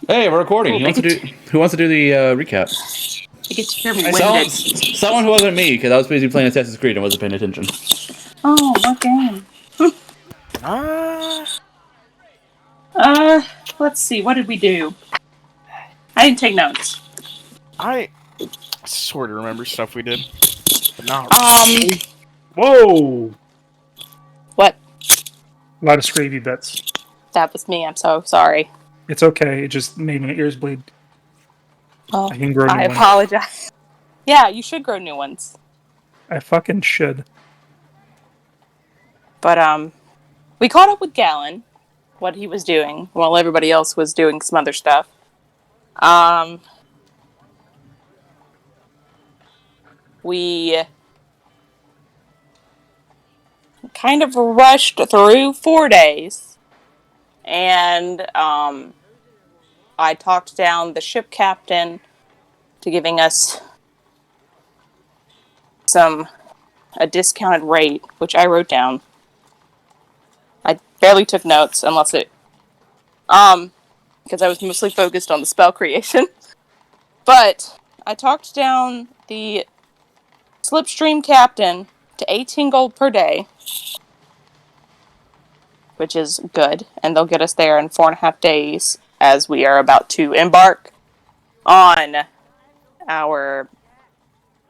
Hey, we're recording. Cool, Who wants to do the recap? I get to hear me Someone who wasn't me, because I was busy playing Assassin's Creed and wasn't paying attention. Oh, what game? Uh, Let's see. What did we do? I didn't take notes. I sort of remember stuff we did, but not. Whoa! What? A lot of scravy bits. That was me. I'm so sorry. It's okay. It just made my ears bleed. Oh, I can grow I new ones. apologize. Yeah, you should grow new ones. I fucking should. But we caught up with Gallon, what he was doing, while everybody else was doing some other stuff. We kind of rushed through 4 days, and I talked down the ship captain to giving us a discounted rate, which I wrote down. I barely took notes unless because I was mostly focused on the spell creation. But I talked down the slipstream captain to 18 gold per day, which is good, and they'll get us there in 4.5 days as we are about to embark on our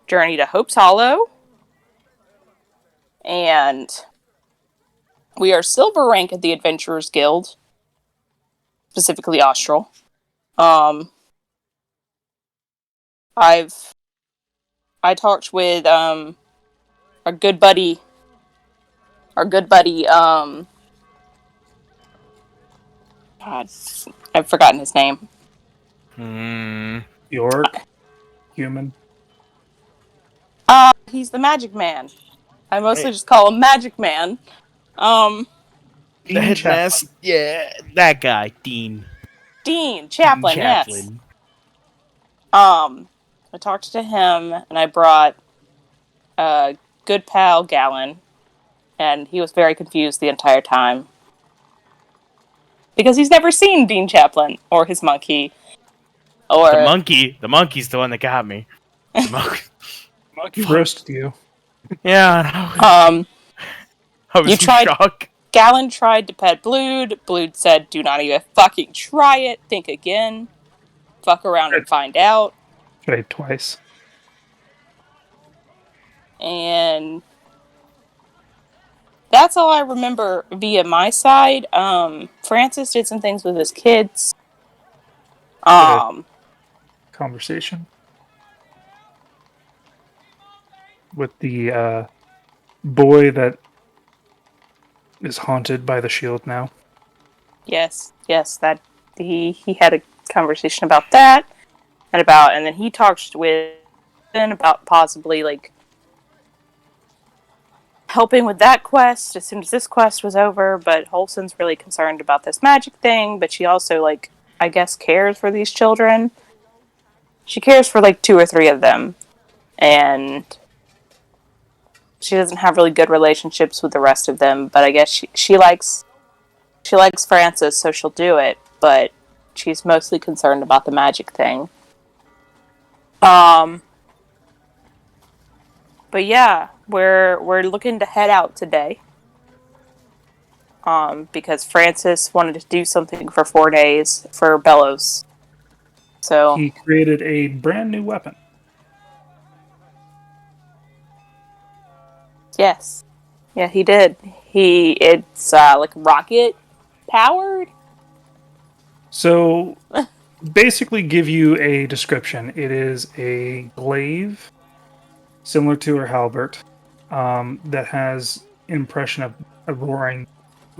journey to Hope's Hollow. And we are silver rank at the Adventurers Guild, specifically Austral. I talked with our good buddy God, I've forgotten his name. York. Human. He's the Magic Man. I mostly just call him Magic Man. The headmaster, yeah, that guy, Dean Chaplin, yes. I talked to him, and I brought good pal Gallon, and he was very confused the entire time. Because he's never seen Dean Chaplin, or his monkey, or... The monkey's the one that got me. The monkey roasted you. Yeah, I was in shock. Gallon tried to pet Blood. Blood said, do not even fucking try it. Think again. Fuck around and find out. Tried twice. And that's all I remember via my side. Francis did some things with his kids. Conversation with the boy that is haunted by the shield now. Yes, that he had a conversation about that, and then he talked with Ben about possibly like helping with that quest as soon as this quest was over. But Holson's really concerned about this magic thing, but she also I guess cares for these children. She cares for 2 or 3 of them, and she doesn't have really good relationships with the rest of them. But I guess she likes Francis, so she'll do it. But she's mostly concerned about the magic thing. But yeah, we're looking to head out today. Because Francis wanted to do something for 4 days for Bellows. So he created a brand new weapon. Yes. Yeah, he did. It's rocket powered. So basically give you a description. It is a glaive similar to her halberd that has impression of a roaring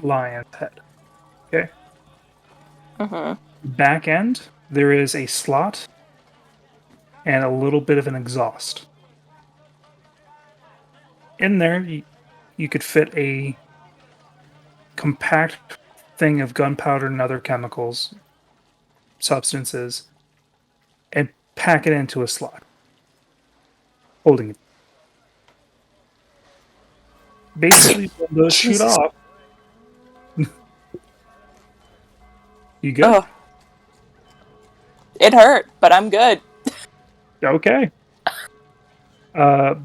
lion's head. Okay? Back end, there is a slot and a little bit of an exhaust. In there, you could fit a compact thing of gunpowder and other chemicals, substances, and pack it into a slot. Holding it. Basically, when those shoot off, you go. It hurt, but I'm good. Okay.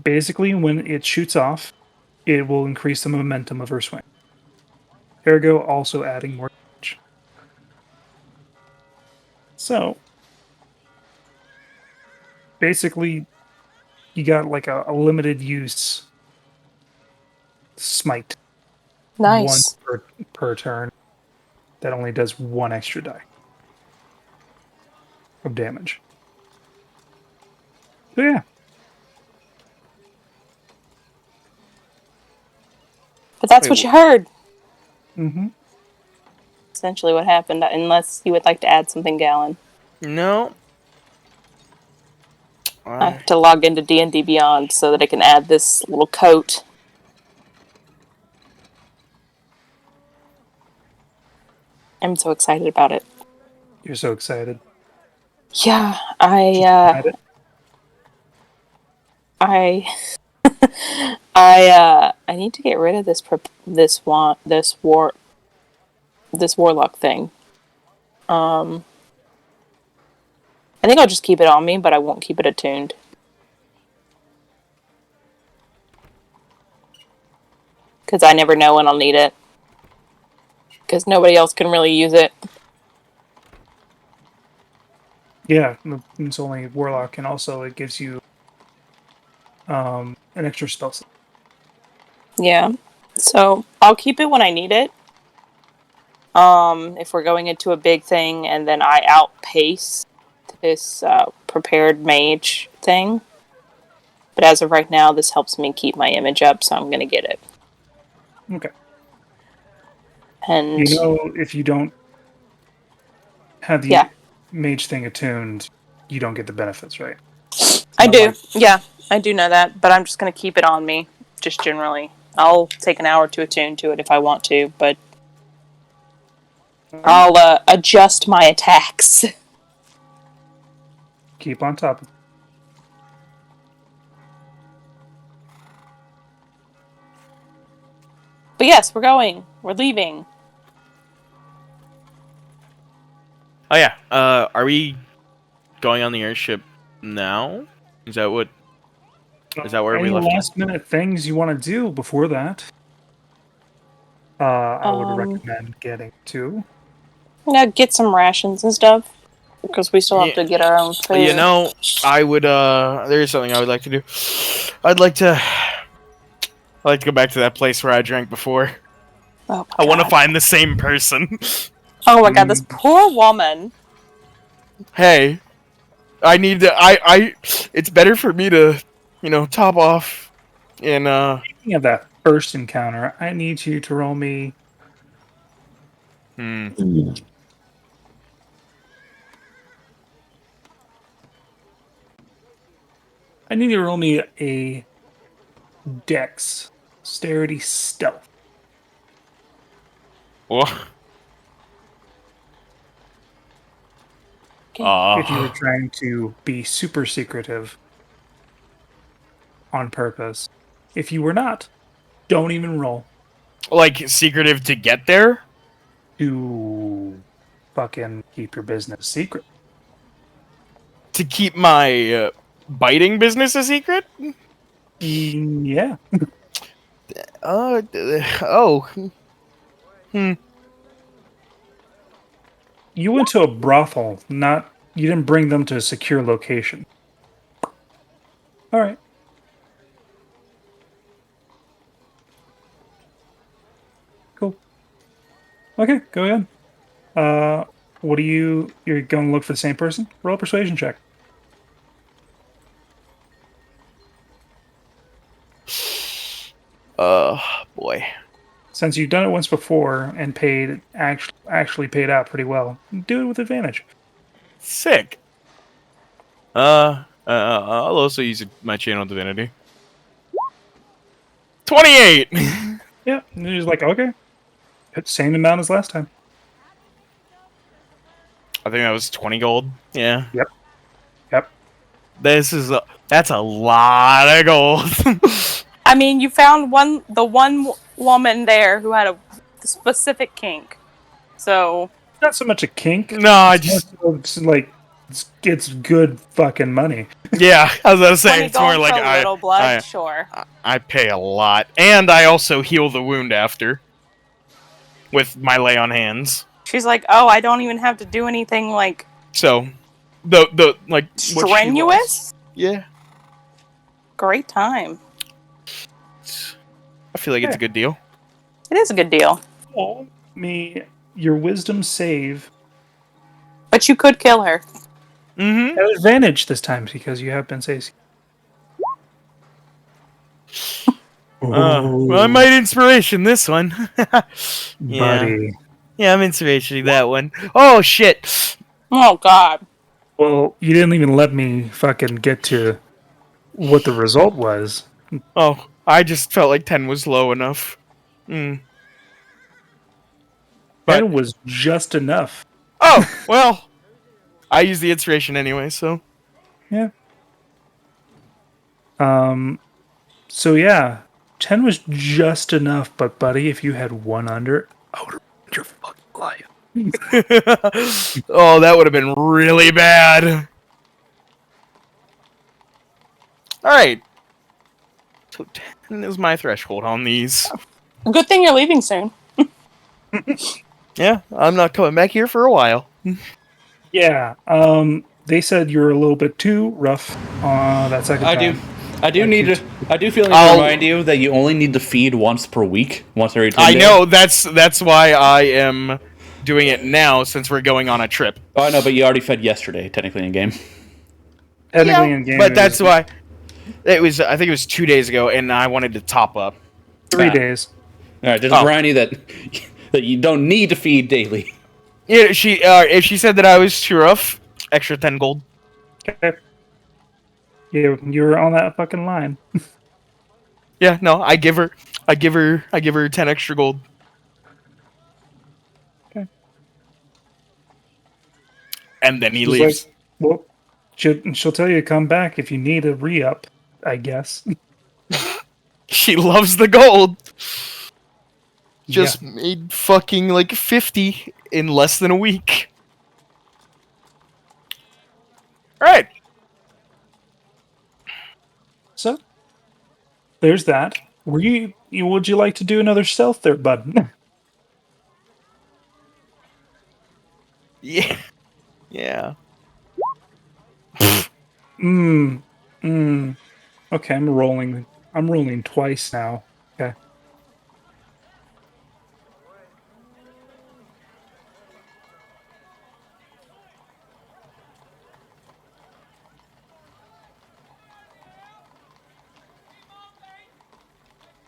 Basically, when it shoots off, it will increase the momentum of her swing. Ergo, also adding more damage. So, basically, you got like a limited use smite. One Nice. per turn. That only does one extra die of damage. So yeah. But that's what you heard. Mm-hmm. Essentially what happened, unless you would like to add something, Gallon. No. I have to log into D&D Beyond so that I can add this little coat. I'm so excited about it. You're so excited. Yeah, Add it. I need to get rid of this warlock thing. I think I'll just keep it on me, but I won't keep it attuned. Because I never know when I'll need it. Because nobody else can really use it. Yeah, it's only warlock, and also it gives you an extra spell slot. Yeah. So I'll keep it when I need it. If we're going into a big thing and then I outpace this prepared mage thing. But as of right now, this helps me keep my image up, so I'm going to get it. Okay. And you know, if you don't have the mage thing attuned, you don't get the benefits, right? I do. Yeah, I do know that, but I'm just going to keep it on me, just generally. I'll take an hour to attune to it if I want to, but I'll adjust my attacks. Keep on top of it. But yes, we're going. We're leaving. Oh yeah. Are we going on the airship now? Is that where Any we left? last minute things you want to do before that? I would recommend getting to. Yeah, get some rations and stuff. Because we still have to get our own food. You know, I would. There is something I would like to do. I'd like to go back to that place where I drank before. Oh, I want to find the same person. Oh my god, this poor woman. Hey, I need to. It's better for me to, top off. And Speaking of that first encounter, I need you to roll me. I need you to roll me a Dex Dexterity Stealth. What? If you were trying to be super secretive on purpose. If you were not, don't even roll. Like, secretive to get there? To fucking keep your business secret. To keep my biting business a secret? Yeah. You went to a brothel, you didn't bring them to a secure location. All right. Cool. Okay, go ahead. What are you're going to look for the same person? Roll a persuasion check. Boy. Since you've done it once before and actually paid out pretty well, do it with advantage. Sick. I'll also use my channel divinity. 28! Yeah, and you're just like, okay. Same amount as last time. I think that was 20 gold. Yeah. Yep. That's a lot of gold. I mean, you found the one woman there who had a specific kink. So Not so much a kink. No, I just... It's like it's good fucking money. Yeah, I was gonna say 20 it's more gold like for a little blood, sure. I pay a lot, and I also heal the wound after with my lay on hands. She's like, oh, I don't even have to do anything like So the like what she strenuous. lost- yeah, Great time. I feel like it's a good deal. It is a good deal, Roll me your wisdom save. but you could kill her. Mm-hmm. At advantage this time because you have been safe. Well, I might inspiration this one. Yeah. Buddy. Yeah, I'm inspiration that one. Oh shit! Oh God. Well, you didn't even let me fucking get to what the result was. Oh, I just felt like 10 was low enough. Mm. But- That was just enough. Oh, well, I use the inspiration anyway, so. Yeah. So yeah, 10 was just enough, but buddy, if you had one under, I would have ruined your fucking life. Oh, that would have been really bad. Alright. So 10 is my threshold on these. Good thing you're leaving soon. Yeah, I'm not coming back here for a while. Yeah. They said you're a little bit too rough that second time. I do feel need I'll- to remind you that you only need to feed once per week, once every 10 I days. know, that's why I am doing it now since we're going on a trip. Oh, I know, but you already fed yesterday, technically, in game. Technically in game, But it that's was why it was. I think it was 2 days ago, and I wanted to top up. 3 days. Alright, just remind you that that you don't need to feed daily. Yeah, if she said that I was too rough, extra 10 gold. Okay. You were on that fucking line. Yeah, no, I give her 10 extra gold. Okay. And then he She's leaves. like, well, she'll tell you to come back if you need a re-up, I guess. She loves the gold. Yeah. Just made fucking like 50 in less than a week. Alright. So, there's that. Would you like to do another stealth there, bud? Yeah. Yeah. Okay, I'm rolling twice now. Okay.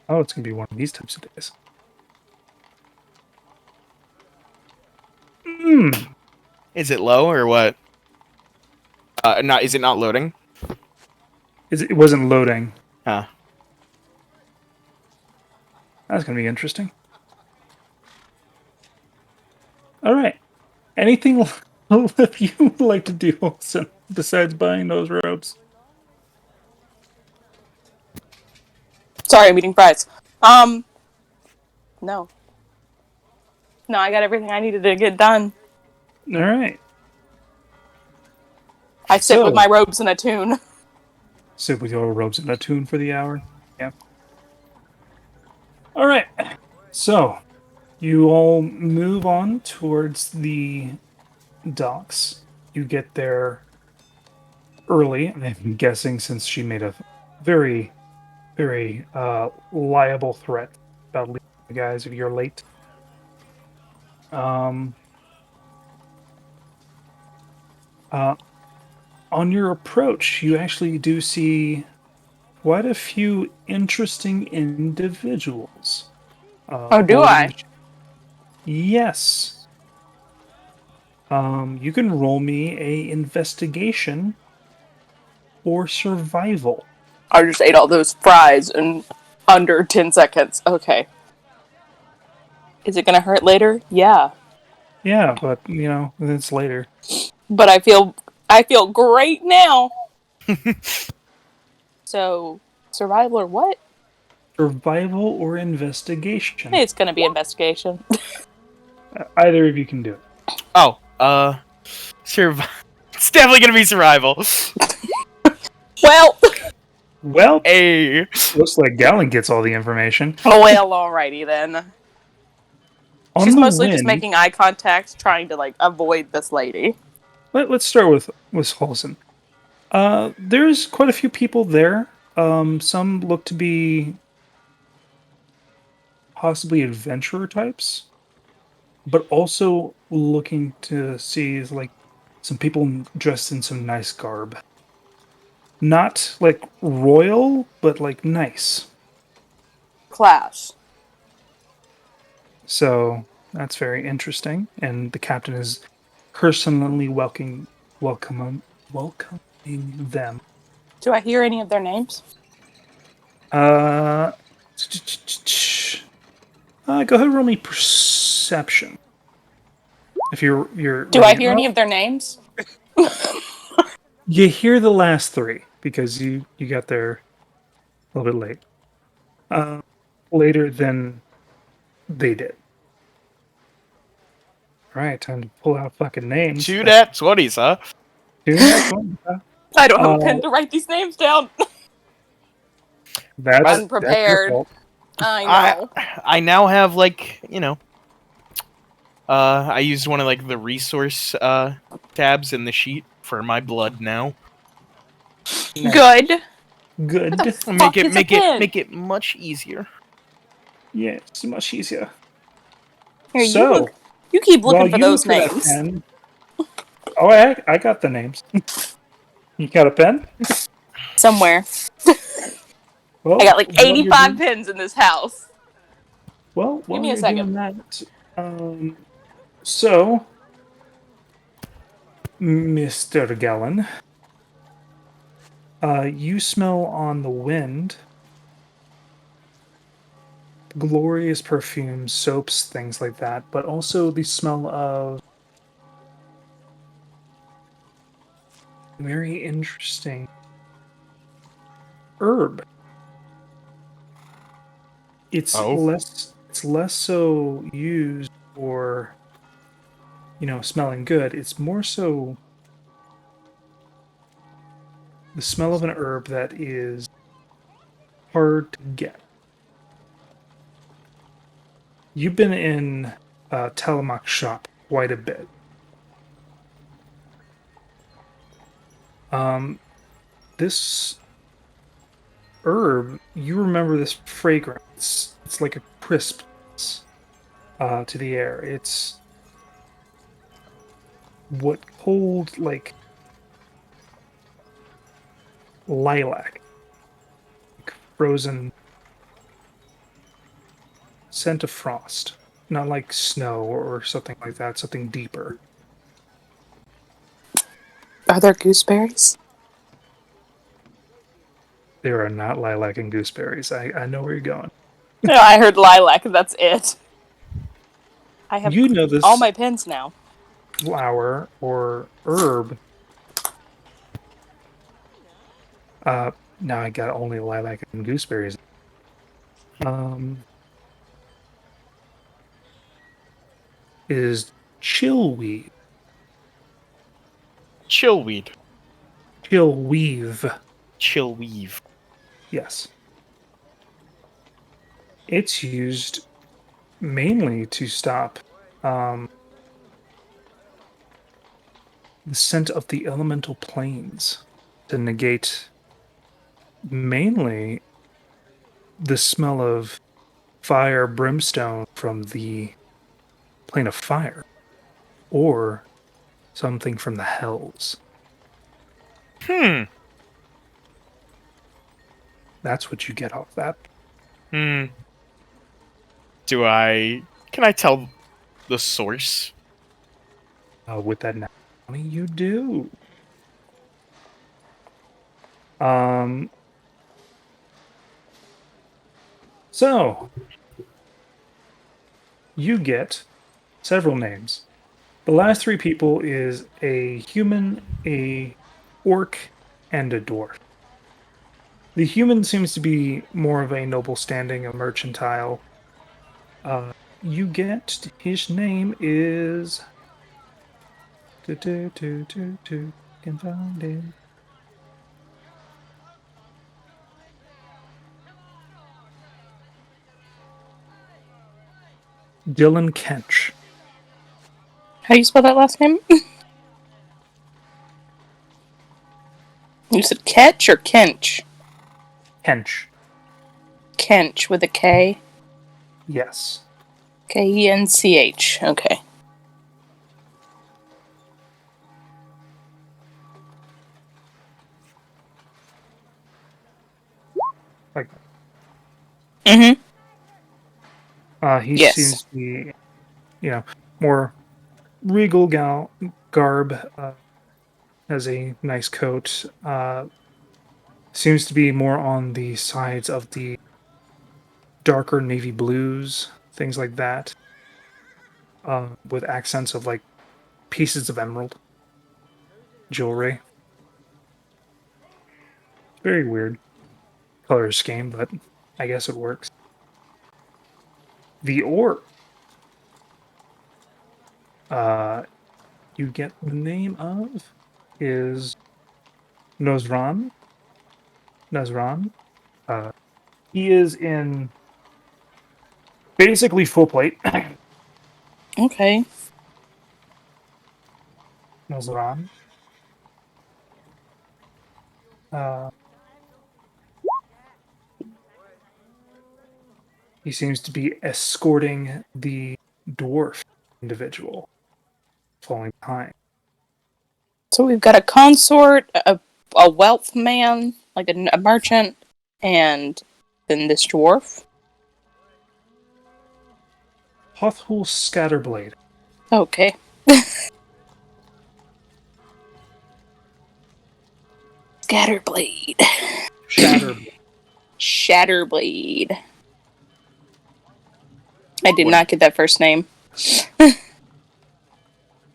Oh, it's gonna be one of these types of days. Is it low or what? Is it not loading? It wasn't loading. Huh. That's gonna be interesting. All right. Anything left you would like to do, Olsen, besides buying those robes? Sorry, I'm eating fries. No. No, I got everything I needed to get done. All right. I sit So- with my robes and a tune. Sit with your robes in a tune for the hour. Yeah. All right. So, you all move on towards the docks. You get there early. I'm guessing since she made a very, very liable threat about leaving you guys if you're late. On your approach, you actually do see quite a few interesting individuals. Oh, do I? Yes. You can roll me a investigation or survival. I just ate all those fries in under 10 seconds. Okay. Is it gonna hurt later? Yeah. Yeah, but it's later. But I feel great now. So, survival or what? Survival or investigation. It's gonna be investigation. Either of you can do it. Oh, survive. definitely gonna be survival. Well, Well, Hey. looks like Galen gets all the information. well, alrighty then. On She's the mostly just wind, making eye contact, trying to like avoid this lady. let's start with Holson. There's quite a few people there. Some look to be possibly adventurer types, but also looking to see like some people dressed in some nice garb. Not like royal, but like nice. Class. So that's very interesting. And the captain is personally welcoming them. Do I hear any of their names? Uh, go ahead and roll me perception. If you're Do I ready. hear any of their names? You hear the last three because you got there a little bit late. Later than they did. All right, time to pull out fucking names. 2 nat 20s, huh? Do that one. I don't have a pen to write these names down. That's Unprepared. your fault. I know. I now have like, you know, I used one of like the resource tabs in the sheet for my blood now. Good. Good. What the fuck is a pen? Make it much easier. Yeah, it's much easier. Here, So, you keep looking while for you those look for that names. pen- oh, I got the names. You got a pen? Somewhere. Well, I got like while you're 85 doing- pens in this house. Well, Give while me a you're second. doing that, so, Mr. Gallon, you smell on the wind glorious perfumes, soaps, things like that, but also the smell of very interesting herb. It's Oh. less so used for smelling good. It's more so the smell of an herb that is hard to get. You've been in Telemach's shop quite a bit. This herb, you remember this fragrance. It's like a crispness to the air. It's what cold like lilac, like frozen scent of frost, not like snow or something like that. Something deeper. Are there gooseberries? There are not lilac and gooseberries. I know where you're going. No, I heard lilac. That's it. I have You know this all my pens now. flower or herb. Now I got only lilac and gooseberries. Is chillweed. Chillweed. Chillweave. Chillweave. Yes. It's used mainly to stop the scent of the elemental planes, to negate mainly the smell of fire brimstone from the plane of fire, or something from the hells. That's what you get off that. Can I tell the source? With that now, you do. So you get several names. The last three people is a human, a orc, and a dwarf. The human seems to be more of a noble standing, a mercantile. You get his name is can find it. Dylan Kench. How do you spell that last name? You said Ketch or Kench? Kench. Kench with a K. Yes. Kench. Okay. Like Mm-hmm. he Yes. seems to be, more regal garb. Has a nice coat. Seems to be more on the sides of the darker navy blues, things like that, with accents of like pieces of emerald jewelry. Very weird color scheme, but I guess it works. The orc. You get the name of is Nozran. Nozran. He is in basically full plate. Okay. Nozran. He seems to be escorting the dwarf individual falling behind. So we've got a consort, a wealth man, like a merchant, and then this dwarf. Hothul Scatterblade. Okay. Scatterblade. Shatterblade. Shatterblade. I did What? not get that first name.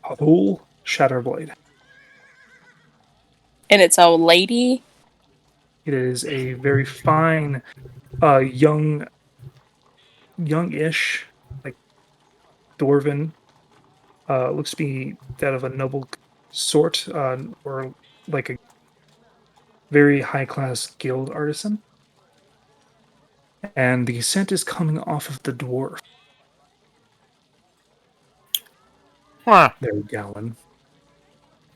Hothul Shatterblade. And it's a lady. It is a very fine, youngish, like dwarven. Looks to be that of a noble sort, or like a very high class guild artisan. And the scent is coming off of the dwarf. Huh. There, Gallon.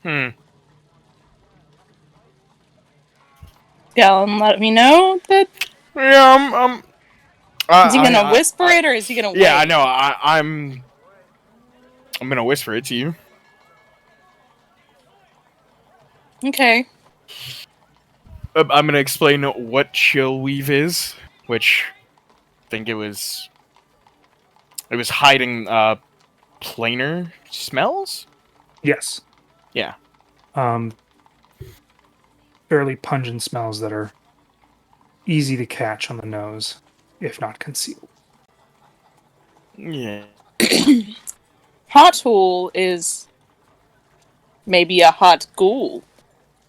Hmm. Galen, let me know that. Yeah, Is he gonna whisper it or is he gonna wait? Yeah, I know. I'm gonna whisper it to you. Okay. I'm gonna explain what chill weave is, which I think it was hiding planar smells. Yes. Yeah. Fairly pungent smells that are easy to catch on the nose, if not concealed. Yeah. Hot tool is maybe a hot ghoul.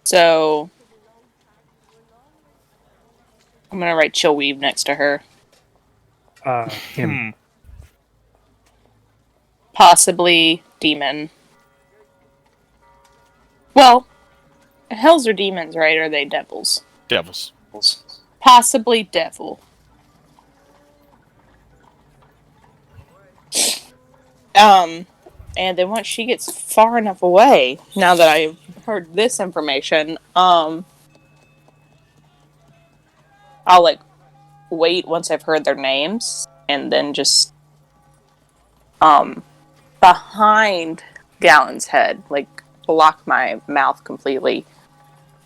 So I'm gonna write chill weave next to her. Him. Possibly demon. Well, hells are demons, right? Or are they devils? Devils. Possibly devil. And then once she gets far enough away, now that I've heard this information, I'll like wait once I've heard their names and then just behind Gallon's head, like block my mouth completely.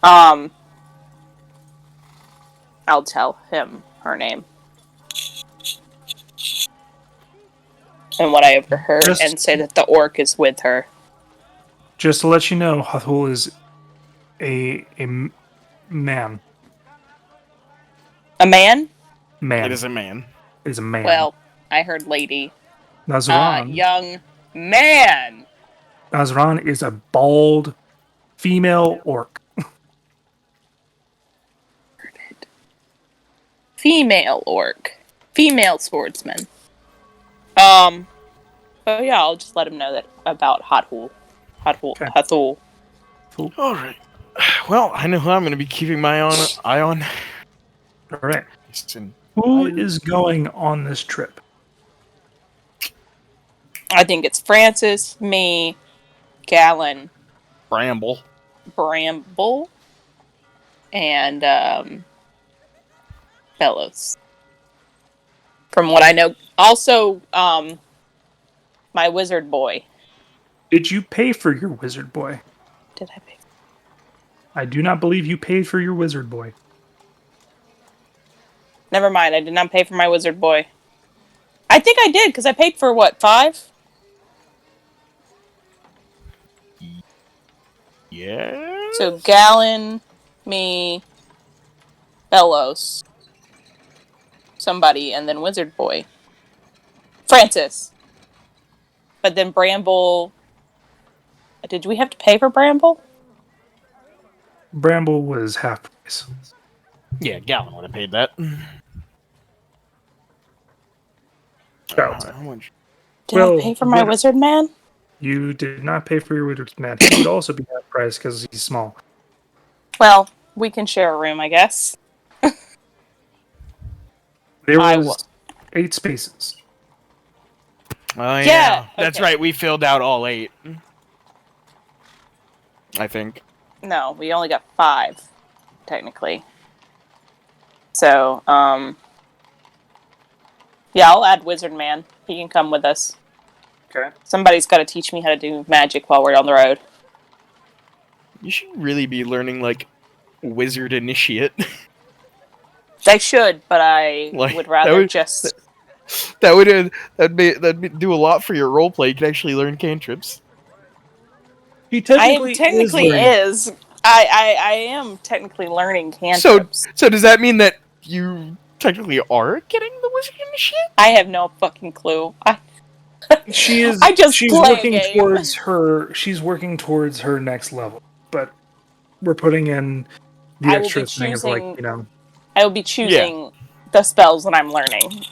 I'll tell him her name and what I overheard and say that the orc is with her. Just to let you know, Hathul is a man. A man? Man. It is a man. It is a man. Well, I heard lady. Nazran. Young man. Nazran is a bald female orc. Female orc. Female swordsman. Oh yeah, I'll just let him know that about Hathul. Okay. Hathul. All right. Well, I know who I'm going to be keeping my eye on. All right. Listen, Who is going on this trip? I think it's Francis, me, Gallon, Bramble. Bramble, and Bellows. From what I know. Also, my wizard boy. Did you pay for your wizard boy? Did I pay? I do not believe you paid for your wizard boy. Never mind, I did not pay for my wizard boy. I think I did, because I paid for, what, 5? Yeah. So, Gallon, me, Bellows, somebody, and then wizard boy. Francis. But then Bramble... Did we have to pay for Bramble? Bramble was half price. Yeah, Gallon would have paid that. So, How much? Did Well, I pay for my what- wizard man? you did not pay for your wizard man. He would also be half price because he's small. Well, we can share a room, I guess. There I was 8 spaces. Oh, Yeah, That's okay. right. We filled out all 8. I think. No, we only got 5, technically. So, yeah, I'll add Wizard Man. He can come with us. Okay. Somebody's got to teach me how to do magic while we're on the road. You should really be learning, like, Wizard Initiate. I should, but I Like, would rather that would- just... that'd do a lot for your roleplay. You could actually learn cantrips. He technically learning. is. I am technically learning cantrips. So does that mean that you technically are getting the Wizard Initiate? I have no fucking clue. She is. I just she's play a working game. towards her. She's working towards her next level, but we're putting in the I will extra be thing of choosing- like, you know. I will be choosing the spells that I'm learning.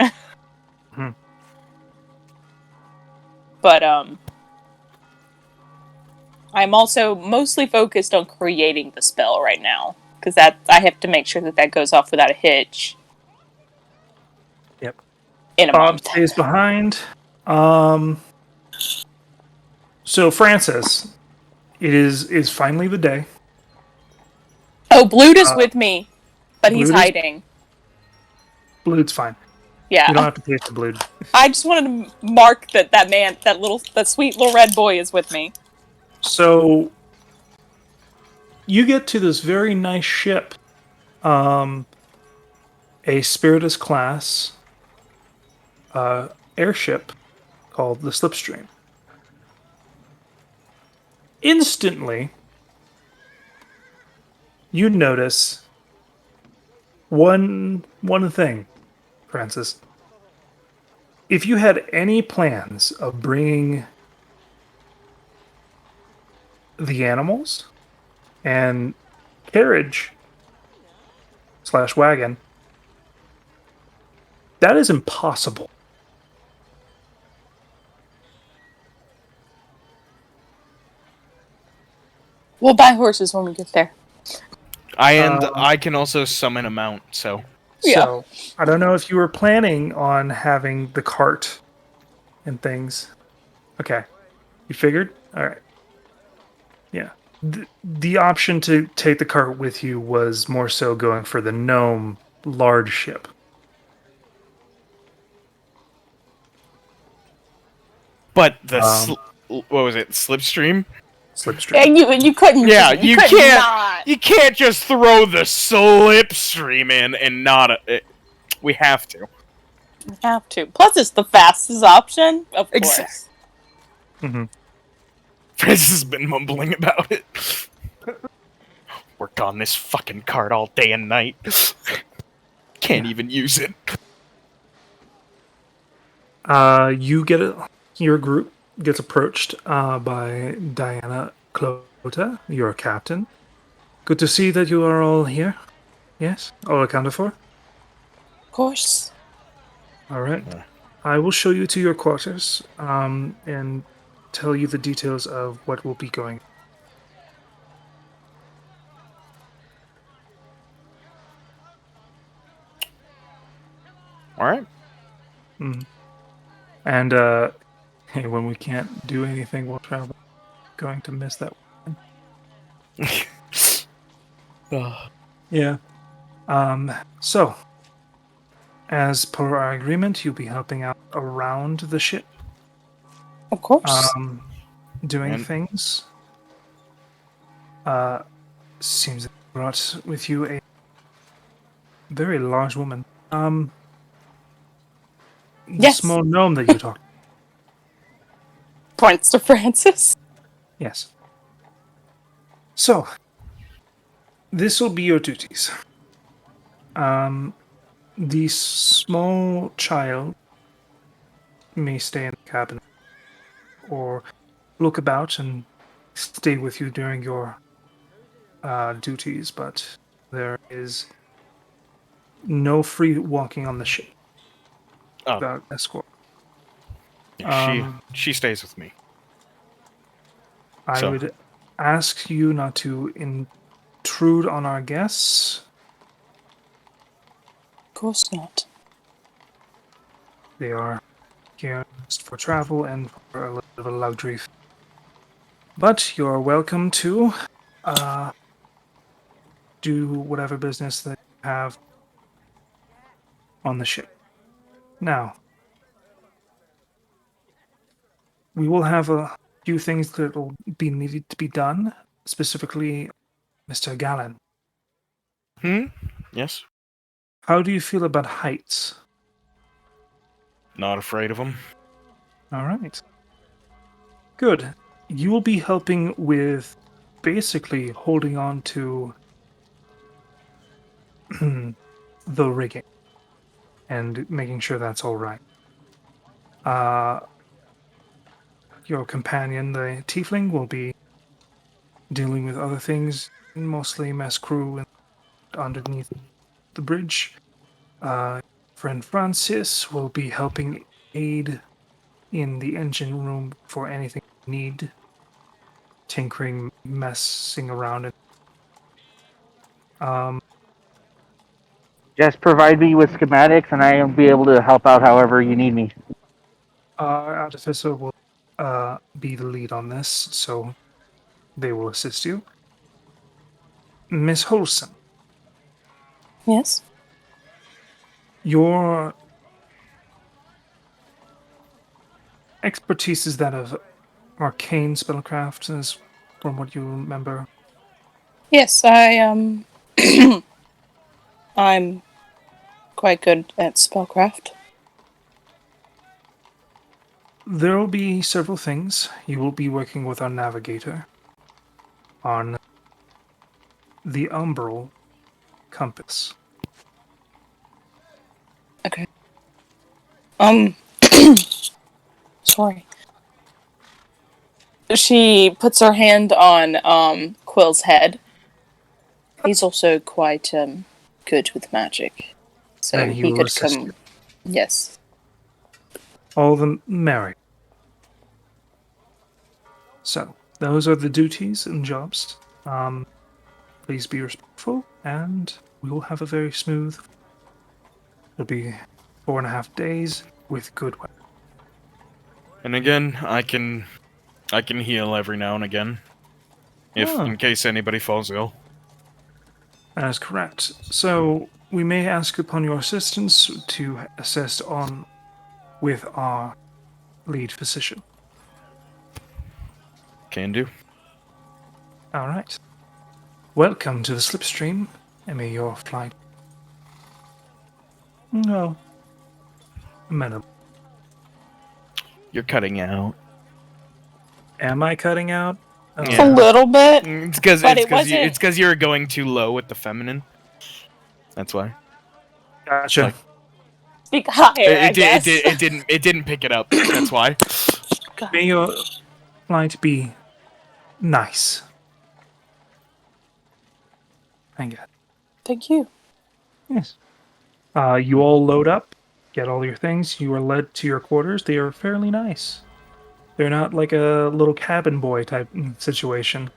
Hmm. But, I'm also mostly focused on creating the spell right now. Because I have to make sure that goes off without a hitch. Yep. In a Bob month. stays behind. So Francis, it is finally the day. Oh, Blood is with me. But he's Blood is- hiding. Blood's fine. Yeah. You don't have to pay for Blood. I just wanted to mark that sweet little red boy is with me. So you get to this very nice ship, a Spiritus class airship called the Slipstream. Instantly, you notice one thing, Francis. If you had any plans of bringing the animals and carriage / wagon, that is impossible. We'll buy horses when we get there. I can also summon a mount, so Yeah. So I don't know if you were planning on having the cart and things. Okay, you figured? All right. Yeah. The option to take the cart with you was more so going for the gnome large ship. but the what was it? Slipstream? Slipstream. And you couldn't. Yeah, you you could can't. not. You can't just throw the slipstream in and not. We have to. You have to. Plus, it's the fastest option, of course. Exact- Mm-hmm. Francis has been mumbling about it. Work on this fucking card all day and night. Can't even use it. You get it. Your group gets approached by Diana Clota, your captain. Good to see that you are all here. Yes, all accounted for. Of course. All right. I will show you to your quarters and tell you the details of what will be going. All right. Mm. And hey, when we can't do anything, we'll travel. Going to miss that. Ugh. Yeah. So, as per our agreement, you'll be helping out around the ship, Of course. doing And- things. Seems that you brought with you a very large woman. The Yes. small gnome that you talked. Points to Francis. Yes. So, this will be your duties. The small child may stay in the cabin or look about and stay with you during your duties, but there is no free walking on the ship Oh. without escort. Yeah, she stays with me. I So- would ask you not to intrude on our guests. Of course not. They are here just for travel and for a little bit of a luxury. But you're welcome to do whatever business that you have on the ship. Now, we will have a few things that will be needed to be done, specifically Mr. Gallen. Yes. How do you feel about heights? Not afraid of them. All right. Good. You will be helping with basically holding on to the rigging and making sure that's all right. Your companion, the tiefling, will be dealing with other things, mostly mess crew and underneath the bridge. Friend Francis will be helping aid in the engine room for anything you need, tinkering, messing around. Just provide me with schematics, and I'll be able to help out however you need me. Our artificer will be the lead on this, so they will assist you. Miss Holson, Yes. your expertise is that of arcane spellcraft, as from what you remember. Yes, I'm quite good at spellcraft. There will be several things. You will be working with our navigator on the umbral compass. Okay. Sorry. She puts her hand on Quill's head. He's also quite good with magic, so Then he he will could assist come. you. Yes. All the merry. So, those are the duties and jobs. Please be respectful, and we will have a very smooth. It'll be 4.5 days with good weather. And again, I can heal every now and again, if Oh. in case anybody falls ill. That is correct. So, we may ask upon your assistance to assist on with our lead physician. Can do. All right. Welcome to the slipstream, and may your flight. No. Madam. You're cutting out. Am I cutting out? Oh, A Yeah. little bit. It's because But it wasn't- it's because you're going too low with the feminine. That's why. Gotcha. Like- Speak higher, I guess. It didn't pick it up. That's why. May your flight be nice. Thank you. Thank you. Yes. You all load up, get all your things. You are led to your quarters. They are fairly nice. They're not like a little cabin boy type situation.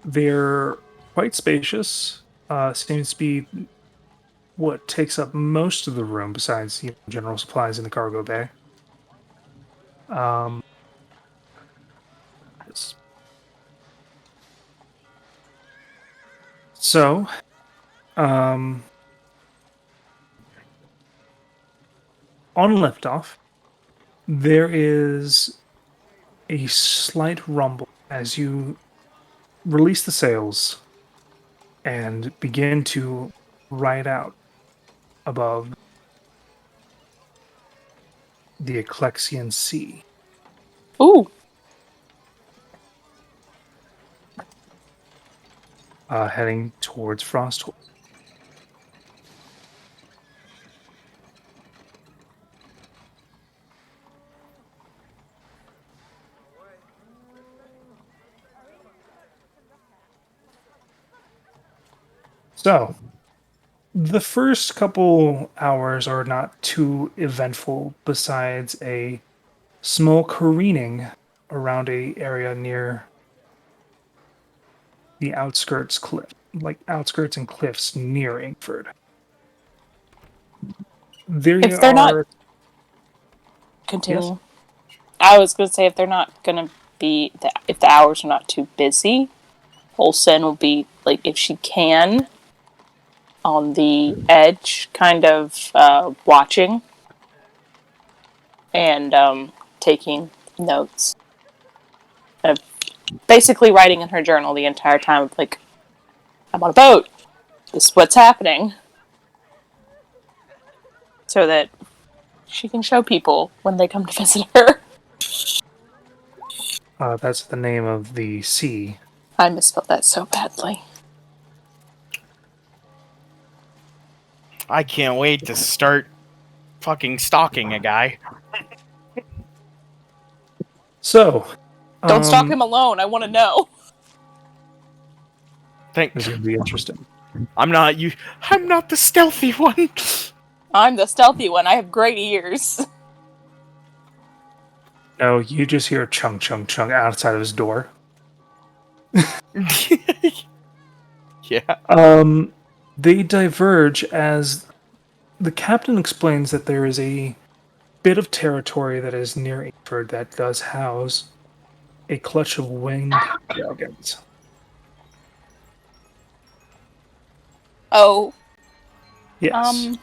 They're quite spacious. Seems to be what takes up most of the room, besides general supplies in the cargo bay. Yes. So, on liftoff, there is a slight rumble as you release the sails and begin to ride out above the Eclexian Sea. Ooh. Heading towards Frosthold. So, the first couple hours are not too eventful, besides a small careening around a area near the outskirts outskirts and cliffs near Inkford. There If they're not- are Continue. Yes? I was going to say, if they're not going to be, if the hours are not too busy, Olsen will be, like, if she can, on the edge, kind of watching and taking notes. Basically writing in her journal the entire time of, like, I'm on a boat. This is what's happening. So that she can show people when they come to visit her. that's the name of the sea. I misspelled that so badly. I can't wait to start fucking stalking a guy. So, Don't stalk him alone. I want to know. This is going to be interesting. I'm not the stealthy one. I'm the stealthy one. I have great ears. No, you just hear chung chung chung outside of his door. Yeah. They diverge as the captain explains that there is a bit of territory that is near Inkford that does house a clutch of winged dragons. Oh. Yes.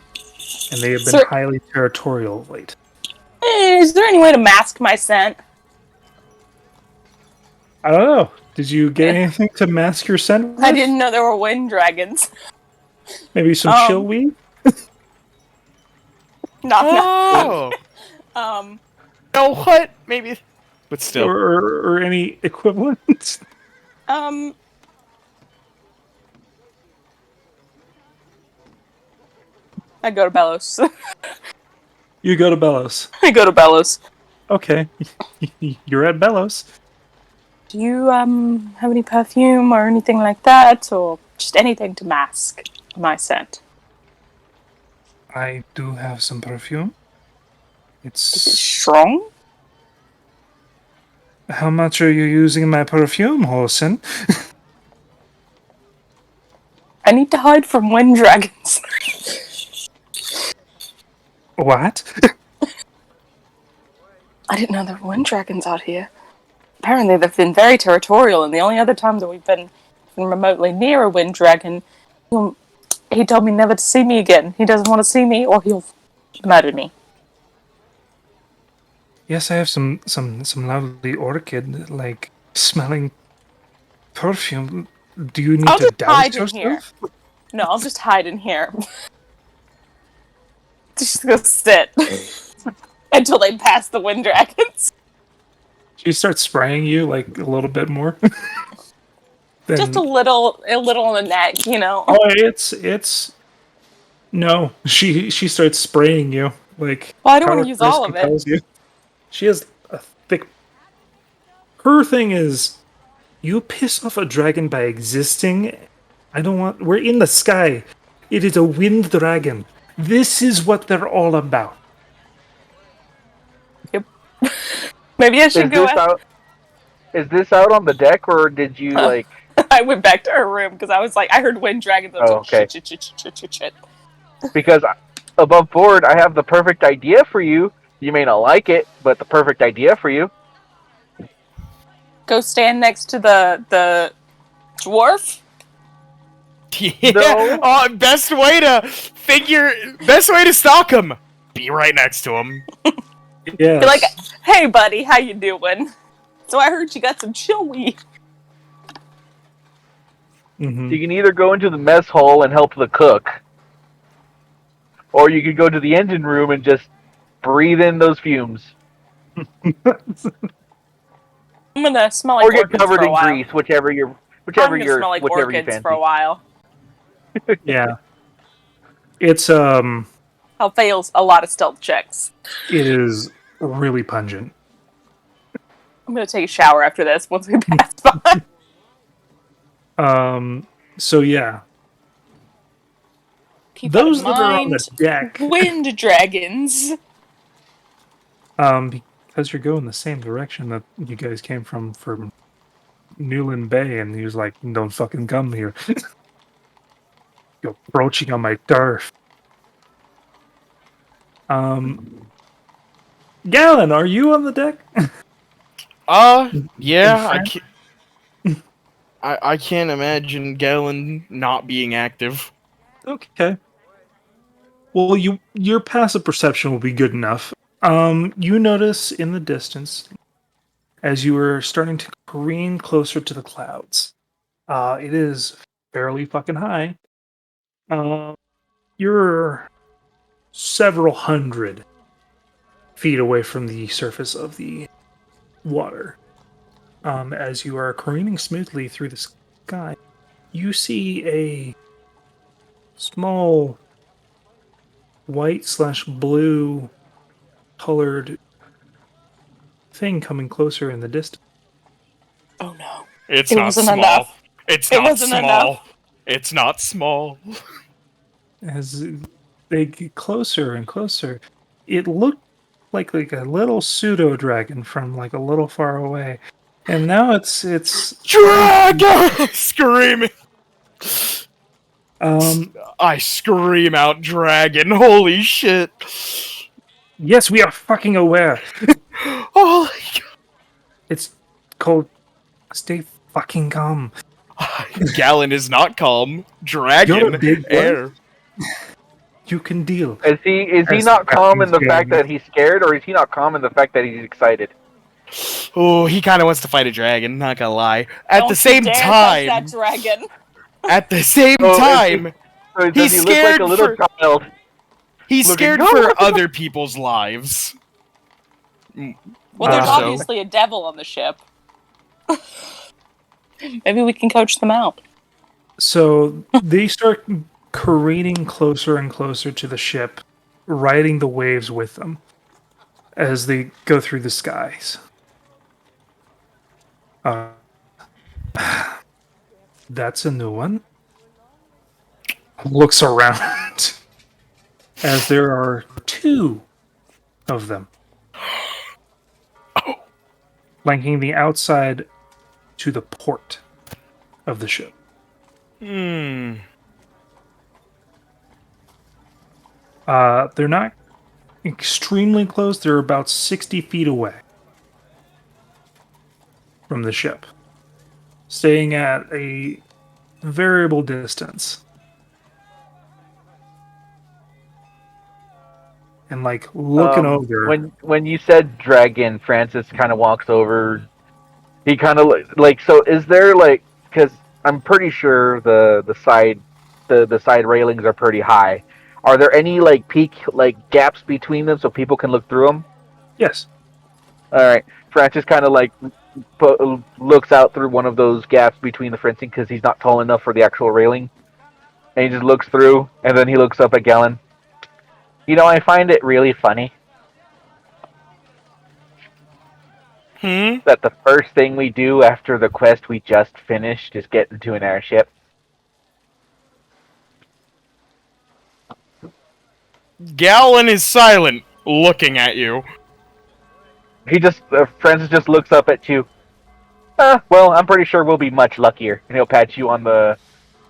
And they have been Sir- highly territorial of late. Is there any way to mask my scent? I don't know. Did you get anything to mask your scent with? I didn't know there were wind dragons. Maybe some chill weed? Not Oh. No, what? Maybe. But still. Or any equivalent? I go to Bellows. You go to Bellows. I go to Bellows. Okay. You're at Bellows. Do you have any perfume or anything like that, or just anything to mask my scent? I do have some perfume. Is it It's... strong? How much are you using my perfume, Holson? I need to hide from wind dragons. What? I didn't know there were wind dragons out here. Apparently they've been very territorial, and the only other time that we've been remotely near a wind dragon, he told me never to see me again. He doesn't want to see me, or he'll murder me. Yes, I have some lovely orchid, like, smelling perfume. Do you need I'll to just douse hide in yourself? here. No, I'll just hide in here. Just go sit. Until they pass the wind dragons. She starts spraying you, like, a little bit more. Then... Just a little on the neck, you know? Oh, it's... No, she starts spraying you, like... Well, I don't power want to use force all of it. compels you. She has a thick... Her thing is, you piss off a dragon by existing. I don't want... We're in the sky. It is a wind dragon. This is what they're all about. Yep. Maybe I should go out. Is this out on the deck, or did you, like... I went back to her room because I was like, I heard wind dragons. I was Oh, like, okay. shit. Because above board, I have the perfect idea for you. You may not like it, but the perfect idea for you. Go stand next to the dwarf. Yeah. No. Oh, best way to stalk him. Be right next to him. Yes. Be like, hey, buddy, how you doing? So I heard you got some chili. Mhm. You can either go into the mess hall and help the cook, or you could go to the engine room and just breathe in those fumes. I'm gonna smell like Or get orchids covered for a in while. grease, whichever I'm gonna smell like you orchids for a fancy. while. Yeah. It's I'll fail a lot of stealth checks. it is really pungent. I'm gonna take a shower after this once we pass by. So yeah. Keep Those that in that are on mind. the deck, Wind dragons. because you're going the same direction that you guys came from Newland Bay, and he was like, "Don't fucking come here. You're approaching on my turf." Galen, are you on the deck? Yeah, In I can't imagine Galen not being active. Okay. Well, your passive perception will be good enough. You notice in the distance, as you are starting to careen closer to the clouds, it is fairly fucking high. You're several hundred feet away from the surface of the water. As you are careening smoothly through the sky, you see a small white/blue colored thing coming closer in the distance. Oh no. It's It not wasn't small. enough. It's It not wasn't small. enough. It's not small. As they get closer and closer, it looked like a little pseudo dragon from like a little far away, and now it's Dragon! Screaming. um I scream out dragon. Holy shit. yes, we are fucking aware. Holy It's called stay fucking calm. Galen is not calm. You're Dragon a big boy. air. You can deal. Is he As not calm in the Captain's fact going. that he's scared, or is he not calm in the fact that he's excited? Oh, he kind of wants to fight a dragon, not gonna lie. At Don't the you same dare touch time, that dragon. at the same Oh, is time, Or does He's he look like scared a little for- child? he's Looking scared good. for other people's lives. Well, there's So- obviously a devil on the ship. Maybe we can coach them out. So they start careening closer and closer to the ship, riding the waves with them as they go through the skies. That's a new one. Looks around as there are two of them flanking the outside to the port of the ship. Hmm. They're not extremely close. They're about 60 feet away from the ship, staying at a variable distance. And like looking over. When you said dragon, Francis kind of walks over. He kind of like, so is there like, because I'm pretty sure the side railings are pretty high. Are there any like gaps between them so people can look through them? Yes. All right. Francis kind of like looks out through one of those gaps between the fencing because he's not tall enough for the actual railing, and he just looks through, and then he looks up at Galen. You know, I find it really funny that the first thing we do after the quest we just finished is get into an airship. Galen is silent, looking at you. He just Francis just looks up at you. Well, I'm pretty sure we'll be much luckier, and he'll pat you on the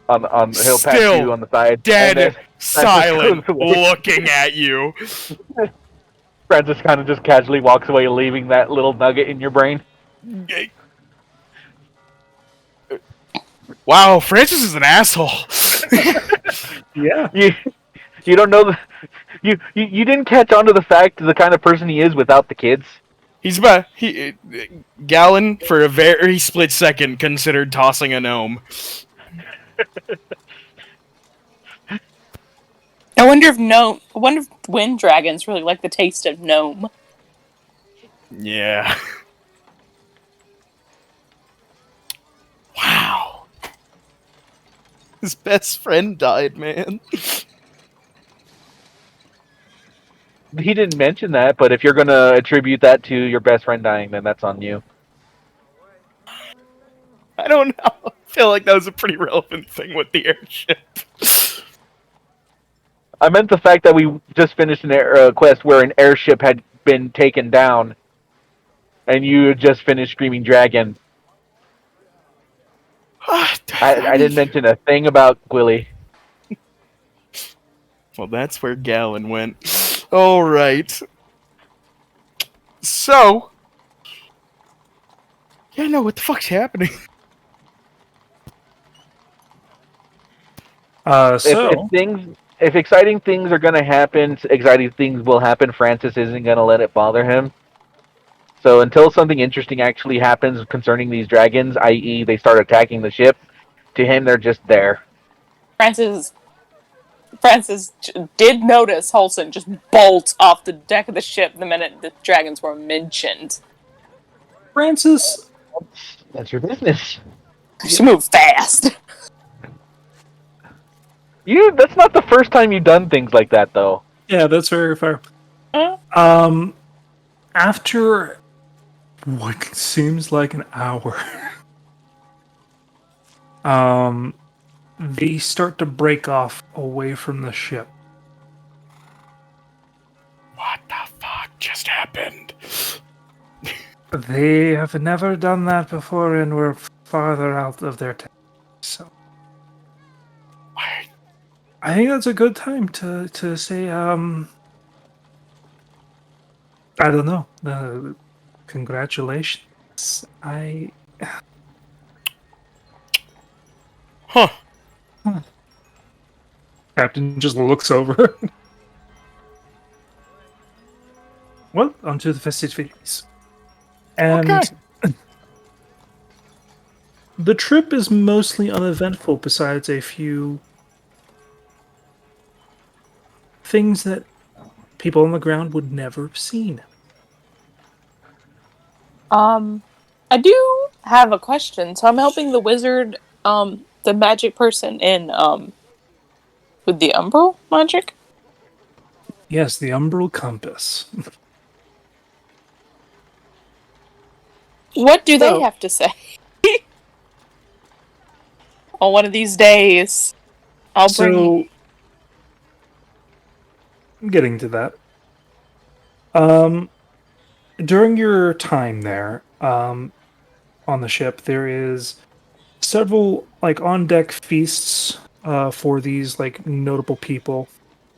He'll pass Still you on the side. And dead, then silent, goes away. looking at you. Francis kind of just casually walks away, leaving that little nugget in your brain. Wow, Francis is an asshole. Yeah. You don't know you didn't catch on to the fact of the kind of person he is without the kids. He's Gallon for a very split second considered tossing a gnome. I wonder if wind dragons really like the taste of gnome. Yeah. Wow. His best friend died, man. He didn't mention that, but if you're gonna attribute that to your best friend dying, then that's on you. I don't know. I feel like that was a pretty relevant thing with the airship. I meant the fact that we just finished an quest where an airship had been taken down, and you had just finished Screaming Dragon. I didn't mention a thing about Gwilly. Well, that's where Gallon went. All right. So, yeah, no, what the fuck's happening? If exciting things are gonna happen, exciting things will happen. Francis isn't gonna let it bother him. So until something interesting actually happens concerning these dragons, i.e., they start attacking the ship, to him they're just there. Francis did notice Holson just bolt off the deck of the ship the minute the dragons were mentioned. Francis, That's your business. She moved fast. That's not the first time you've done things like that, though. yeah, that's very fair. Huh? After what seems like an hour, they start to break off away from the ship. What the fuck just happened? They have never done that before and were farther out of their time. So I think that's a good time to say, I don't know. Congratulations. Huh. Captain just looks over. Well, onto the festivities. And Okay. the trip is mostly uneventful besides a few things that people on the ground would never have seen. I do have a question. So I'm helping the wizard, the magic person in, with the umbral magic. Yes, the umbral compass. What do they have to say? On one of these days, I'll bring. I'm getting to that. During your time there, on the ship, there is several on deck feasts for these notable people,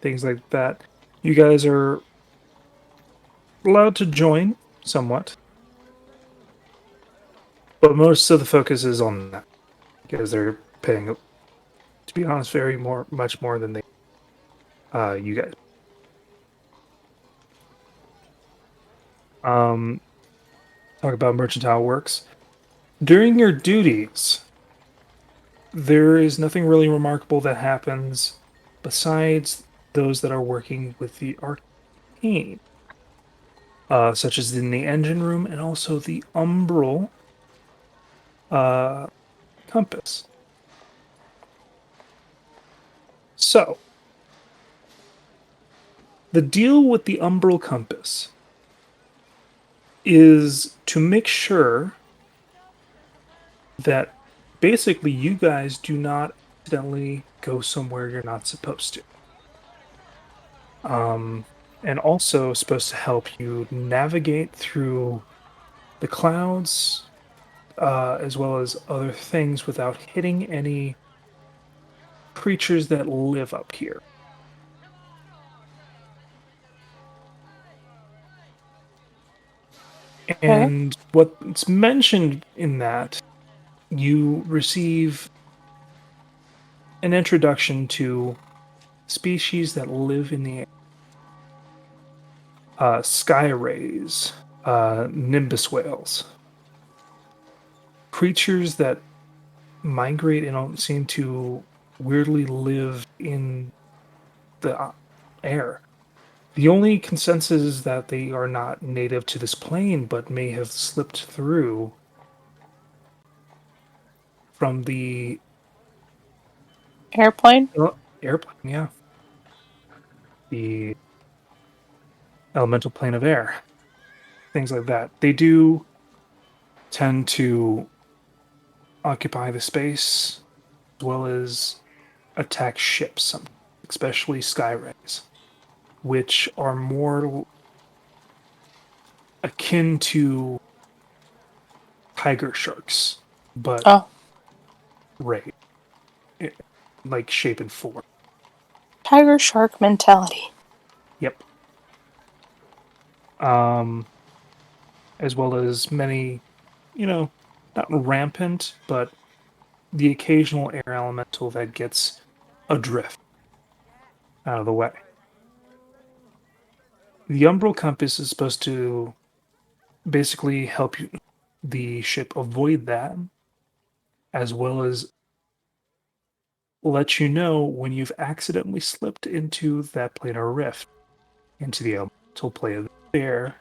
things like that. You guys are allowed to join somewhat, but most of the focus is on that because they're paying, to be honest, much more than you guys. Talk about mercantile works. During your duties, there is nothing really remarkable that happens besides those that are working with the arcane, such as in the engine room and also the umbral compass. So, the deal with the umbral compass is to make sure that basically you guys do not accidentally go somewhere you're not supposed to. And also supposed to help you navigate through the clouds, as well as other things without hitting any creatures that live up here. And what's mentioned in that, you receive an introduction to species that live in the air. Sky rays, nimbus whales, creatures that migrate and seem to weirdly live in the air. The only consensus is that they are not native to this plane, but may have slipped through from the Airplane? airplane, yeah. The elemental plane of air. Things like that. They do tend to occupy the space as well as attack ships, especially sky rays, which are more akin to tiger sharks, but Oh, ray, like shape and form. tiger shark mentality. Yep. As well as many, not rampant, but the occasional air elemental that gets adrift out of the way. The umbral compass is supposed to basically help the ship avoid that, as well as let you know when you've accidentally slipped into that planar rift, into the elemental plane of the air,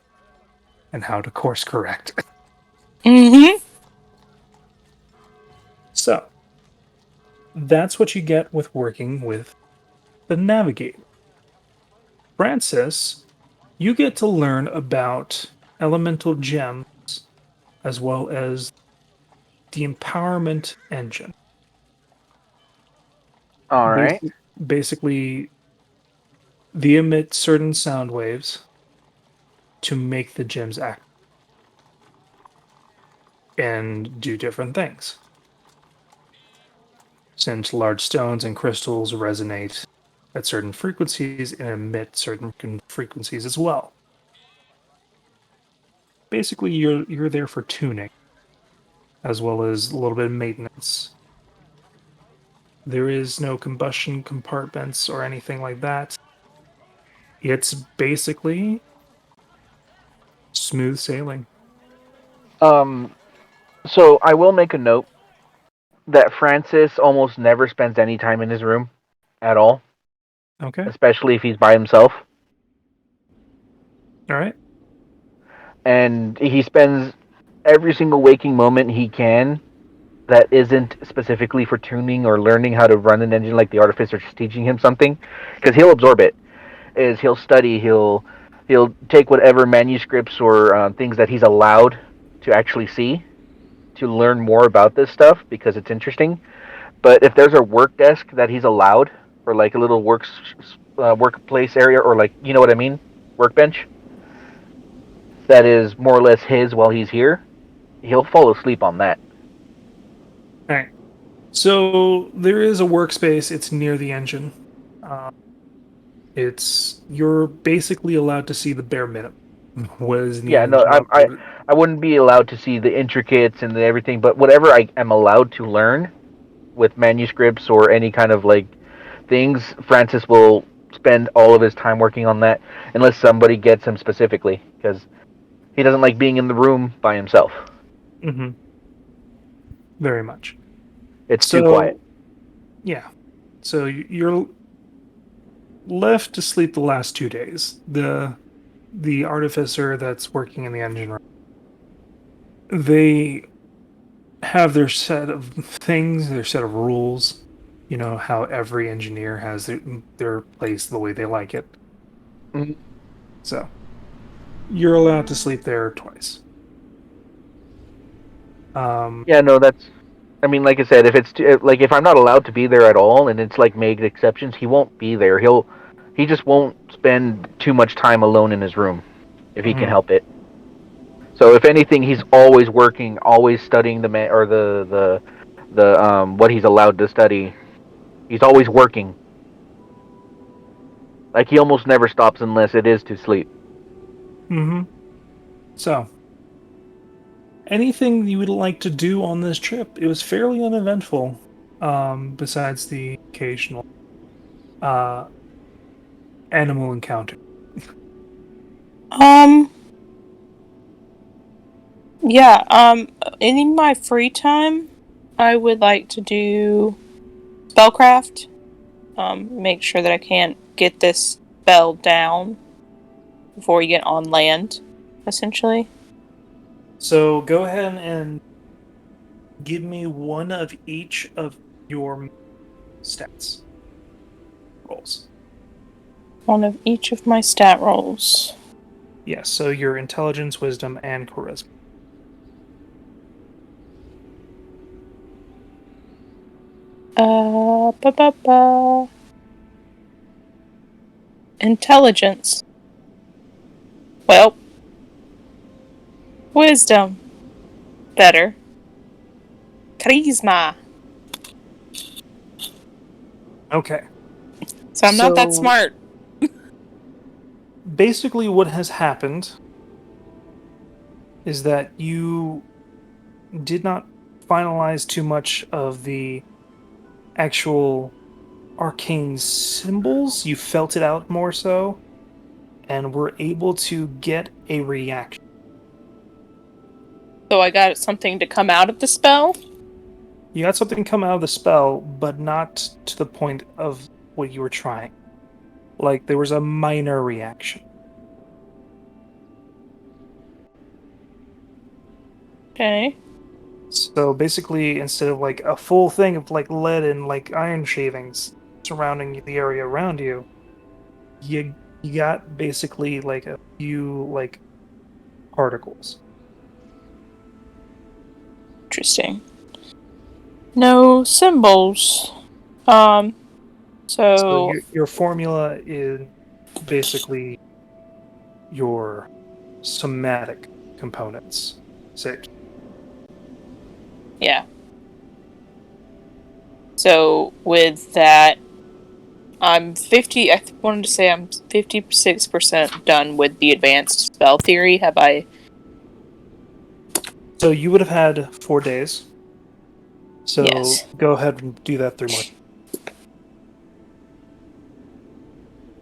and how to course correct. Mm-hmm. So, that's what you get with working with the navigator. Francis, you get to learn about elemental gems as well as the empowerment engine. All right. Basically, they emit certain sound waves to make the gems act and do different things. Since large stones and crystals resonate at certain frequencies and emit certain frequencies as well. Basically, you're there for tuning, as well as a little bit of maintenance. There is no combustion compartments or anything like that. It's basically smooth sailing. Um. So I will make a note that Francis almost never spends any time in his room at all, Okay. especially if he's by himself. All right. And he spends every single waking moment he can that isn't specifically for tuning or learning how to run an engine like the artificer is teaching him something, because he'll absorb it. Is he'll study, he'll take whatever manuscripts or things that he's allowed to actually see to learn more about this stuff because it's interesting. But if there's a work desk that he's allowed, or like a little workplace area, or like, you know what I mean, workbench, that is more or less his while he's here, he'll fall asleep on that. All right. So there is a workspace. It's near the engine. You're basically allowed to see the bare minimum. What is needed? Yeah, no, I wouldn't be allowed to see the intricates and everything, but whatever I am allowed to learn with manuscripts or any kind of like things, Francis will spend all of his time working on that unless somebody gets him specifically, because he doesn't like being in the room by himself. Mm-hmm. Very much. It's too quiet. Yeah. So you're left to sleep the last 2 days. The artificer that's working in the engine room, they have their set of things, their set of rules. You know how every engineer has their place the way they like it. Mhm. So you're allowed to sleep there twice. Yeah, no, that's. I mean, like I said, if it's like if I'm not allowed to be there at all, and it's like made exceptions, he won't be there. He just won't spend too much time alone in his room, if he can help it. So if anything, he's always working, always studying the what he's allowed to study, He's always working. Like, he almost never stops unless it is to sleep. Mm-hmm. So, anything you would like to do on this trip? It was fairly uneventful, besides the occasional uh, animal encounter. Um, yeah, in my free time, I would like to do spellcraft. Make sure that I can't get this spell down before you get on land, essentially. So go ahead and give me one of each of your stats rolls. One of each of my stat rolls. Yes, so your intelligence, wisdom, and charisma. Ba ba ba. Intelligence. Well, wisdom. Better. Charisma. Okay. So I'm not that So- smart. Basically, what has happened is that you did not finalize too much of the actual arcane symbols. You felt it out more so, and were able to get a reaction. So I got something to come out of the spell. You got something come out of the spell, but not to the point of what you were trying. Like, there was a minor reaction. Okay. So basically, instead of like a full thing of like lead and like iron shavings surrounding the area around you, you got basically like a few like particles. Interesting. No symbols. So So your formula is basically your somatic components. Say, yeah. So with that, I'm 50. Wanted to say I'm 56% done with the advanced spell theory. Have I? so you would have had 4 days. So Yes. go ahead and do that through March.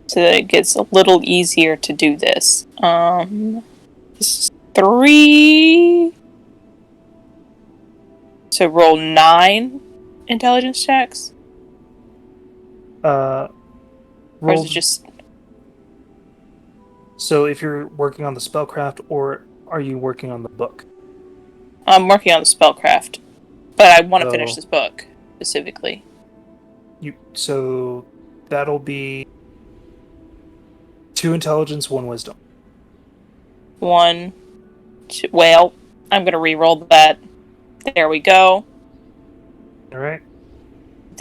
So that it gets a little easier to do this. This is 3. So roll 9 intelligence checks, or is Roll. it just? So if you're working on the spellcraft, or are you working on the book? I'm working on the spellcraft, but I want to finish So this book specifically. so that'll be 2 intelligence, 1 wisdom. 1, 2. Well, I'm gonna re-roll that. There we go. All right.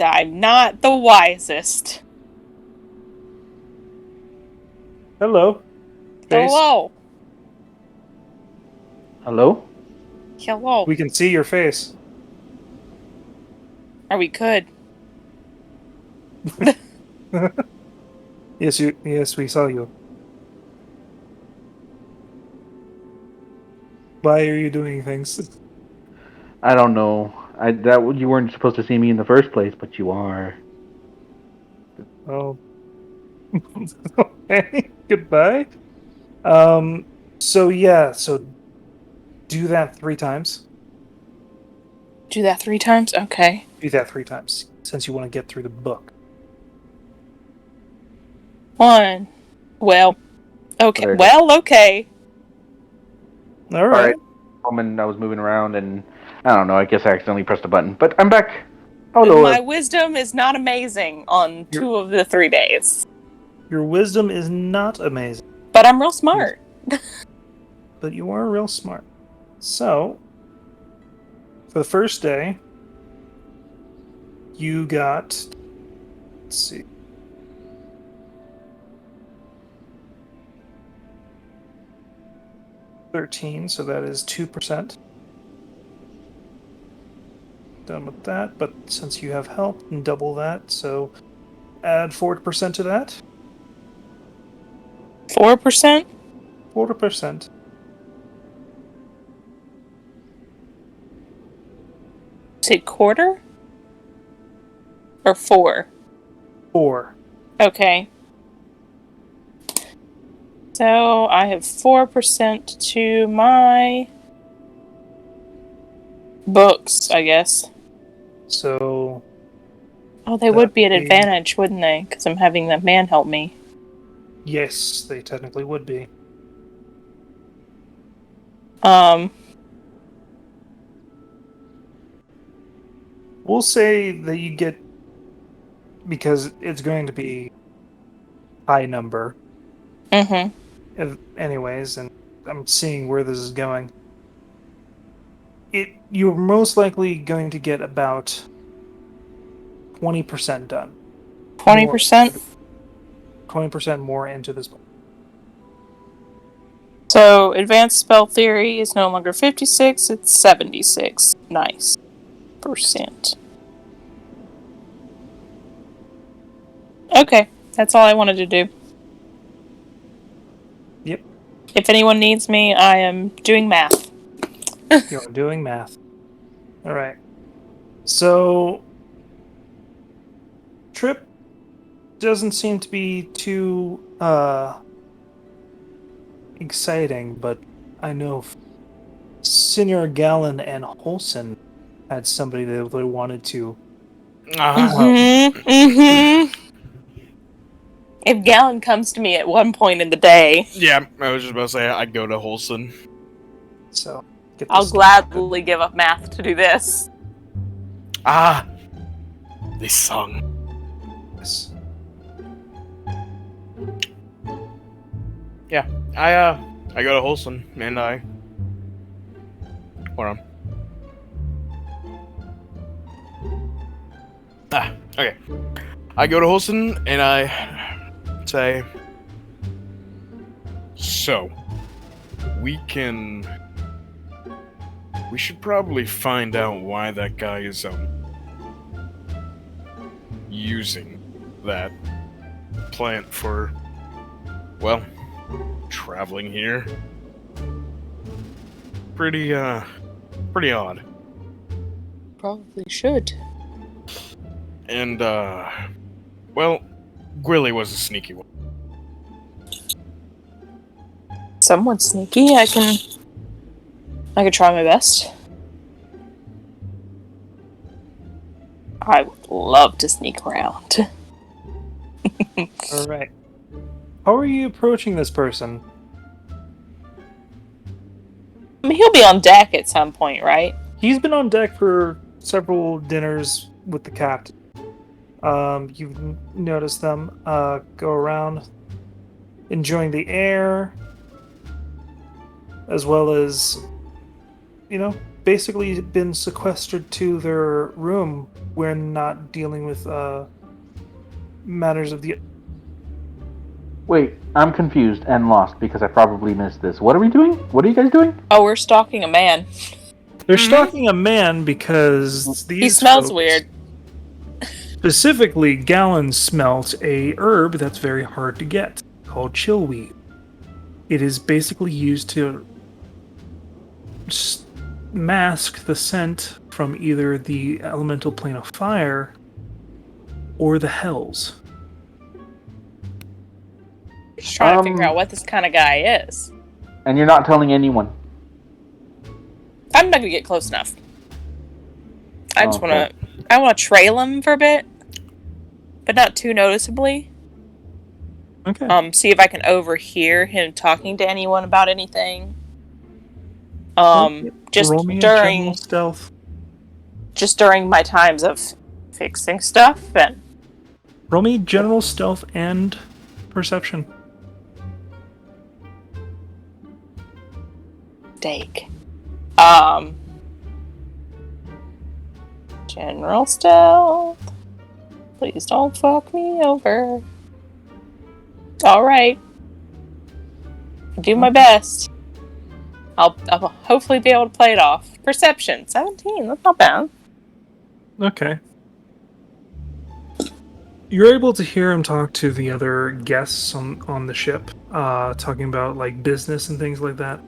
I'm not the wisest. Hello. Face. Hello. Hello? Hello. We can see your face. Are we good? Yes, we saw you. Why are you doing things? I don't know. You weren't supposed to see me in the first place, but you are. Oh. Okay. Goodbye. So yeah, so do that 3 times. Do that 3 times? Okay. Do that 3 times since you want to get through the book. 1. Well, okay. There it is. Well, okay. All right. I was moving around and I don't know. I guess I accidentally pressed a button, but I'm back. Oh My no! wisdom is not amazing on 2 of the 3 days. Your wisdom is not amazing, But I'm real smart. but you are real smart. So, for the first day, you got, let's see, $13, so that is 2%. done with that. But since you have help, and double that, so add 40% to that. 4%? 40%. Say quarter? Or 4? 4. Okay. So I have 4% to my books, I guess. So Oh, they would be an That'd be- advantage, wouldn't they? Because I'm having the man help me. yes, they technically would be. We'll say that you get, because it's going to be high number, anyways, and I'm seeing where this is going. You're most likely going to get about 20% done. 20%? 20% more into this book. So advanced spell theory is no longer 56, it's 76. Nice. Percent. Okay, that's all I wanted to do. Yep. If anyone needs me, I am doing math. You're doing math. Alright. So Trip doesn't seem to be too exciting, but I know Senior Gallon and Holson had somebody that they wanted to. If Gallon comes to me at one point in the day, Yeah, I was just about to say I'd go to Holson. So get I'll this gladly give up math to do this. Ah, this song. Yes. Yeah, I go to Holson and I. Hold on. Okay. I go to Holson and I say, so we should probably find out why that guy is using that plant for, well, traveling here. Pretty odd. Probably should. And, well, Gwilly was a sneaky one. Somewhat sneaky. I could try my best. I would love to sneak around. Alright. How are you approaching this person? I mean, he'll be on deck at some point, right? He's been on deck for several dinners with the captain. You've noticed them go around, enjoying the air, as well as, basically been sequestered to their room when not dealing with matters of the. Wait, I'm confused and lost because I probably missed this. What are we doing? What are you guys doing? Oh, we're stalking a man. They're stalking a man because these He smells folks- weird. Specifically, Gallon smelt a herb that's very hard to get, called chillweed. It is basically used to mask the scent from either the elemental plane of fire or the hells. Just trying to figure out what this kind of guy is. And you're not telling anyone. I'm not gonna get close enough. I just Okay. wanna trail him for a bit, but not too noticeably. Okay. See if I can overhear him talking to anyone about anything. Just Roll me a during general stealth. just during my times of fixing stuff and Roll me general stealth and perception. steak. General stealth. Please don't fuck me over. Alright. Do my best. I'll hopefully be able to play it off. Perception, 17, that's not bad. Okay. You're able to hear him talk to the other guests on the ship, talking about like business and things like that.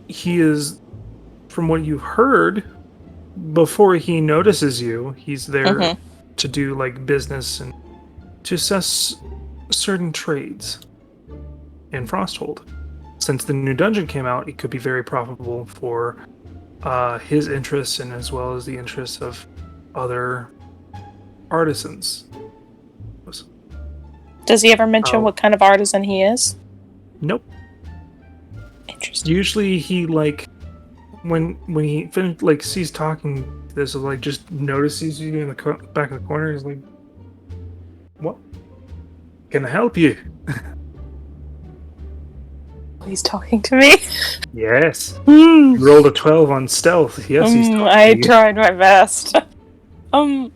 He is, from what you heard, before he notices you, he's there to do like business and to assess certain trades in Frosthold. Since the new dungeon came out, it could be very profitable for his interests and as well as the interests of other artisans. Does he ever mention what kind of artisan he is? Nope. Interesting. Usually he like when he sees talking this, like just notices you in the back of the corner. He's like, "What? Can I help you?" He's talking to me. Yes. You rolled a 12 on stealth. Yes, he's talking I to you. tried my best. No,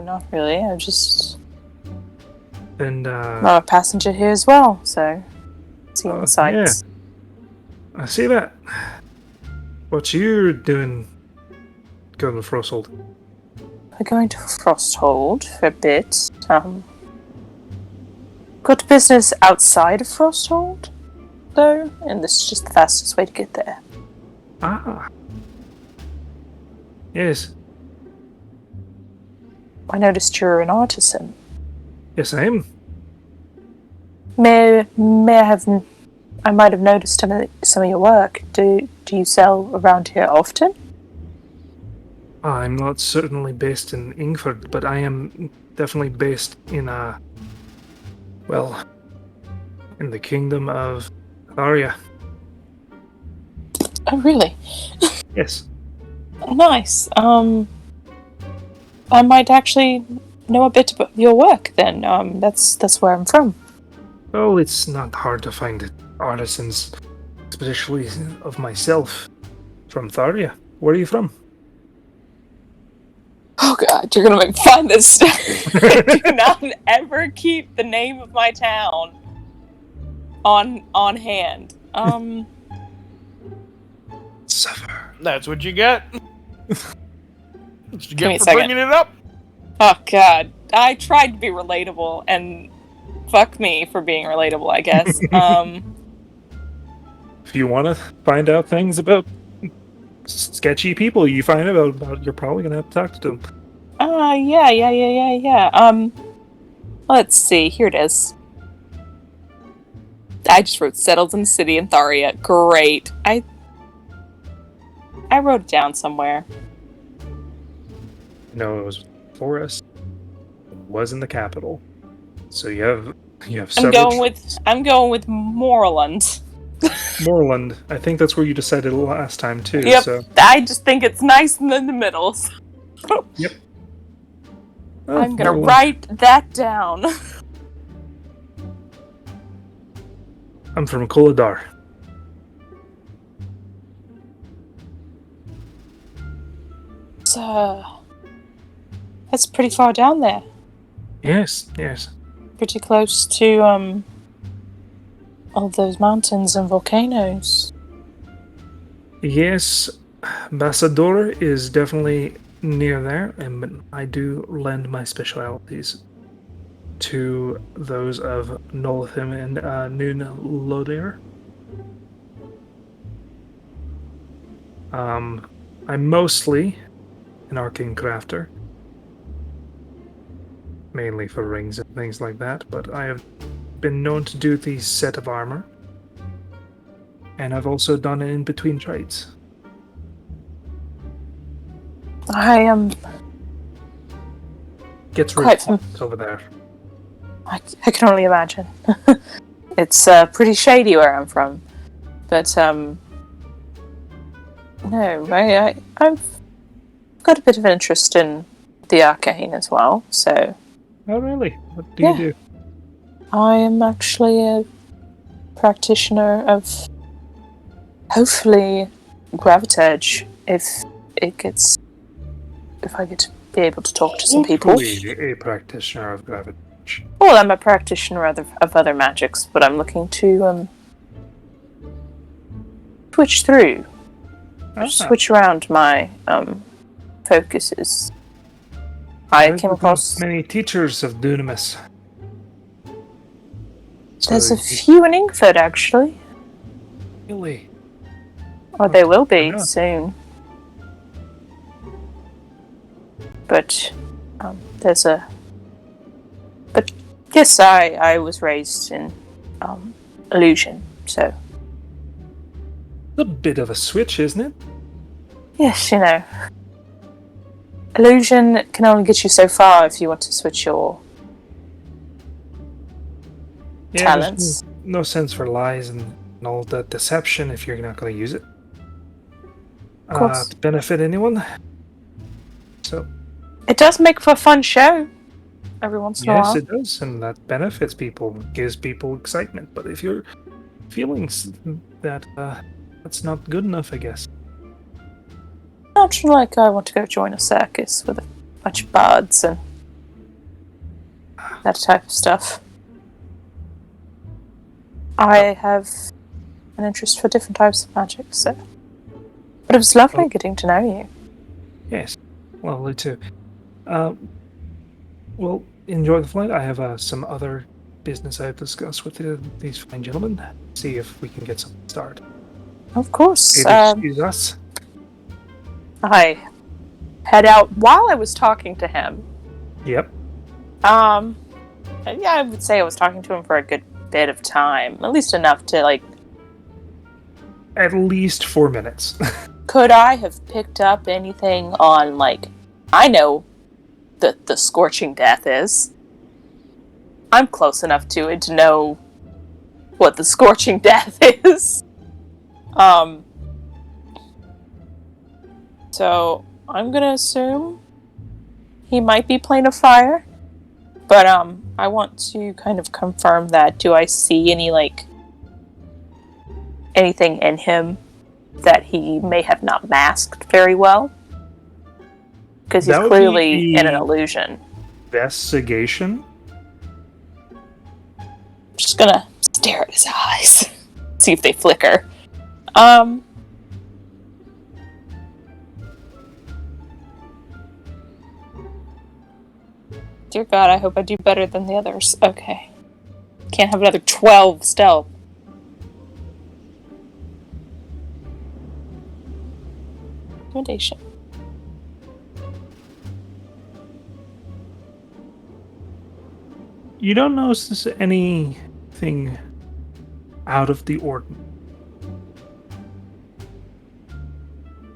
not really. I'm just And I'm a passenger here as well, so seeing the sights. I see that. What you doing? Going to Frosthold? We're going to Frosthold for a bit. Got business outside of Frosthold, though, and this is just the fastest way to get there. Ah. Yes. I noticed you're an artisan. Yes, I am. I might have noticed some of your work. Do you sell around here often? I'm not certainly based in Ingford, but I am definitely based in in the kingdom of Tharia. Oh, really? Yes. Nice. I might actually know a bit about your work then. That's where I'm from. Well, it's not hard to find artisans, especially of myself, from Tharia. Where are you from? Oh god, you're gonna make me find this. Do not ever keep the name of my town on hand. Suffer. That's what you get. That's what you Give me get a for second. bringing it up. Oh god, I tried to be relatable, and fuck me for being relatable, I guess. If you want to find out things about sketchy people you find about, you're probably going to have to talk to them. Yeah. Let's see, here it is. I just wrote settled in the city in Tharia. Great. I wrote it down somewhere. No, it was forest. It was in the capital. So you have several. I'm going with Moreland. Moreland. I think that's where you decided last time too. Yep. So. I just think it's nice in the middle. Yep. I'm gonna Moreland. write that down. I'm from Koladar. That's pretty far down there. Yes. Pretty close to all those mountains and volcanoes. Yes, Bassador is definitely near there, and I do lend my specialities to those of Nolthim and Noon Lodair. I'm mostly an arcane crafter, mainly for rings and things like that, but I have been known to do the set of armor, and I've also done it in between trades. I am Gets really quite. hot over there. I can only imagine. It's pretty shady where I'm from, but no, I've got a bit of an interest in the arcane as well. So. Oh, really? What do you do? I am actually a practitioner of, hopefully, Gravitage, if I get to be able to talk to some people. Hopefully a practitioner of Gravitage. Well, I'm a practitioner of other magics, but I'm looking to switch through switch around my focuses. I came across. many teachers of Dunamis. There's a few in Ingford, actually. Really? Or they will be Yeah. soon. But there's a. But yes, I was raised in illusion, so A bit of a switch, isn't it? yes, illusion can only get you so far if you want to switch your Yeah, talents. there's no sense for lies and all that deception if you're not going to use it. Of course. To benefit anyone. So, It does make for a fun show every once in a yes, while. it does, and that benefits people, gives people excitement. But if you're feeling that that's not good enough, I guess. Not like I want to go join a circus with a bunch of bards and that type of stuff. I have an interest for different types of magic, so. But it was lovely getting to know you. Yes, lovely too. Well, enjoy the flight. I have some other business I have to discuss with these fine gentlemen. See if we can get something started. Of course. Excuse us. I head out while I was talking to him. Yep. Yeah, I would say I was talking to him for a good bit of time, at least enough to At least 4 minutes. Could I have picked up anything on I know that the scorching death is. I'm close enough to it to know what the scorching death is. So I'm gonna assume he might be playing a fire. But I want to kind of confirm that. Do I see any anything in him that he may have not masked very well? Because he's That would clearly be in an illusion. Investigation? I'm just gonna stare at his eyes. See if they flicker. Dear God, I hope I do better than the others. Okay. Can't have another 12 stealth. Intimidation. You don't notice anything out of the ordinary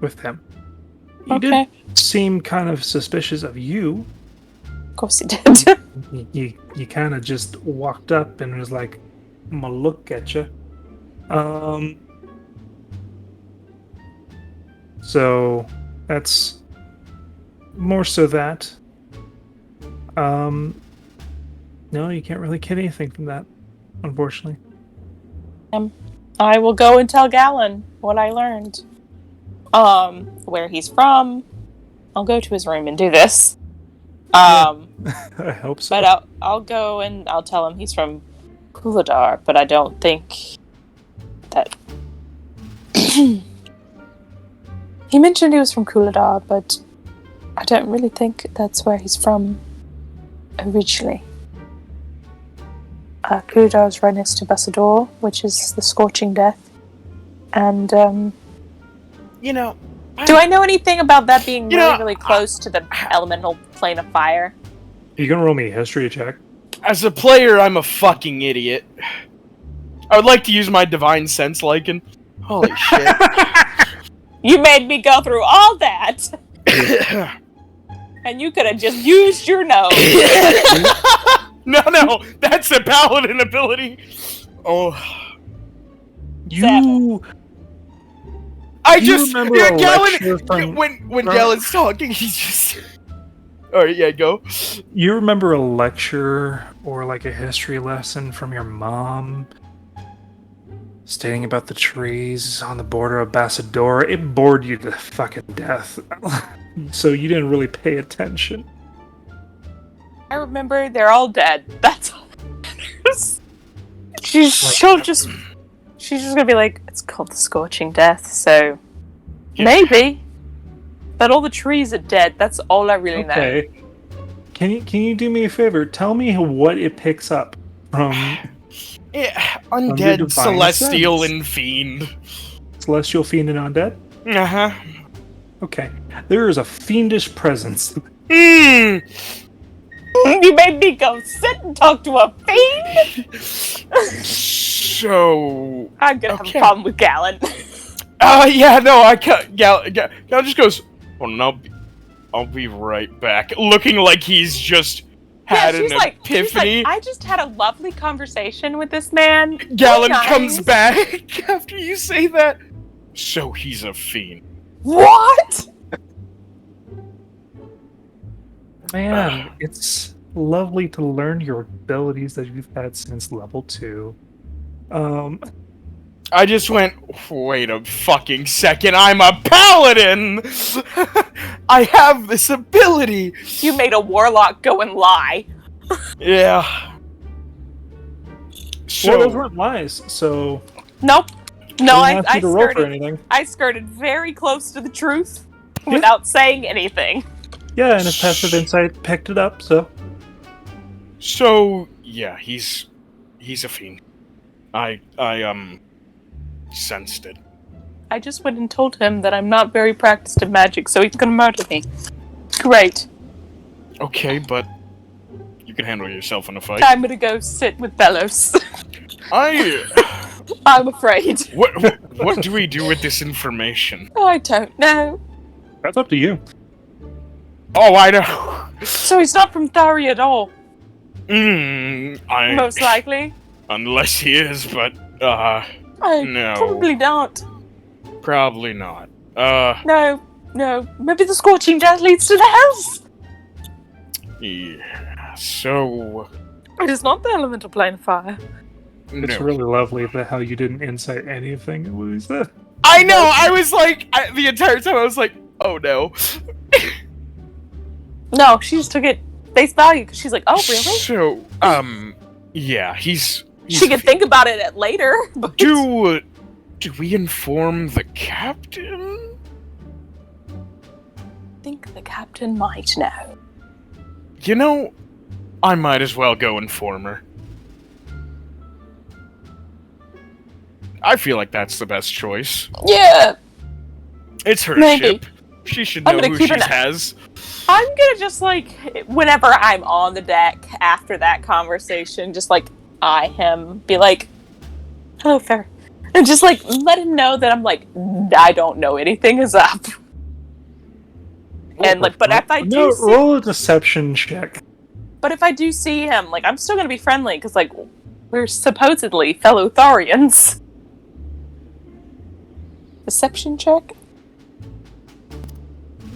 with him. He Okay. did seem kind of suspicious of you. Of course he did. You kind of just walked up and was like, I'm gonna look at you. So that's more so that. No, you can't really get anything from that, unfortunately. I will go and tell Gallon what I learned. Where he's from. I'll go to his room and do this. I hope so. But I'll go and I'll tell him he's from Kuladar, but I don't think that... He mentioned he was from Kuladar, but I don't really think that's where he's from originally. Kuladar is right next to Bassador, which is the Scorching Death. And, do I know anything about that being really close to the elemental plane of fire? You gonna roll me a history check? As a player, I'm a fucking idiot. I would like to use my divine sense, Lycan. Holy shit. You made me go through all that! And you could have just used your nose! No, that's a paladin ability. Oh. I just remember a lecture Gallon when Gallon's talking, he's just. Alright, yeah, go. You remember a lecture or like a history lesson from your mom stating about the trees on the border of Bassador? It bored you to fucking death. So you didn't really pay attention. I remember they're all dead. That's all that matters. She's just gonna be like, it's called the Scorching Death, so Maybe. But all the trees are dead. That's all I really know. Okay. Can you do me a favor? Tell me what it picks up from Yeah, Under undead, divine celestial, sense. and fiend. celestial, fiend, and undead. Uh-huh. Okay, there is a fiendish presence. Hmm. You made me go sit and talk to a fiend? So... I'm gonna have Okay. a problem with Galen. Yeah, no, I can't... Gal just goes, oh, no, I'll be right back. Looking like he's just had an epiphany. I just had a lovely conversation with this man. Galen Nice. comes back after you say that. So he's a fiend. What? Man, it's lovely to learn your abilities that you've had since level 2. I just went, wait a fucking second, I'm a paladin! I have this ability! You made a warlock go and lie. Yeah. Well, those So, weren't lies, so Nope. No, I didn't ask you to roll for anything. I skirted very close to the truth without saying anything. Yeah, and his passive insight picked it up, so yeah, he's a fiend. I sensed it. I just went and told him that I'm not very practiced in magic, so he's gonna murder me. Great. Okay, but you can handle yourself in a fight. I'm gonna go sit with Bellows. I'm afraid. What do we do with this information? I don't know. that's up to you. Oh, I know. So he's not from Thari at all, most I likely. unless he is, but No. Probably not. probably not. No. Maybe the scorching death leads to the house. Yeah. So It is not the elemental plane of fire. It's no. really lovely that how you didn't insight anything it was that. I know. I was like, the entire time I was like, oh no. No, she just took it face value because she's like, oh, really? So, yeah, he's She can think about it later. But Do we inform the captain? I think the captain might know. You know, I might as well go inform her. I feel like that's the best choice. Yeah, It's her Maybe. ship. She should I'm know gonna who keep she an eye- has. I'm gonna just like, whenever I'm on the deck after that conversation, just like eye him, be like, hello, fair. And just like let him know that I'm like, I don't know anything is up. And like, but if I do see, roll a deception check. but if I do see him, like I'm still gonna be friendly because like we're supposedly fellow Tharians. Deception check?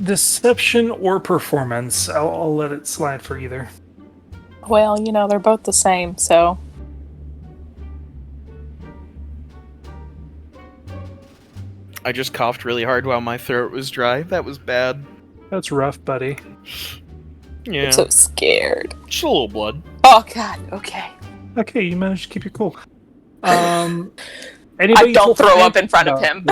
Deception or performance. I'll let it slide for either. Well, you know, they're both the same, so. I just coughed really hard while my throat was dry. That was bad. That's rough, buddy. Yeah, I'm so scared. just a little blood. Oh god, okay. Okay, you managed to keep your cool. I Anybody don't feel throw up free- in front of No. him.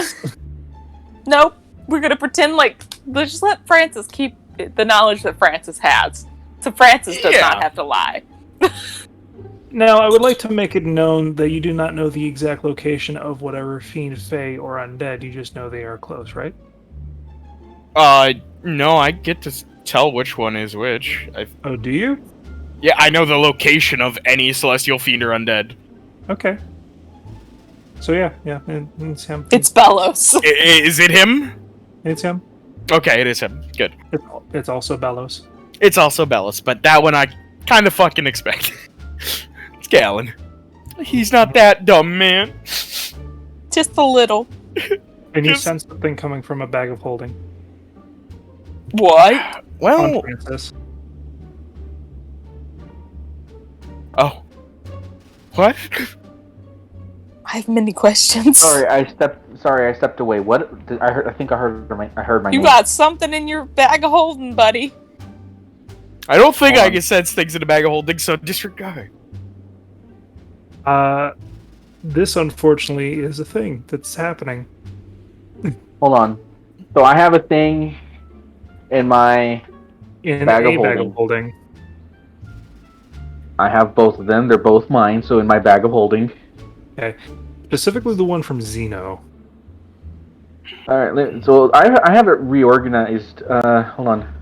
Nope. We're gonna pretend like, let's just let Francis keep the knowledge that Francis has. So Francis does Yeah. not have to lie. Now, I would like to make it known that you do not know the exact location of whatever fiend, fey, or undead. You just know they are close, right? No, I get to tell which one is which. Oh, do you? Yeah, I know the location of any celestial fiend or undead. Okay. So yeah, it's him. It's Bellows. Is it him? It's him. Okay, it is him. Good. It's also Bellows. It's also Bellis, but that one I kind of fucking expect. It's Galen. He's not that dumb, man. Just a little. And you Just- sense something coming from a bag of holding What? on Well, Francis. oh. What? I have many questions. Sorry, I stepped away. What? I think I heard my You name. got something in your bag of holding, buddy. I don't think Hold I on. can sense things in a bag of holding, so disregard. This unfortunately is a thing that's happening. Hold on. So I have a thing in my bag of holding. I have both of them. They're both mine. So in my bag of holding. Okay. Specifically the one from Xeno. All right. So I have it reorganized. Hold on.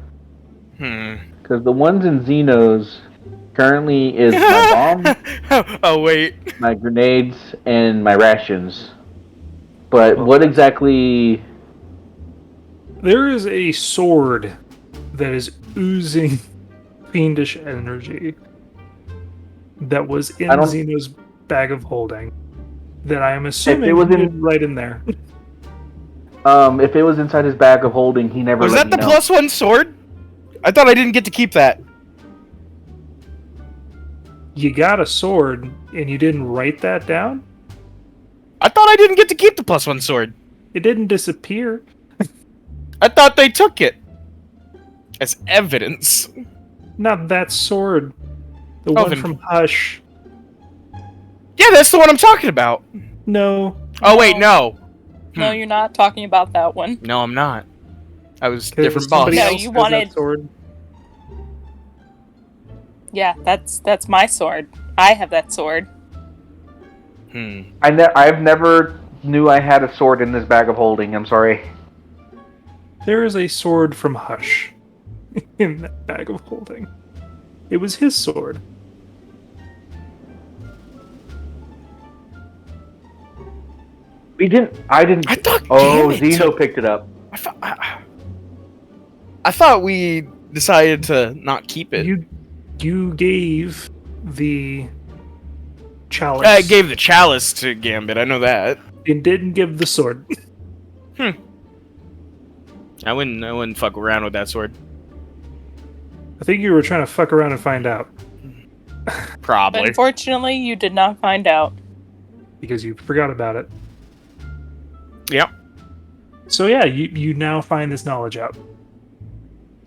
Because the ones in Xeno's currently is my bomb. Oh wait. My grenades and my rations. But what exactly? There is a sword that is oozing fiendish energy that was in Xeno's bag of holding that I am assuming it was right in there. If it was inside his bag of holding, he never was let that me the know. +1 sword? I thought I didn't get to keep that. You got a sword and you didn't write that down? I thought I didn't get to keep the +1 sword. It didn't disappear. I thought they took it as evidence. Not that sword. The one from Hush. Yeah, that's the one I'm talking about. No. Oh wait, no. No, you're not talking about that one. No, I'm not. I was different boss. Somebody No, else you has wanted- that sword. Yeah, that's my sword. I have that sword. I've never knew I had a sword in this bag of holding. I'm sorry. There is a sword from Hush in that bag of holding. It was his sword. I didn't. I thought. Oh, Gambit Xeno took- picked it up. I thought we decided to not keep it. You gave the chalice. I gave the chalice to Gambit. I know that. and didn't give the sword. I wouldn't fuck around with that sword. I think you were trying to fuck around and find out Probably. Unfortunately, you did not find out. because you forgot about it. Yep. So yeah, you now find this knowledge out.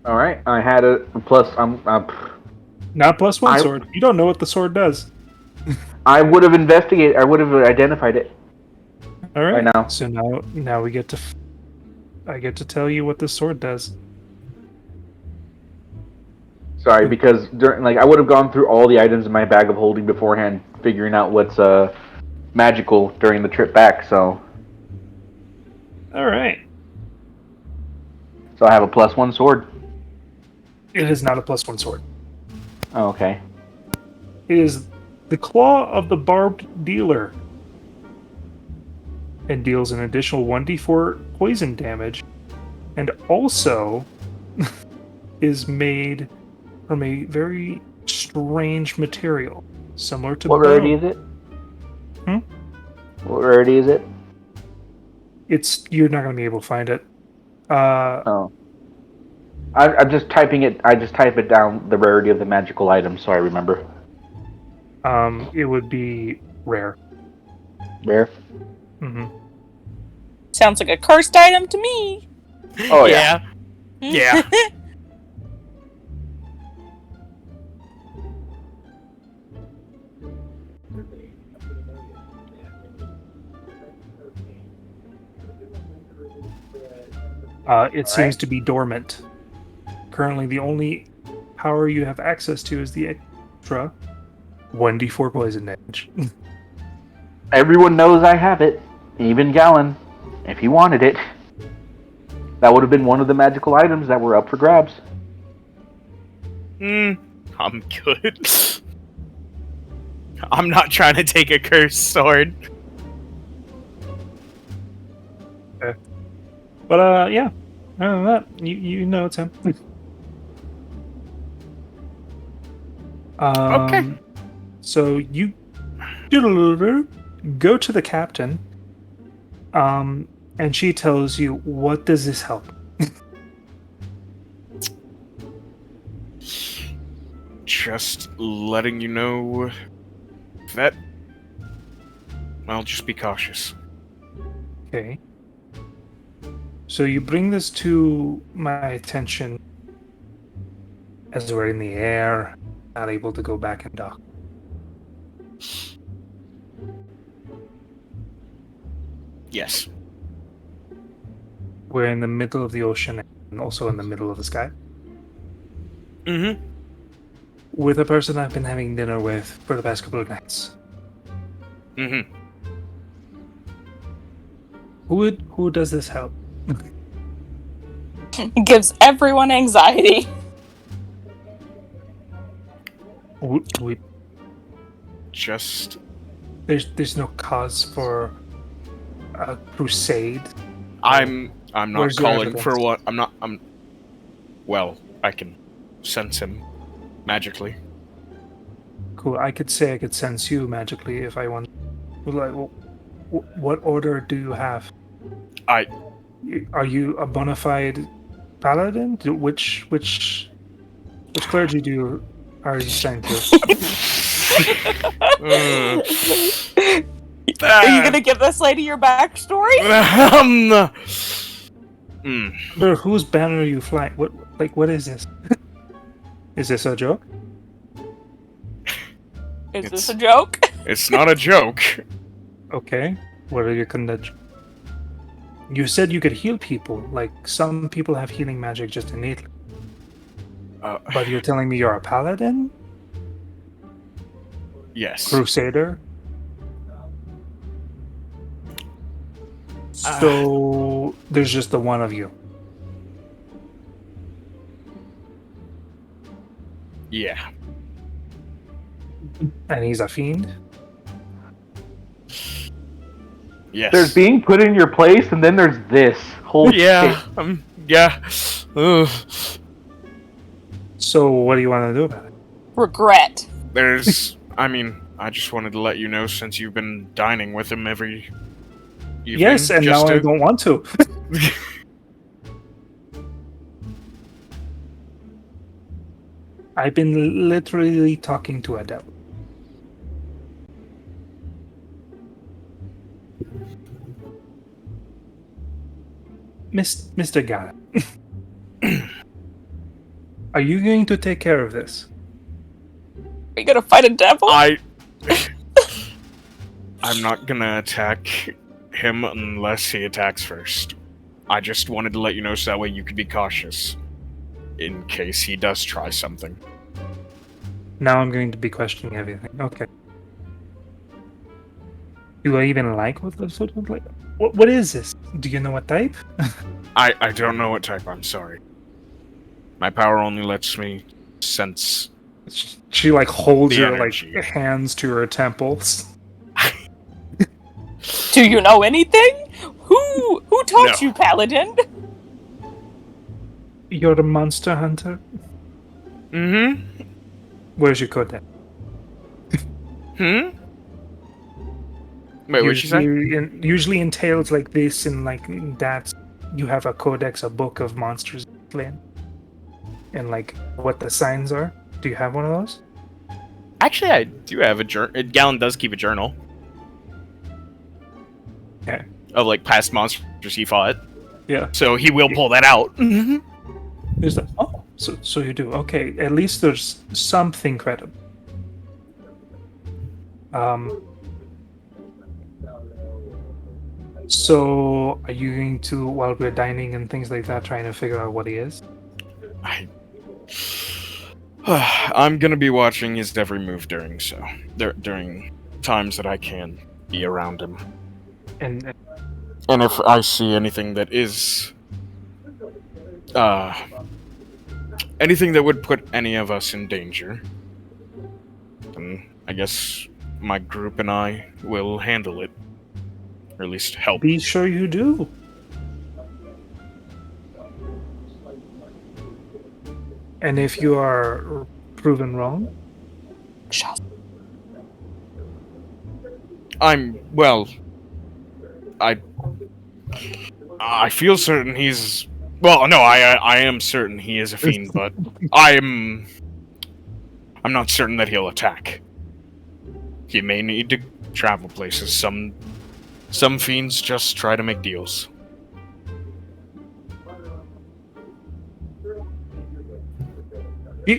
All right, I had a plus. Not +1 sword. You don't know what the sword does. I would have investigated. I would have identified it. All right. Right now. So now we get to. I get to tell you what this sword does. Sorry, because I would have gone through all the items in my bag of holding beforehand, figuring out what's magical during the trip back. So All right. I have a +1 sword. It is not a +1 sword. Oh, okay. It is the Claw of the Barbed Dealer. And deals an additional 1d4 poison damage. And also is made from a very strange material. Similar to What rarity is it? What rarity is it? You're not going to be able to find it. Oh. I'm just typing it. I just type it down, the rarity of the magical item, so I remember. It would be rare. Rare? Mm-hmm. Sounds like a cursed item to me. Oh, yeah. Yeah. It seems to be dormant. Currently, the only power you have access to is the extra 1d4 poison damage. Everyone knows I have it. Even Gallon, if he wanted it. That would have been one of the magical items that were up for grabs. I'm good. I'm not trying to take a cursed sword. Okay. But yeah. Other than that, you know it's him. Okay. So you go to the captain, and she tells you, "What does this help?" Just letting you know that. Well, just be cautious. Okay. So you bring this to my attention as we're in the air, not able to go back and dock. Yes. We're in the middle of the ocean and also in the middle of the sky. Mm-hmm. With a person I've been having dinner with for the past couple of nights. Mm-hmm. Who does this help? Gives everyone anxiety. We Just there's no cause for a crusade. I'm not Where's your calling evidence? for what well, I can sense him magically. Cool. I could say I could sense you magically if I want. Like, what order do you have? Are you a bona fide paladin? Which clergy are you signed to? Are you gonna give this lady your backstory? But whose banner are you flying? What is this? Is this a joke? Is this a joke? It's not a joke. Okay. What are your conditions? You said you could heal people. Like, some people have healing magic just innately. But you're telling me you're a paladin? Yes. Crusader? So, there's just the one of you. Yeah. And he's a fiend? Yes. There's being put in your place, and then there's this. Holy Yeah. shit. Yeah. Ugh. So, what do you want to do about it? Regret. I just wanted to let you know, since you've been dining with him every evening. Yes, and now I don't want to. I've been literally talking to a devil. Mr. Gara, are you going to take care of this? Are you gonna fight a devil? I'm not gonna attack him unless he attacks first. I just wanted to let you know so that way you could be cautious in case he does try something. Now I'm going to be questioning everything. Okay. Do I even like what this looks like? What is this? Do you know what type? I don't know what type, I'm sorry. My power only lets me sense. She like holds The her energy. like hands to her temples. Do you know anything? Who taught No. you, Paladin? You're a monster hunter? Mm-hmm. Where's your codex? Hmm? Wait, what'd you say? Usually in tales like this and like that, you have a codex, a book of monsters slain. And like what the signs are. Do you have one of those? Actually, I do have a journal. Gallon does keep a journal. Okay. Of like past monsters he fought. Yeah. So he will pull that out. Mm-hmm. There's that. Oh, so you do. Okay, at least there's something credible. So are you going to, while we're dining and things like that, trying to figure out what he is? I'm gonna be watching his every move during times that I can be around him. And And if I see anything that is anything that would put any of us in danger, then I guess my group and I will handle it. Or at least help. be sure you do. And if you are proven wrong, I feel certain he's. Well, no, I am certain he is a fiend, but I'm not certain that he'll attack. He may need to travel places. Some fiends just try to make deals.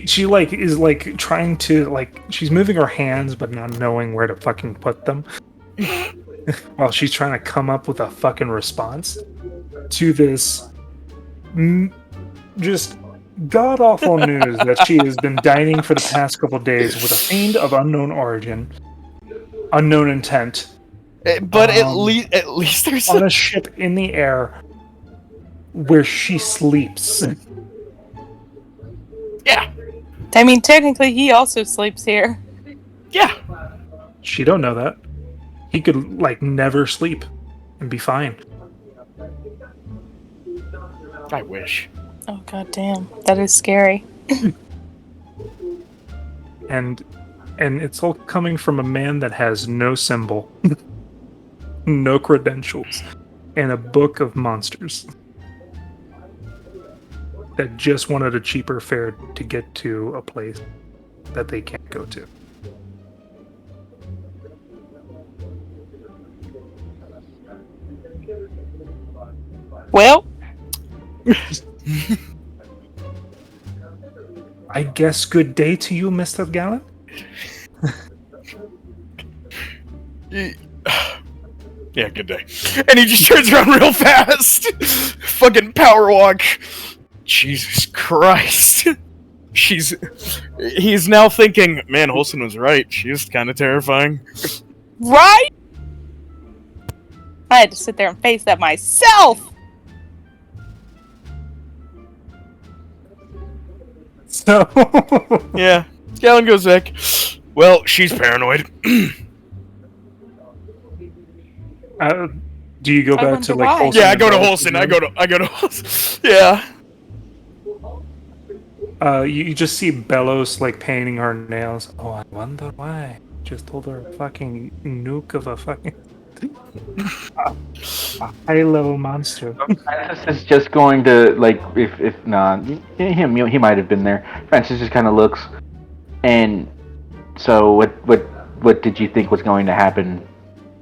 she like is like trying to like she's moving her hands but not knowing where to fucking put them. While she's trying to come up with a fucking response. to this just god awful news that she has been dining for the past couple days with a fiend of unknown origin, unknown intent, But at least there's on a ship in the air where she sleeps. yeah. I mean, technically, he also sleeps here. Yeah. She don't know that. He could like never sleep and be fine. I wish. Oh god damn, that is scary. And it's all coming from a man that has no symbol, no credentials, and a book of monsters that just wanted a cheaper fare to get to a place that they can't go to. Well, I guess good day to you, Mr. Gallant. Yeah, good day. And he just turns around real fast. Fucking power walk. Jesus Christ. He's now thinking, man, Holston was right. She is kind of terrifying. right? I had to sit there and face that myself. So Yeah. Gallon goes back. Well, she's paranoid. do you go I back to wonder like why. Folsom Yeah, I and go to Bellows Holston. I again? go to Holston. Yeah. You just see Bellows like painting her nails. Oh, I wonder why. Just told her a fucking nuke of a fucking a high level monster. Francis is just going to like if he might have been there. Francis just kind of looks, and so what did you think was going to happen?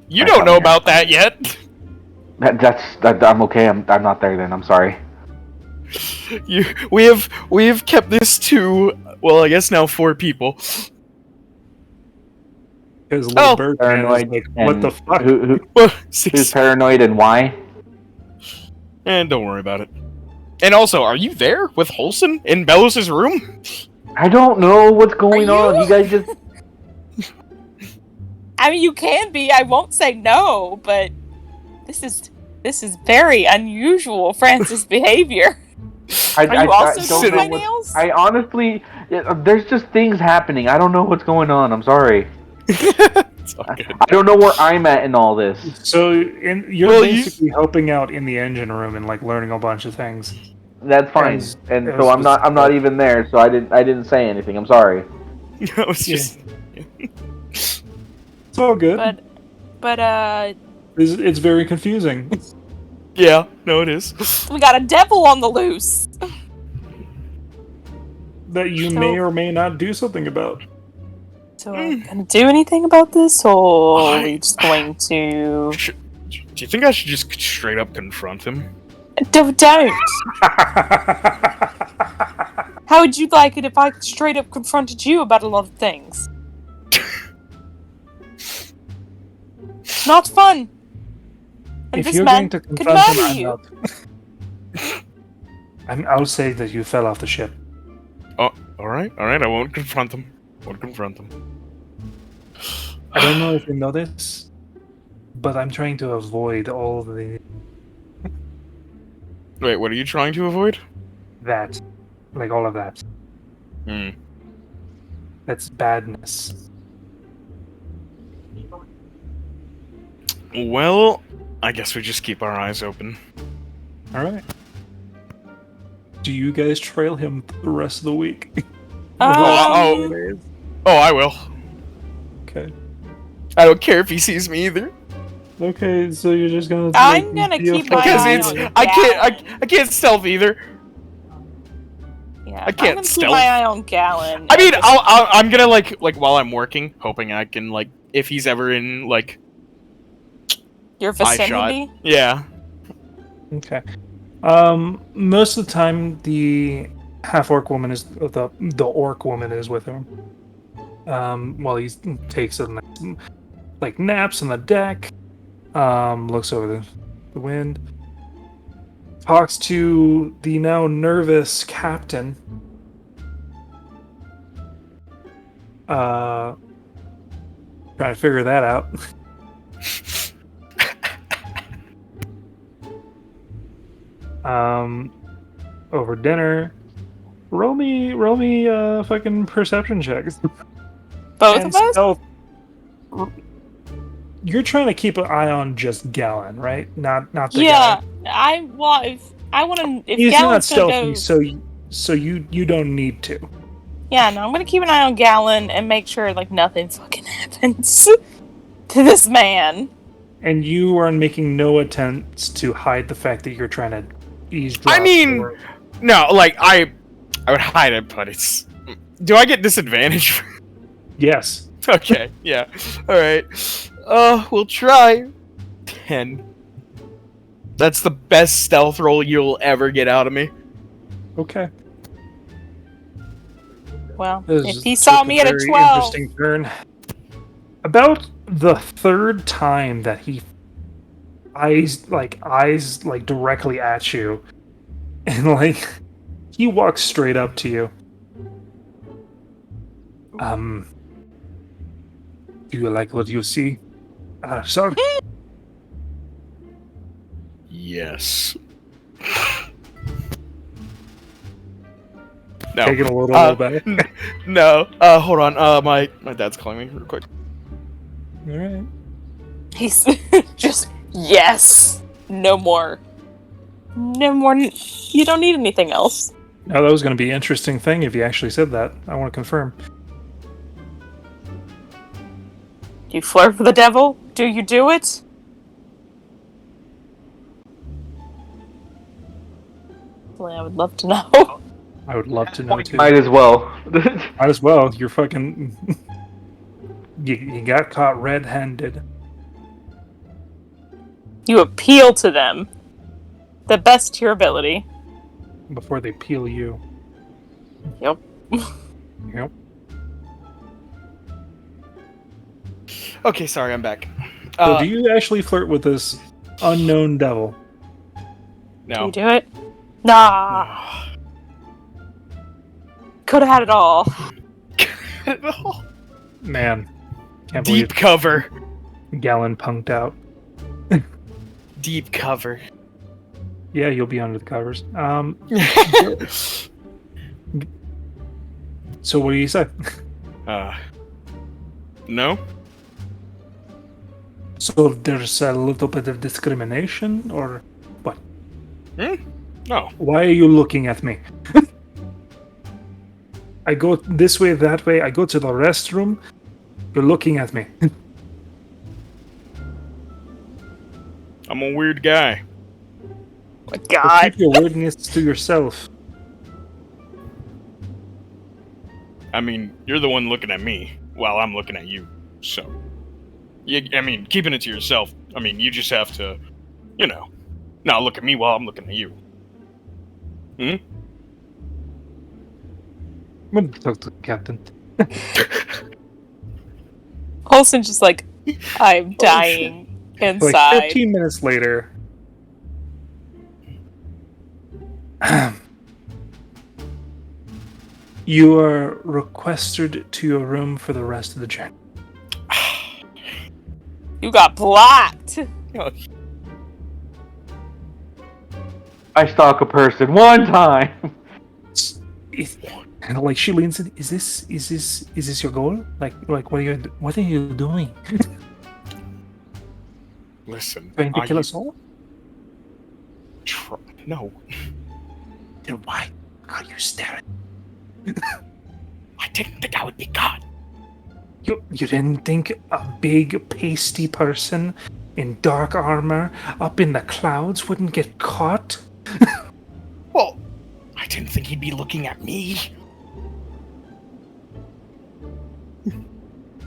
You don't know about that yet. I'm okay. I'm not there then. I'm sorry. We have kept this to, well, I guess now 4 people. Because little Oh. bird man is Paranoid. like, what the fuck? Well, Who's 6. paranoid and why? And don't worry about it. And also, are you there with Holston in Bellows' room? I don't know what's going Are on. you? You guys just I mean, you can be. I won't say no, but this is very unusual Francis behavior. Are you also don't doing know my what- nails? I honestly, there's just things happening. I don't know what's going on. I'm sorry. It's all good. I don't know where I'm at in all this. So you're Well, basically helping out in the engine room and like learning a bunch of things. That's fine. As- And as so I'm was- not even there. So I didn't say anything. I'm sorry. It was just. It's all good. But It's very confusing. Yeah, no, it is. we got a devil on the loose. That you So- may or may not do something about. So are we gonna do anything about this, or are we I- just going to Do you think I should just straight up confront him? don't? How would you like it if I straight up confronted you about a lot of things? Not fun. And If this you're man going to could confront him, murder I'm you. not. I'll say that you fell off the ship. Oh, alright, I won't confront him. I don't know if you know this, but I'm trying to avoid all the Wait, what are you trying to avoid? that, like all of that. Hmm. That's badness. Well, I guess we just keep our eyes open. All right. Do you guys trail him the rest of the week? Oh, I will. Okay. I don't care if he sees me either. Okay, so you're just gonna. I'm gonna keep my Because eye it's on I Gallon. can't stealth either. Yeah, I can't I'm gonna stealth. keep my eye on Gallon. I mean, and just- I'm gonna like while I'm working, hoping I can like if he's ever in like your eye shot. vicinity. Yeah. Okay. Most of the time, the half orc woman is the orc woman is with him. While he takes a like naps on the deck, looks over the wind. talks to the now nervous captain. Trying to figure that out. Over dinner. Roll me fucking perception checks. Both And of us? stealth. You're trying to keep an eye on just Gallon, right? Not the Yeah, guy. if I want to, if He's not Gallon's gonna stealthy, go, so you don't need to. yeah, no, I'm gonna keep an eye on Gallon and make sure like nothing fucking happens to this man. And you are making no attempts to hide the fact that you're trying to eavesdrop. I mean, no, like I would hide it, but it's. Do I get disadvantage? Yes. Okay, yeah. Alright. We'll try. 10. That's the best stealth roll you'll ever get out of me. Okay. Well, This if he saw me at a very 12, interesting turn. About the third time that he eyes directly at you, and like he walks straight up to you. Do you like what you see, son? Yes. No. Taking a little bit. No. Hold on. My dad's calling me real quick. All right. he's just yes, no more. You don't need anything else. Now that was going to be an interesting thing if you actually said that. I want to confirm. Do you flirt with the devil? Do you do it? Well, I would love to know. I would love to know too. Might as well. Might as well. You're fucking. you got caught red-handed. You appeal to them. The best to your ability. Before they peel you. Yep. Yep. Okay, sorry, I'm back. So do you actually flirt with this unknown devil? Do No. you do it? Nah. Could have had it all. Man. Can't Deep cover. believe Gallon punked out. Deep cover. Yeah, you'll be under the covers. So what do you say? No? So there's a little bit of discrimination, or what? No. Why are you looking at me? I go this way, that way, I go to the restroom, you're looking at me. I'm a weird guy. Oh my God. Keep your weirdness to yourself. I mean, you're the one looking at me while I'm looking at you, so... I mean, keeping it to yourself, I mean, you just have to, not look at me while I'm looking at you. I'm gonna talk to the captain. Olsen's just like, I'm dying inside. Like 15 minutes later. You are requested to your room for the rest of the journey. You got blocked. I stalk a person one time. And like she leans in. Is this your goal? Like what are you doing? Listen, Trying to kill us all? No. Then why are you staring? I didn't think I would be caught. You didn't think a big pasty person in dark armor up in the clouds wouldn't get caught? Well, I didn't think he'd be looking at me.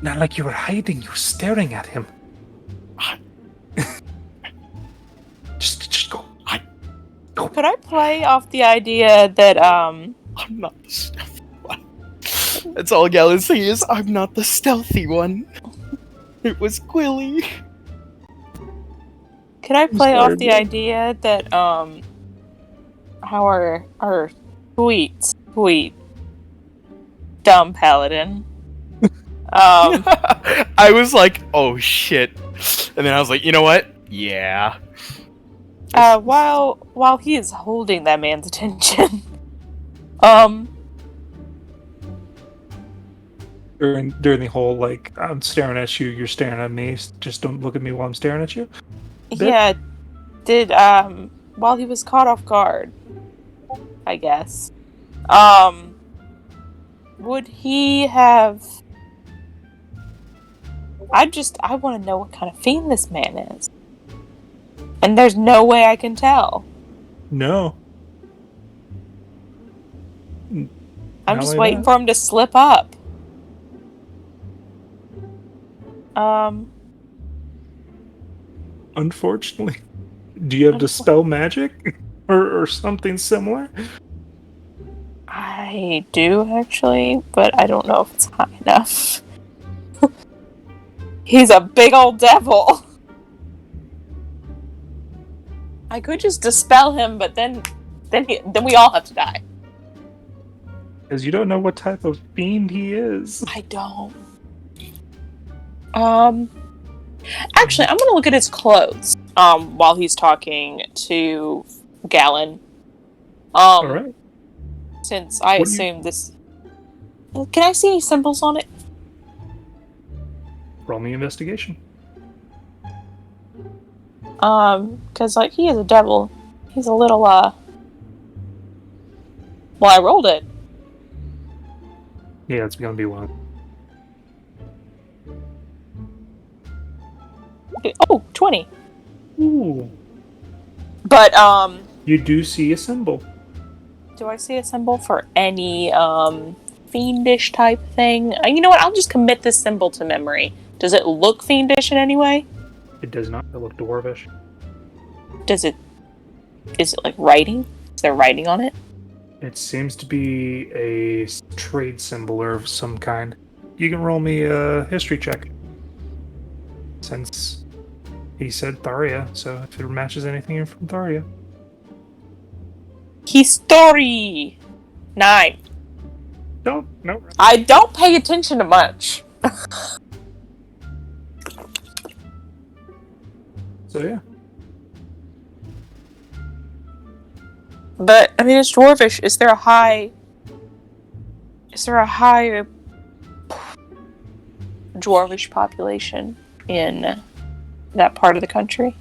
Not like you were hiding, you were staring at him. Just go. Go. Could I play off the idea that I'm not the stealthy one. That's all Gallon's saying is, I'm not the stealthy one. It was Quilly. Could I play sorry, off the bro. idea that our sweet dumb paladin. I was like, oh shit. And then I was like, you know what? Yeah. While he is holding that man's attention, um, during the whole like I'm staring at you, you're staring at me. Just don't look at me while I'm staring at you. Bit? yeah, did while he was caught off guard, I guess, would he have? I want to know what kind of fiend this man is, and there's no way I can tell. No. I'm just waiting for him to slip up. Unfortunately. Do you have dispel magic? or something similar? I do, actually, but I don't know if it's high enough. He's a big old devil! I could just dispel him, but then we all have to die. Because you don't know what type of fiend he is. I don't. Actually, I'm gonna look at his clothes, while he's talking to Galen. Alright. Since I assume this... Can I see any symbols on it? Roll me investigation. Because, like, he is a devil. He's a little, Well, I rolled it. Yeah, it's gonna be one. Oh, 20. Ooh. But, You do see a symbol. do I see a symbol for any, fiendish type thing? You know what? I'll just commit this symbol to memory. Does it look fiendish in any way? It does not. It look dwarvish. Is it, like, writing? Is there writing on it? It seems to be a trade symbol of some kind. You can roll me a history check. Since he said Tharia, so if it matches anything from Tharia. History! 9. No. I don't pay attention to much. So yeah. But, I mean, it's dwarvish. Is there a high dwarvish population in that part of the country?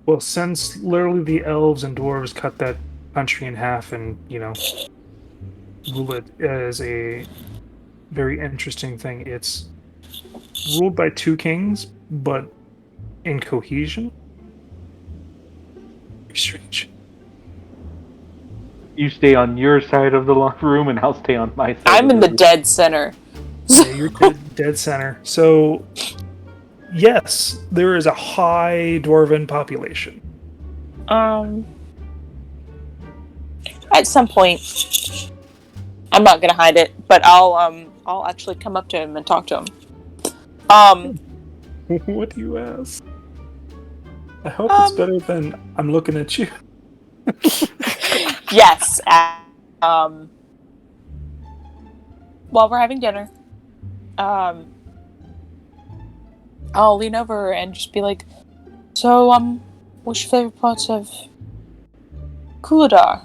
Well, since literally the elves and dwarves cut that country in half and, rule it as a very interesting thing, it's ruled by 2 kings, but in cohesion. Strange. You stay on your side of the room, and I'll stay on my side. I'm in the dead center. Yeah, you're dead center. So, yes, there is a high dwarven population. At some point, I'm not gonna hide it, but I'll actually come up to him and talk to him. What do you ask? I hope it's better than I'm looking at you. Yes. While we're having dinner, I'll lean over and just be like, "So, what's your favorite parts of Kuladar?"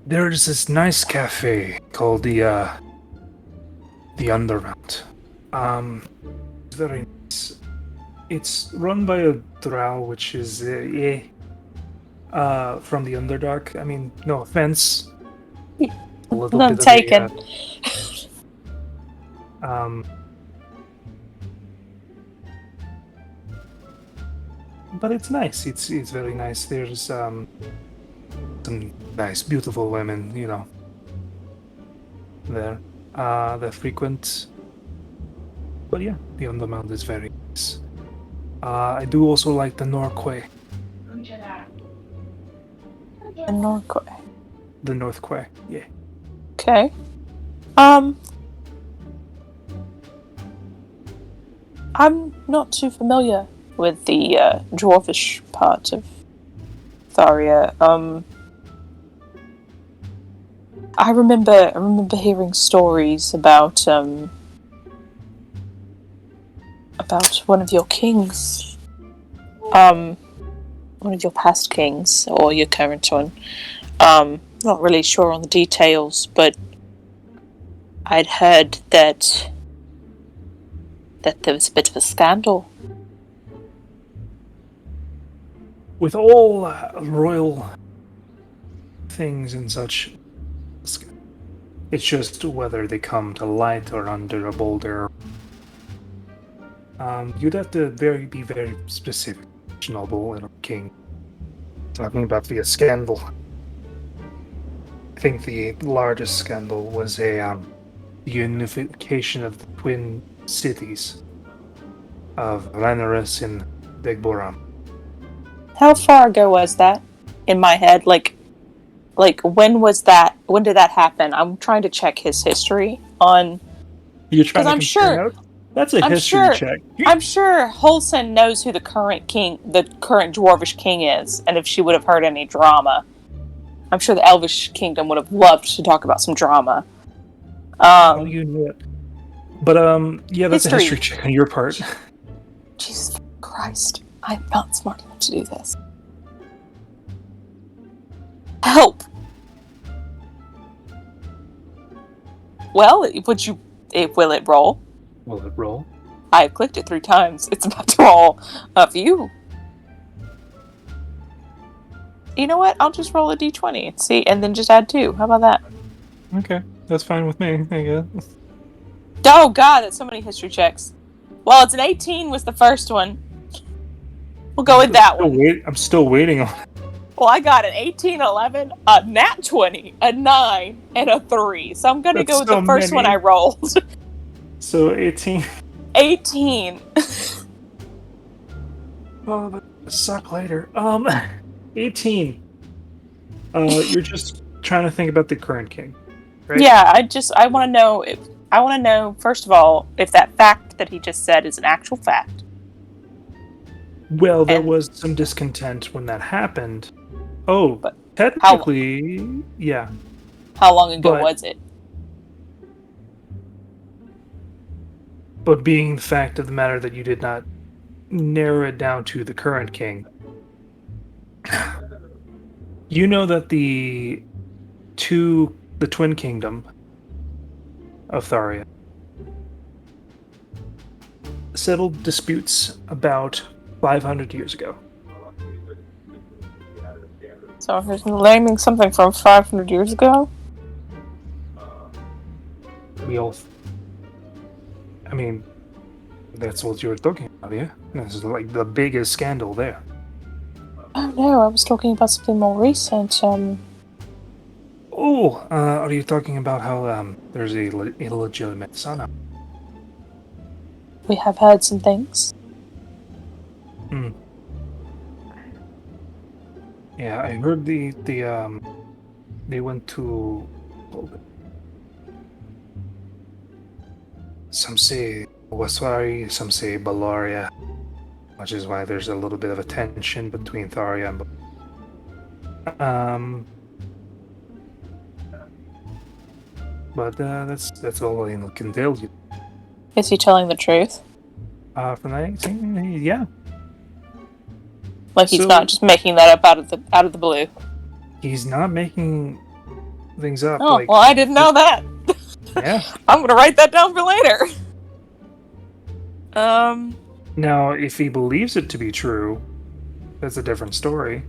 There's this nice cafe called the Undermount. Very nice. It's run by a drow, which is from the Underdark. I mean, no offense. A little None bit taken. Of the, but it's nice. It's very nice. There's some nice, beautiful women, there that frequent. But yeah, the Undermount is very nice. I do also like the Norquay. The Norquay. The North Quay, yeah. Okay. I'm not too familiar with the dwarvish part of Tharia. I remember hearing stories about one of your kings. One of your past kings, or your current one. Not really sure on the details, but I'd heard that there was a bit of a scandal. With all royal things and such, it's just whether they come to light or under a boulder. You'd have to be very specific, noble and a king. Talking about the scandal. I think the largest scandal was a unification of the twin cities of Ranaris and Begboram. How far ago was that? In my head, like when was that? When did that happen? I'm trying to check his history on. You're trying to I'm sure. notes? That's a I'm history sure. check. I'm sure Holson knows who the current dwarvish king is, and if she would have heard any drama, I'm sure the Elvish kingdom would have loved to talk about some drama. Oh, you knew it. But yeah, that's History. a history check on your part. Jesus Christ, I'm not smart enough to do this. Help! Well, will it roll? Will it roll? I've clicked it 3 times. It's about to roll a few. You know what? I'll just roll a d20 and see, and then just add 2. How about that? Okay, that's fine with me, I guess. Oh god, that's so many history checks. Well, it's an 18 was the first one. We'll go with that one. I'm still waiting on it. Well, I got an 18, 11, a nat 20, a 9, and a 3. So I'm gonna go with the first one I rolled. So 18. 18. Oh, that suck later. 18. You're just trying to think about the current king, right? Yeah, I want to know first of all if that fact that he just said is an actual fact. Well, there was some discontent when that happened. Oh, But technically, yeah. How long ago was it? But being the fact of the matter that you did not narrow it down to the current king, you know that the twin kingdom of Tharia settled disputes about 500 years ago. So he's naming something from 500 years ago? I mean, that's what you were talking about, yeah? This is like the biggest scandal there. Oh no, I was talking about something more recent. Are you talking about how there's a illegitimate son? We have heard some things. Yeah, I heard they went to. Some say Waswari, some say Balaria, which is why there's a little bit of a tension between Tharia and. But that's all I can tell you. Is he telling the truth? From that 18, yeah. Like he's not just making that up out of the blue. He's not making things up. Oh, well, I didn't know that. Yeah. I'm gonna write that down for later. Now, if he believes it to be true, that's a different story.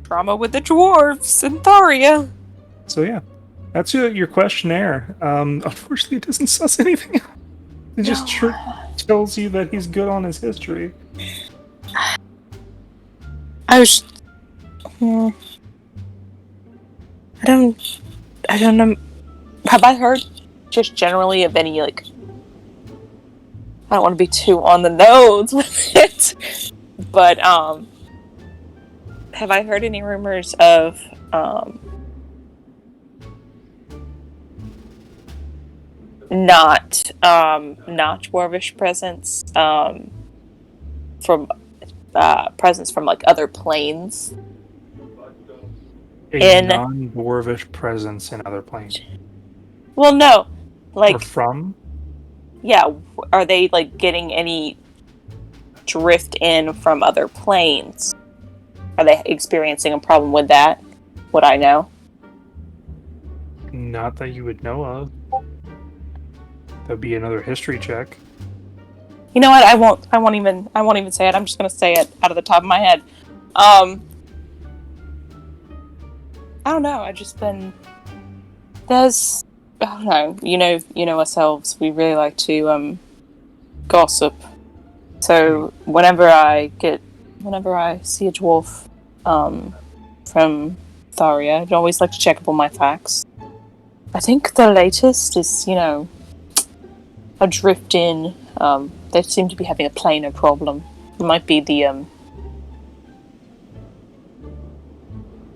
Drama with the dwarves in Tharia. So yeah, that's your questionnaire. Unfortunately, it doesn't suss anything out. It just tells you that he's good on his history. I don't know. Have I heard just generally of any, like, I don't want to be too on the nose with it, but, have I heard any rumors of, not dwarvish presence, from, presence from, like, other planes? A In non-dwarvish presence in other planes. well, no, Or like from? yeah, are they like getting any drift in from other planes? Are they experiencing a problem with that? Would I know? Not that you would know of. That'd be another history check. You know what? I won't even say it. I'm just gonna say it out of the top of my head. I don't know. I've just been there's I don't know. You know ourselves. We really like to gossip. So whenever I see a dwarf from Tharia, I'd always like to check up on my facts. I think the latest is, a drift in. They seem to be having a planar problem. It might be the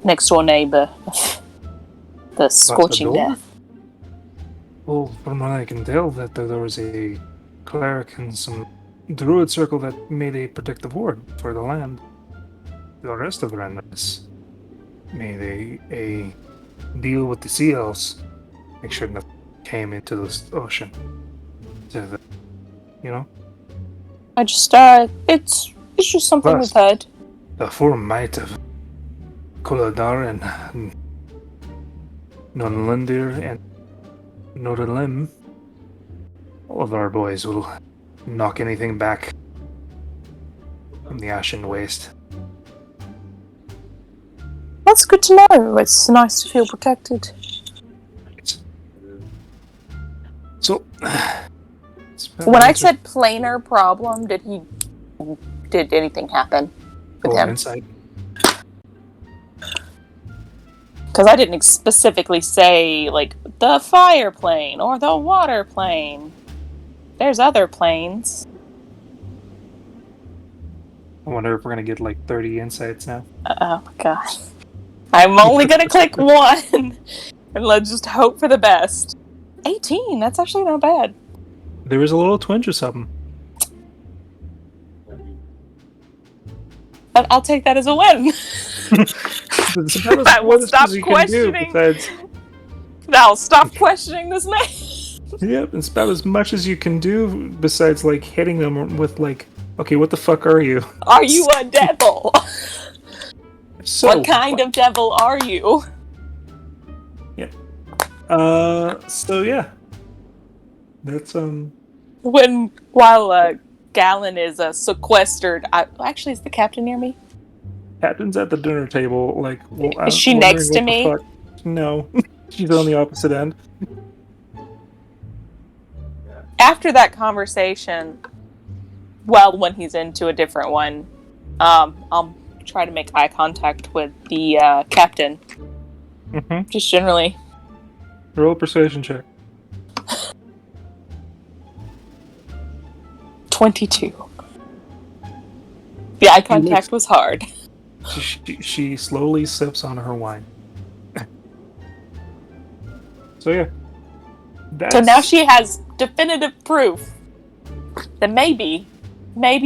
next door neighbor. The scorching door? death. Well, from what I can tell, that there was a cleric and some druid circle that made a protective ward for the land. The rest of the Renris made a deal with the sea elves. Make sure nothing came into the ocean. I just it's just something Plus- we've heard. The full might of Koladar and Nonlindir and Nodalim. All of our boys will knock anything back from the ashen waste. That's good to know. It's nice to feel protected. So, When I said planar problem, did anything happen with him? Inside. Because I didn't specifically say, like, the fire plane or the water plane. There's other planes. I wonder if we're gonna get like 30 insights now. Oh, God. I'm only gonna click one. And let's just hope for the best. 18, that's actually not bad. There was a little twinge or something. I'll take that as a win. I will stop questioning. I'll stop questioning this man. Yep, it's about as much as you can do besides like hitting them with like, okay, what the fuck are you? Are you a devil? So, what kind of devil are you? So yeah. That's While Galen is sequestered, actually, is the captain near me? Captain's at the dinner table, like Is she next to me? Fuck. No. She's on the opposite end. After that conversation, well, when he's into a different one, I'll try to make eye contact with the captain. Mm-hmm. Just generally. Roll a persuasion check. 22. The eye contact was hard. She slowly sips on her wine. So yeah. So now she has definitive proof that maybe,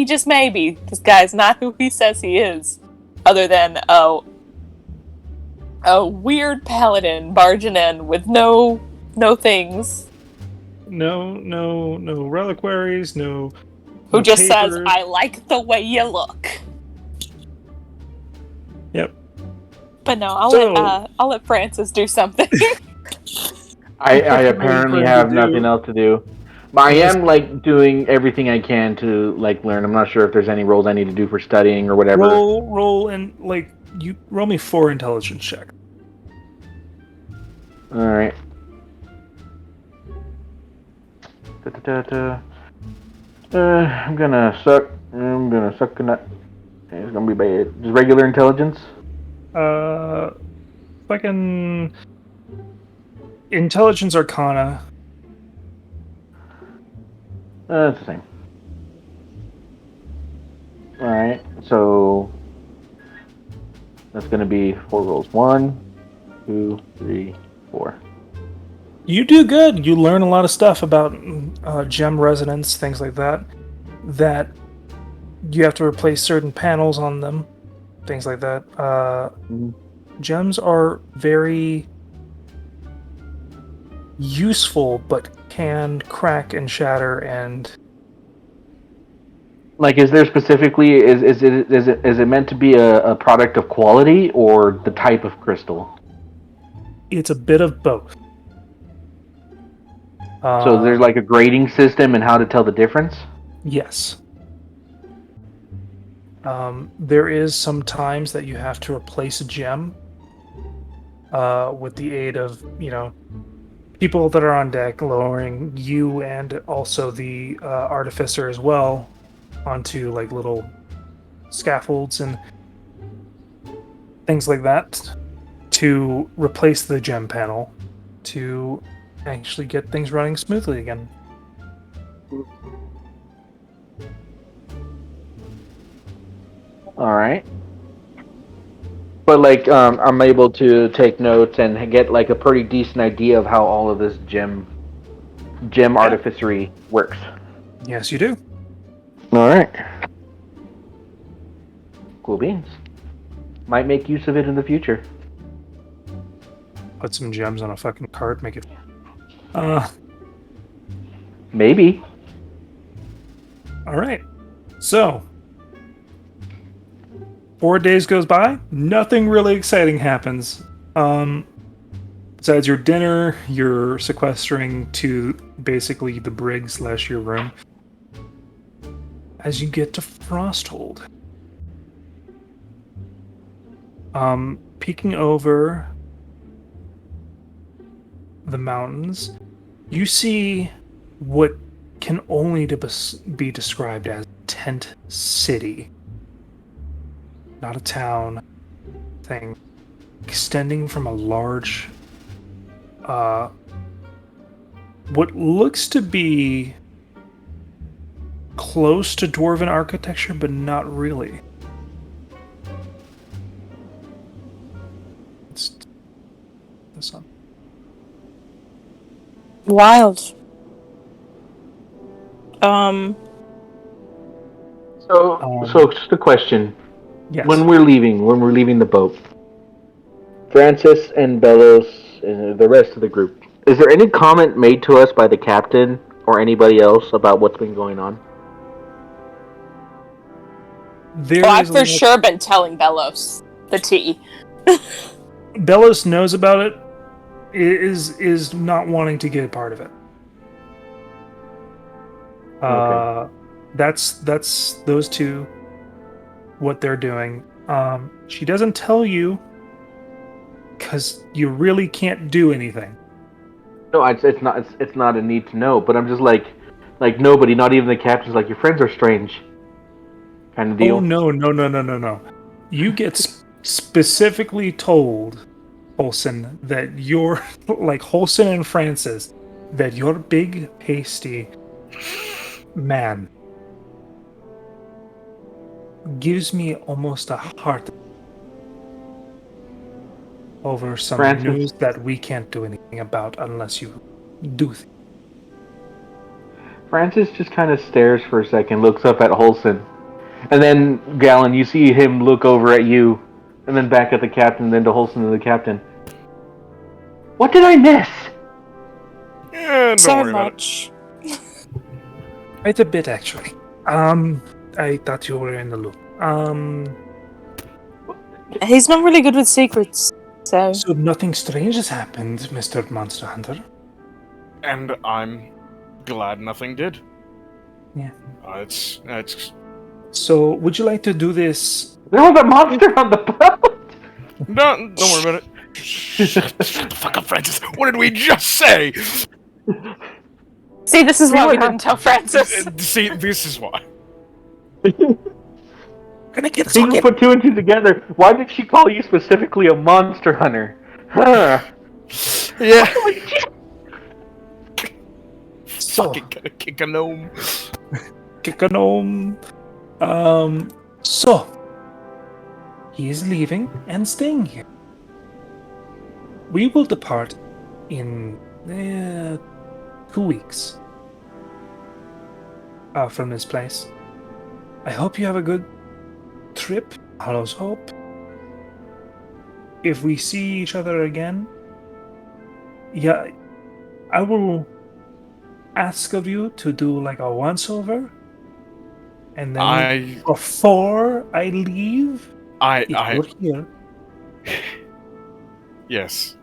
just maybe, this guy's not who he says he is. Other than a weird paladin barging in with no things. No reliquaries, no. Who no just papers. says, "I like the way you look." Yep. But no, I'll let Francis do something. I apparently have nothing else to do. But I am like doing everything I can to like learn. I'm not sure if there's any roles I need to do for studying or whatever. Roll and like you roll me 4 intelligence check. All right. I'm gonna suck. I'm gonna suck in that. It's gonna be bad. Just regular intelligence. Fucking intelligence arcana. It's the same. All right. So that's gonna be 4 rolls. 1, 2, 3, 4. You do good. You learn a lot of stuff about gem resonance, things like that. That you have to replace certain panels on them, things like that. Gems are very useful, but can crack and shatter and Like, is there specifically is it meant to be a product of quality or the type of crystal? it's a bit of both. So there's like a grading system and how to tell the difference. Yes. There is some times that you have to replace a gem with the aid of, people that are on deck, lowering you and also the artificer as well onto like little scaffolds and things like that to replace the gem panel to actually get things running smoothly again. All right. But like, I'm able to take notes and get like a pretty decent idea of how all of this gem artificery works. Yes, you do. All right. Cool beans. Might make use of it in the future. Put some gems on a fucking cart, make it. Maybe. All right. So, 4 days goes by. Nothing really exciting happens. Besides your dinner, you're sequestering to basically the brig / your room. As you get to Frosthold, peeking over the mountains, you see what can only be described as Tent City. Not a town thing. Extending from a large, what looks to be close to dwarven architecture, but not really. It's this one. Wild. So just a question. Yes. When we're leaving the boat, Francis and Bellows and the rest of the group, is there any comment made to us by the captain or anybody else about what's been going on? I've for sure been telling Bellows the tea. Bellows knows about it. Is not wanting to get a part of it. Okay. That's those two. What they're doing. She doesn't tell you because you really can't do anything. No, it's not a need to know, but I'm just like nobody, not even the captain's like, your friends are strange, kind of deal. Oh no! You get specifically told, Holson, that you're like Holson and Francis, that your big pasty man gives me almost a heart over some Francis. news that we can't do anything about unless you do things. Francis just kind of stares for a second, looks up at Holson, and then Gallon, you see him look over at you, and then back at the captain, then to Holson and the captain. What did I miss? Yeah, don't So worry about it. much. Quite a bit, actually. I thought you were in the loop. He's not really good with secrets, so. So nothing strange has happened, Mr. Monster Hunter. And I'm glad nothing did. Yeah. It's So, would you like to do this? There was a monster on the boat! don't worry about it. Shut the fuck up, Francis. What did we just say? See, this is why we didn't tell Francis. See, this is why. Gonna get People put two and two together. Why did she call you specifically a monster hunter? Huh. Yeah. So, Fucking gonna kick a gnome. kick a gnome. So he is leaving and staying here. We will depart in 2 weeks from this place. I hope you have a good trip. Hollow's Hope. if we see each other again, yeah, I will ask of you to do like a once-over, and then before I leave, if you're here, yes.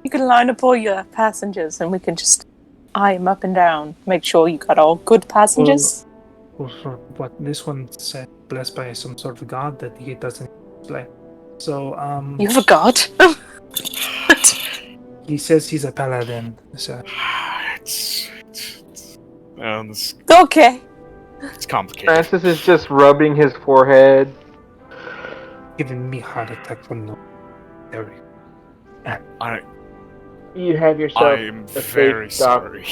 You can line up all your passengers and we can just eye them up and down. Make sure you got all good passengers. What this one said, blessed by some sort of god that he doesn't play. So, You have a god? he says he's a paladin. So. Okay. It's complicated. Francis is just rubbing his forehead. Giving me heart attack from no. There we go. You have yourself I'm a very safe dock, sorry.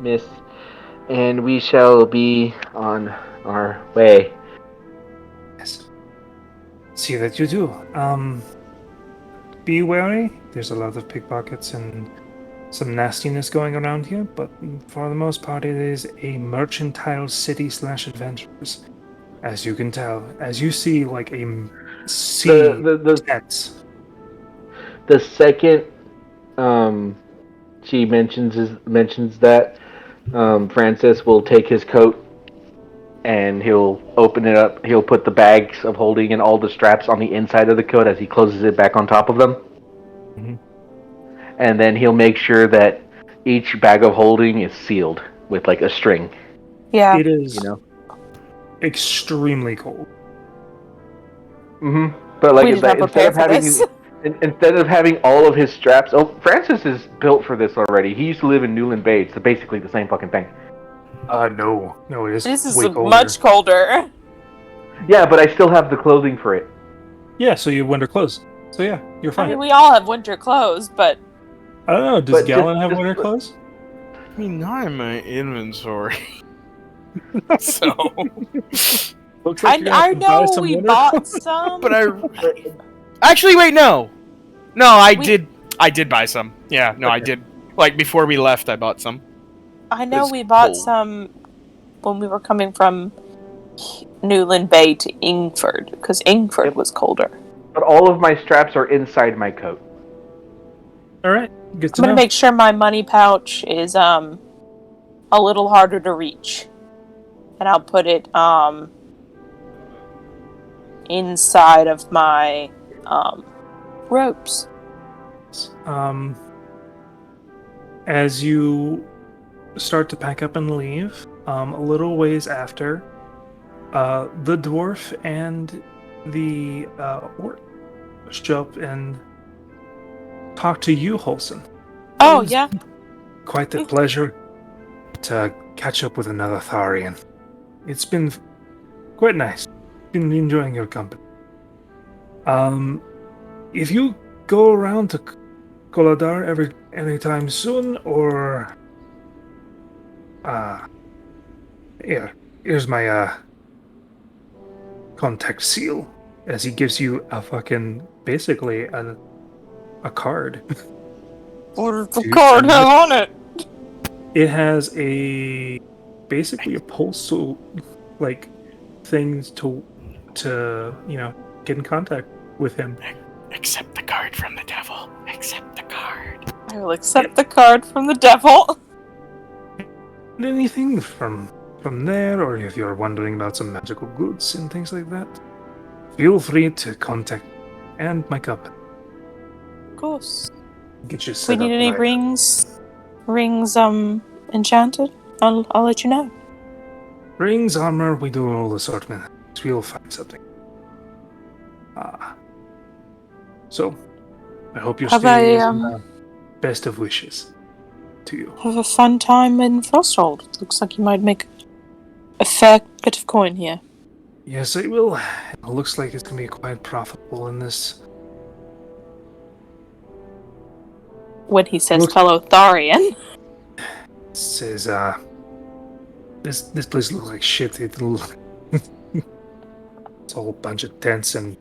miss, and we shall be on our way. Yes. See that you do. Be wary. There's a lot of pickpockets and some nastiness going around here, but for the most part, it is a mercantile city / adventurers. As you can tell, as you see, like a sea sets. The second she mentions that, Francis will take his coat and he'll open it up. He'll put the bags of holding and all the straps on the inside of the coat as he closes it back on top of them. Mm-hmm. And then he'll make sure that each bag of holding is sealed with like a string. Yeah. It is, extremely cold. Mm-hmm. But like instead of having all of his straps, Francis is built for this already. He used to live in Newland Bay. It's basically the same fucking thing. No, it is. This is way colder. much colder. Yeah, but I still have the clothing for it. Yeah, so you have winter clothes. So yeah, you're fine. I mean, we all have winter clothes, but I don't know. Does Galen have winter clothes? I mean, not in my inventory. So. Looks like I know we bought some. But actually, wait, no. No, I did buy some. Yeah, no, I did. Like, before we left, I bought some. I know we bought some when we were coming from Newland Bay to Ingford, because Ingford was colder. But all of my straps are inside my coat. Alright, good to I'm going to make sure my money pouch is a little harder to reach. And I'll put it inside of my ropes. As you start to pack up and leave, a little ways after, the dwarf and the orc show up and talk to you, Holson. Oh, yeah? Quite the pleasure to catch up with another Tharian. It's been quite nice. Been enjoying your company. If you go around to Koladar anytime soon, or here's my contact seal, as he gives you a fucking basically a card. What does the card have on it? It has basically a postal things to get in contact with him. Accept the card from the devil. Accept the card. I will accept the card from the devil. Anything from there, or if you're wondering about some magical goods and things like that, feel free to contact and my company. Of course. Get you set we need up any right. rings enchanted? I'll let you know. Rings, armor, we do all assortment. We'll find something. So, I hope your stay is best of wishes to you. Have a fun time in Frosthold. Looks like you might make a fair bit of coin here. Yes, it will. It looks like it's going to be quite profitable in this. When he says fellow Tharian. Says, this place looks like shit. It's a whole bunch of tents and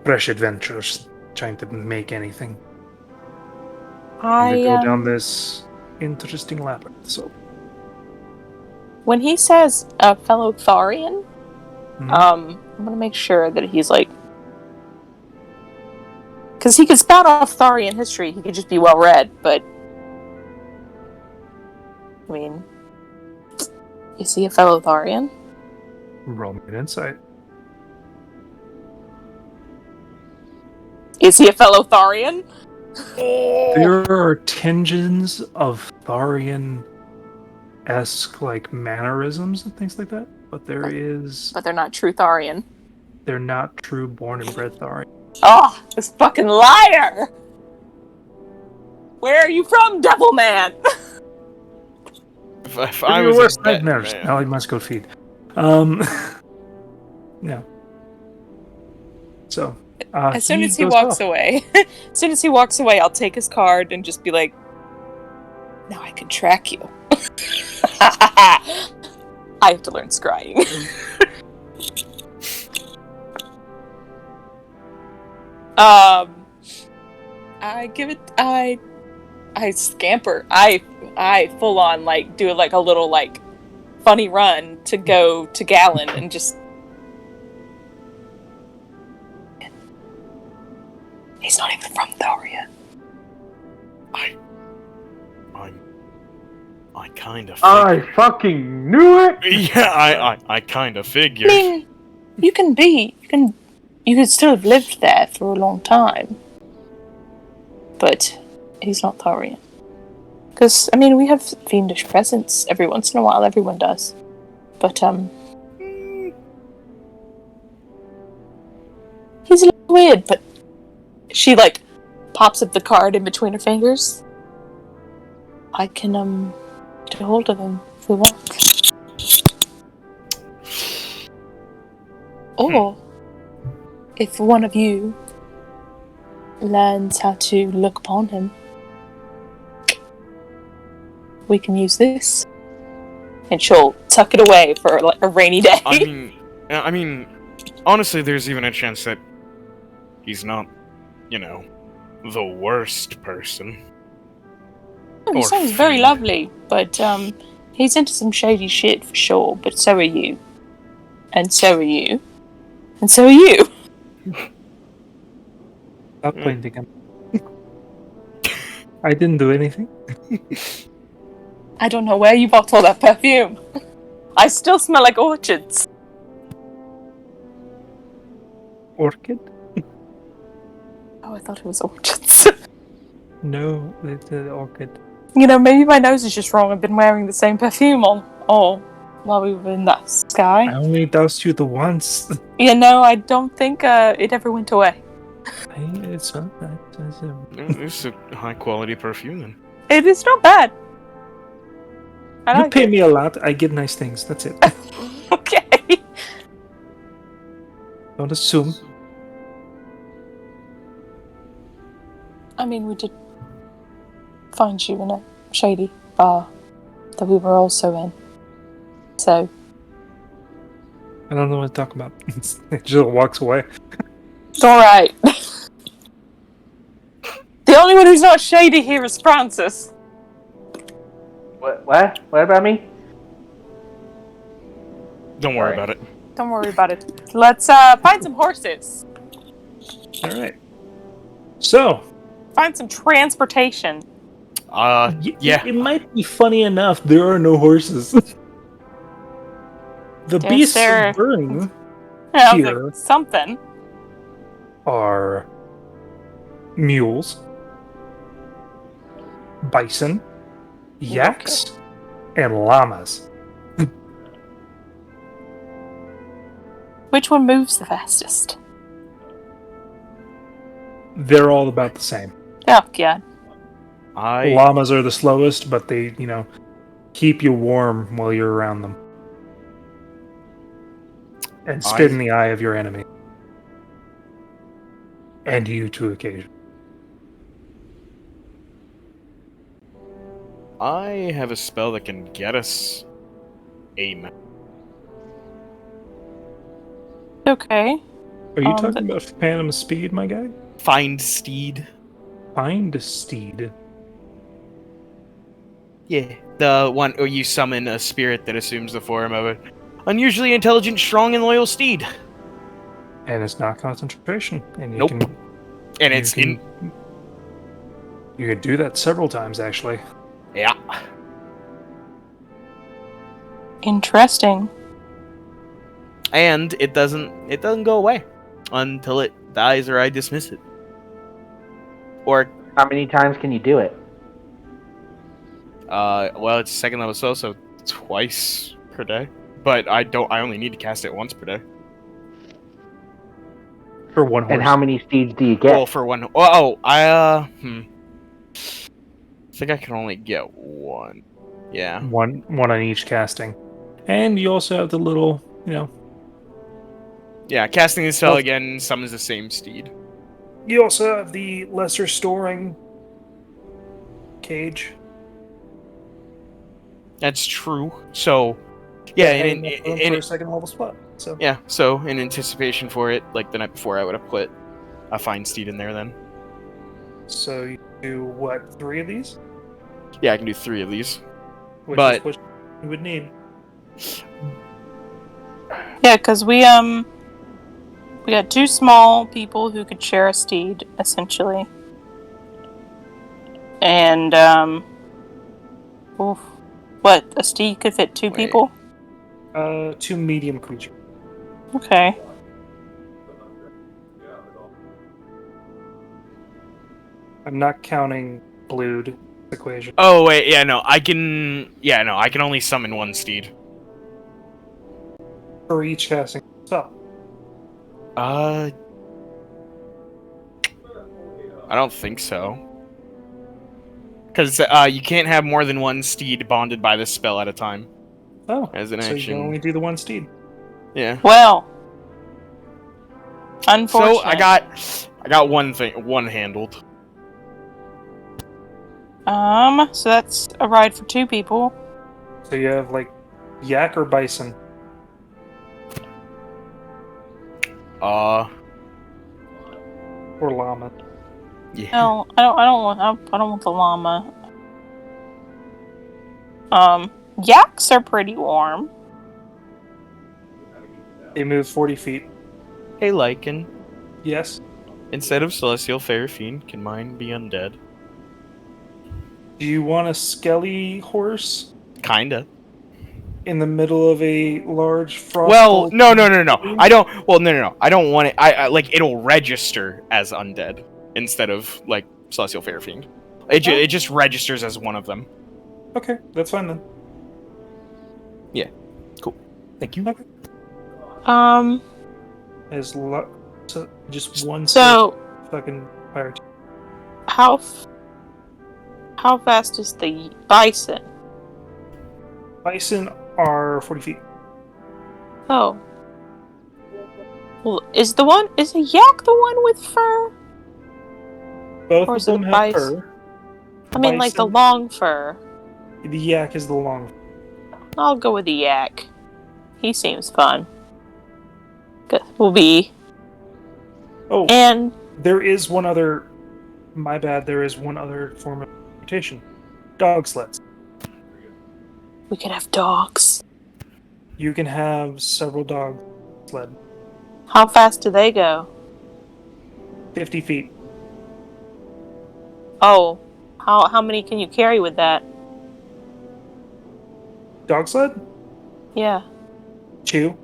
fresh adventurers trying to make anything. We go down this interesting labyrinth. So, when he says fellow Tharian, I'm gonna make sure that he's Because he could spout off Tharian history, he could just be well read, but... I mean... Is he a fellow Tharian? Roll me an insight. Is he a fellow Tharian? There are tinges of Tharian-esque, like, mannerisms and things like that, but there is... But they're not true Tharian. They're not true born and bred Tharian. Oh, this fucking liar! Where are you from, Devil Man? If I was a dead nurse, man- now I must go feed. Yeah. So, As soon as he goes walks off. away, I'll take his card and just be like, now I can track you. I have to learn scrying. I scamper. I full on like do like a little like funny run to go to Gallon and just. He's not even from Thoria. I kind of. I fucking knew it. Yeah, I kind of I figured. mean, you could still have lived there for a long time. But he's not Thorian. Because, I mean, we have fiendish presence every once in a while, everyone does. But, he's a little weird, but she, like, pops up the card in between her fingers. I can, get a hold of him if we want. Or, if one of you learns how to look upon him, we can use this. And she'll tuck it away for like a rainy day. I mean, honestly, there's even a chance that he's not, the worst person. He Or sounds very fiend. lovely, but he's into some shady shit for sure. But so are you, and so are you, and so are you. Stop pointing him. I didn't do anything. I don't know where you bought all that perfume. I still smell like orchids. Orchid? Oh, I thought it was orchids. No, it's an orchid. Maybe my nose is just wrong. I've been wearing the same perfume all while we were in that sky. I only doused you the once. I don't think it ever went away. It's not that. It's a high quality perfume. Then. It is not bad. I You like pay it. me a lot, I get nice things. That's it. Okay. Don't assume. I mean, we did find you in a shady bar that we were also in. So, I don't know what to talk about. It just walks away. it's alright. The only one who's not shady here is Francis. What? What about me? Don't worry Alright. about it. Don't worry about it. Let's find some horses. Alright. So, Find some transportation. Yeah. It might be funny enough, there are no horses. The Yes, beasts there- of burden I was Here. like, something. are mules, bison, yaks, and llamas. Which one moves the fastest? They're all about the same. Oh, God. Llamas are the slowest, but they, keep you warm while you're around them. And spit in the eye of your enemy. And you to occasion. I have a spell that can get us a map. Okay. Are you talking but- about Phantom Speed, my guy? Find steed. Find a steed. Yeah, the one where you summon a spirit that assumes the form of an unusually intelligent, strong, and loyal steed. And it's not concentration. And you Nope. can And it's You could do that several times, actually. Yeah. Interesting. And it doesn't go away until it dies or I dismiss it. Or How many times can you do it? well, it's second level spell, so twice per day. But I only need to cast it once per day. For one horse. And how many seeds do you get? Well, for one. I think I can only get one. Yeah. One on each casting. And you also have the little, Yeah, casting the spell Well- again summons the same steed. you also have the lesser storing cage. That's true. So, yeah, And for a second level spot. So yeah. So, in anticipation for it, like the night before, I would have put a fine steed in there. Then, So you do what, 3 of these? yeah, I can do 3 of these. Which But- is what you would need. Yeah, because we got 2 small people who could share a steed, essentially. And oof. What, a steed could fit 2 Wait. people? 2 medium creatures. Okay. I'm not counting Blued equation. Oh wait, yeah, no, I can. Yeah, no, I can only summon 1 steed. For each casting spell. I don't think so. Because you can't have more than 1 steed bonded by this spell at a time. Oh, As an so you action. can only do the 1 steed. Yeah. Well. Unfortunate. So I got one handled. So that's a ride for 2 people. So you have like yak or bison. Or llama. Yeah. No, I don't want the llama. Yaks are pretty warm. They move 40 feet. Hey, Lycan. Yes. Instead of Celestial Fair Fiend, can mine be undead? Do you want a skelly horse Kinda. in the middle of a large frost? Well, no. I don't. Well, no. I don't want it. I like it'll register as undead instead of like Celestial Fair Fiend. It just registers as one of them. Okay, that's fine then. Cool. Thank you. As so just one So fucking fire. how fast is the bison? Bison are 40 feet. Oh. Well, is a yak the one with fur? Both Or of is it them a have bison? fur. I mean, like the Bison. long fur. The yak is the long. I'll go with the yak. He seems fun. Will be. Oh, And there is one other. My bad. There is one other form of transportation. Dog sleds. we could have dogs. You can have several dog sled. How fast do they go? 50 feet. Oh, how many can you carry with that? Dog sled? Yeah. 2.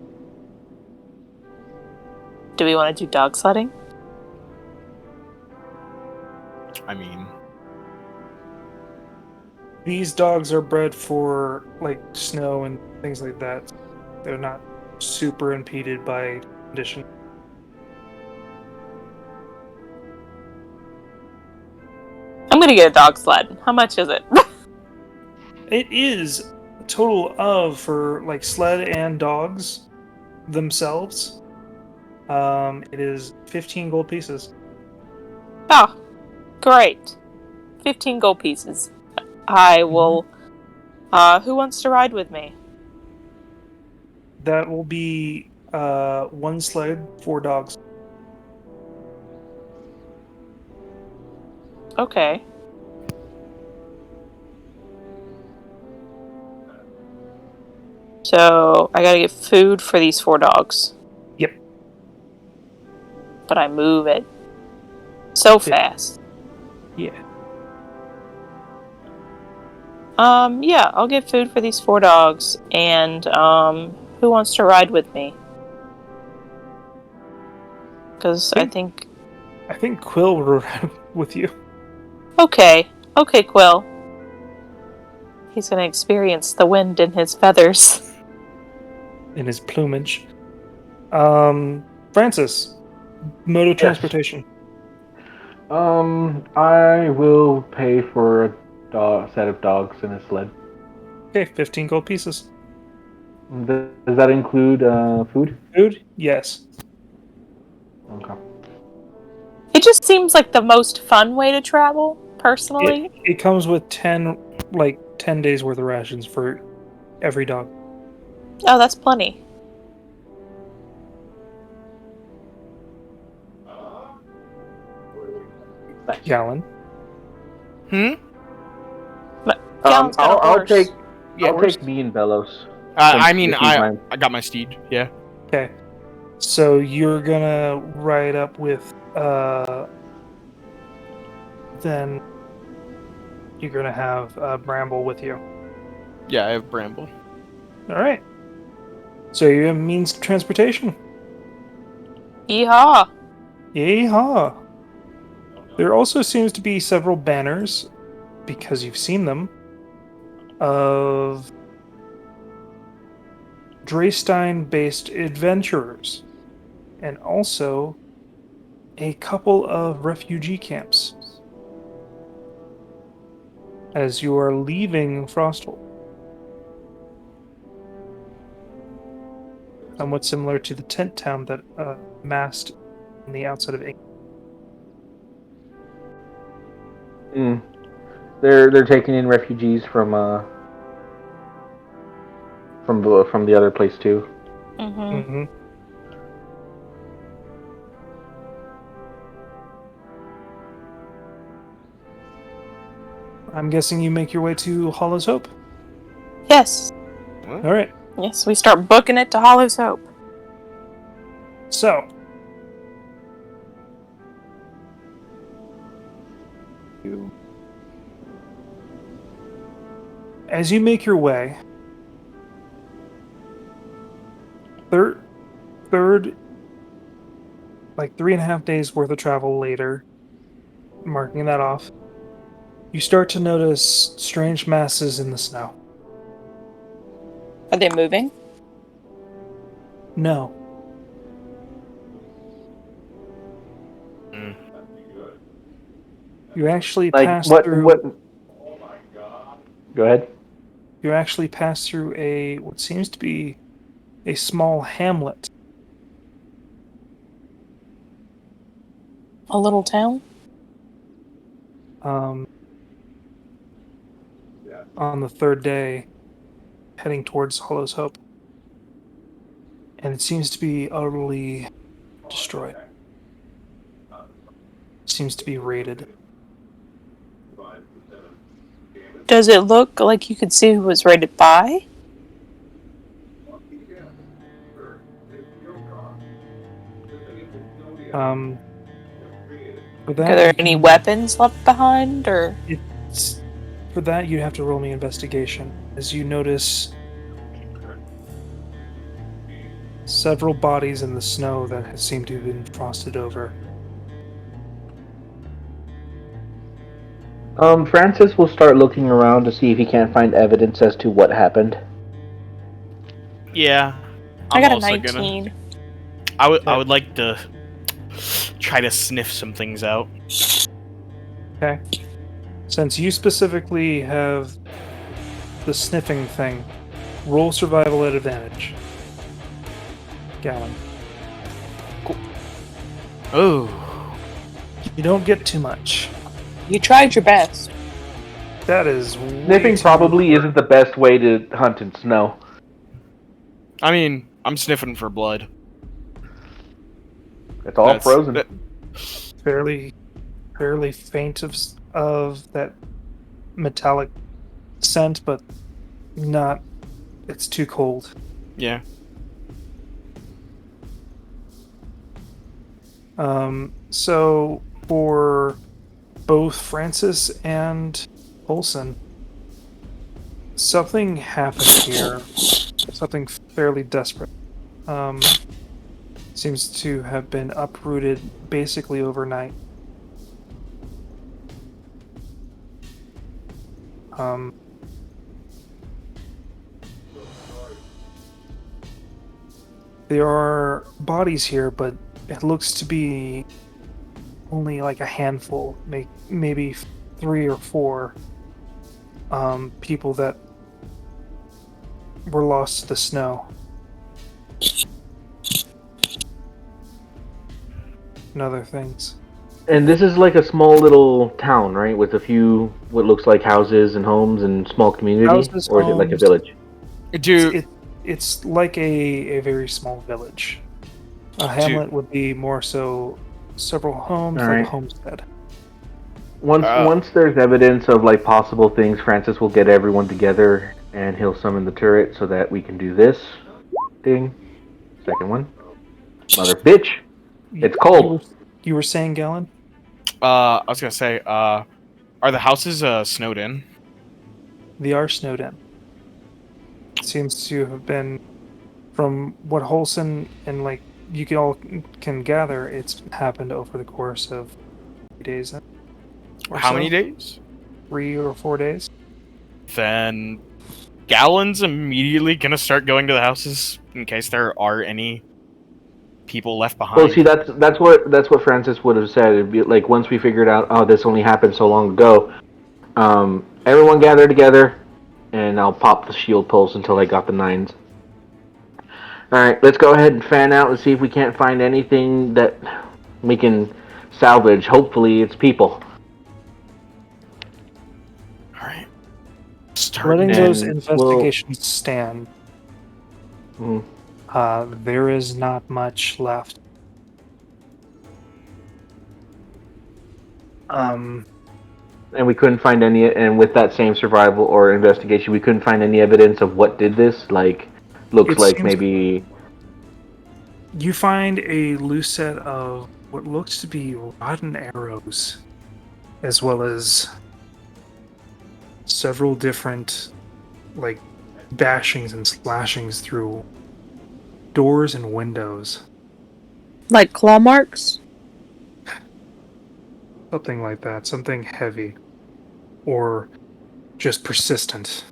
Do we want to do dog sledding? I mean, These dogs are bred for like snow and things like that. They're not super impeded by condition. I'm gonna get a dog sled. How much is it? It is a total of, for like sled and dogs themselves. It is 15 gold pieces. Oh, great. 15 gold pieces. I will. Who wants to ride with me? That will be 1 sled, 4 dogs. Okay. So, I gotta get food for these 4 dogs. Yep. But I move at So fast. Yeah. Yeah, I'll get food for these 4 dogs, and, who wants to ride with me? Because I think... I think Quill will ride with you. Okay, Quill. He's gonna experience the wind in his feathers. In his plumage. Francis, mode of Yes. transportation. I will pay for a set of dogs and a sled. Okay, 15 gold pieces. Does that include food? Food? Yes. Okay. It just seems like the most fun way to travel, personally. It comes with 10 days worth of rations for every dog. Oh, that's plenty. Gallon. Hmm? Gallon's got a I'll horse. take Yeah, I'll take me and Belos. I mean, If he's I mine. got my steed. Yeah. Okay. So you're gonna ride up with then you're gonna have Bramble with you. Yeah, I have Bramble. Alright. So you have means of transportation. Yeehaw! Yeehaw! There also seems to be several banners, because you've seen them, of Dreystein-based adventurers, and also a couple of refugee camps. As you are leaving Frosthold. Somewhat similar to the tent town that massed on the outside of England. They're taking in refugees from the other place too. Mm-hmm. Mm-hmm. I'm guessing you make your way to Hollow's Hope. Yes. All right. Yes, we start booking it to Hollow's Hope. So, as you make your way, third, 3.5 days worth of travel later, marking that off, you start to notice strange masses in the snow. Are they moving? No. You actually pass through. What? Go ahead. You actually pass through what seems to be a small hamlet. A little town? On the third day, heading towards Hollow's Hope. And it seems to be utterly destroyed. It seems to be raided. Does it look like you could see who was raided by? For that, Are there any weapons left behind, or? For that, you have to roll me investigation, as you notice several bodies in the snow that seem to have been frosted over. Francis will start looking around to see if he can't find evidence as to what happened. Yeah. I got a also 19. I would like to try to sniff some things out. Okay. Since you specifically have the sniffing thing, roll survival at advantage. Gallon. Oh. You don't get too much. You tried your best. That is Sniffing probably isn't the best way to hunt in snow. I mean, I'm sniffing for blood. It's all frozen. fairly faint of that metallic scent, but not. It's too cold. Yeah. So for both Francis and Olson. Something happened here. Something fairly desperate. Seems to have been uprooted basically overnight. There are bodies here, but it looks to be only like a handful, maybe 3 or 4 people that were lost to the snow. And other things. And this is like a small little town, right? With a few what looks like houses and homes and small community, Houses, or is it like a homes. village? It's like a very small village. A hamlet would be more so several homes, like Alright. a homestead. Once there's evidence of like possible things, Francis will get everyone together and he'll summon the turret so that we can do this thing. Second one. Mother bitch. It's cold. You were saying, Galen? I was gonna say, are the houses snowed in? They are snowed in. Seems to have been, from what Holson and like you can gather, it's happened over the course of 3 days. How many days? 3 or 4 days. Then Galen's immediately gonna start going to the houses in case there are any people left behind. Well, see, that's what Francis would have said. It'd be like once we figured out, oh, this only happened so long ago. Everyone gather together, and I'll pop the shield pulse until I got the 9s. All right, let's go ahead and fan out and see if we can't find anything that we can salvage. Hopefully, it's people. All right. Letting those And investigations stand. Mhm. There is not much left. And we couldn't find any, and with that same survival or investigation, we couldn't find any evidence of what did this. Like, looks It like seems- maybe. You find a loose set of what looks to be rotten arrows, as well as several different, like, bashings and slashings through doors and windows. Like claw marks? Something like that. Something heavy. Or just persistent.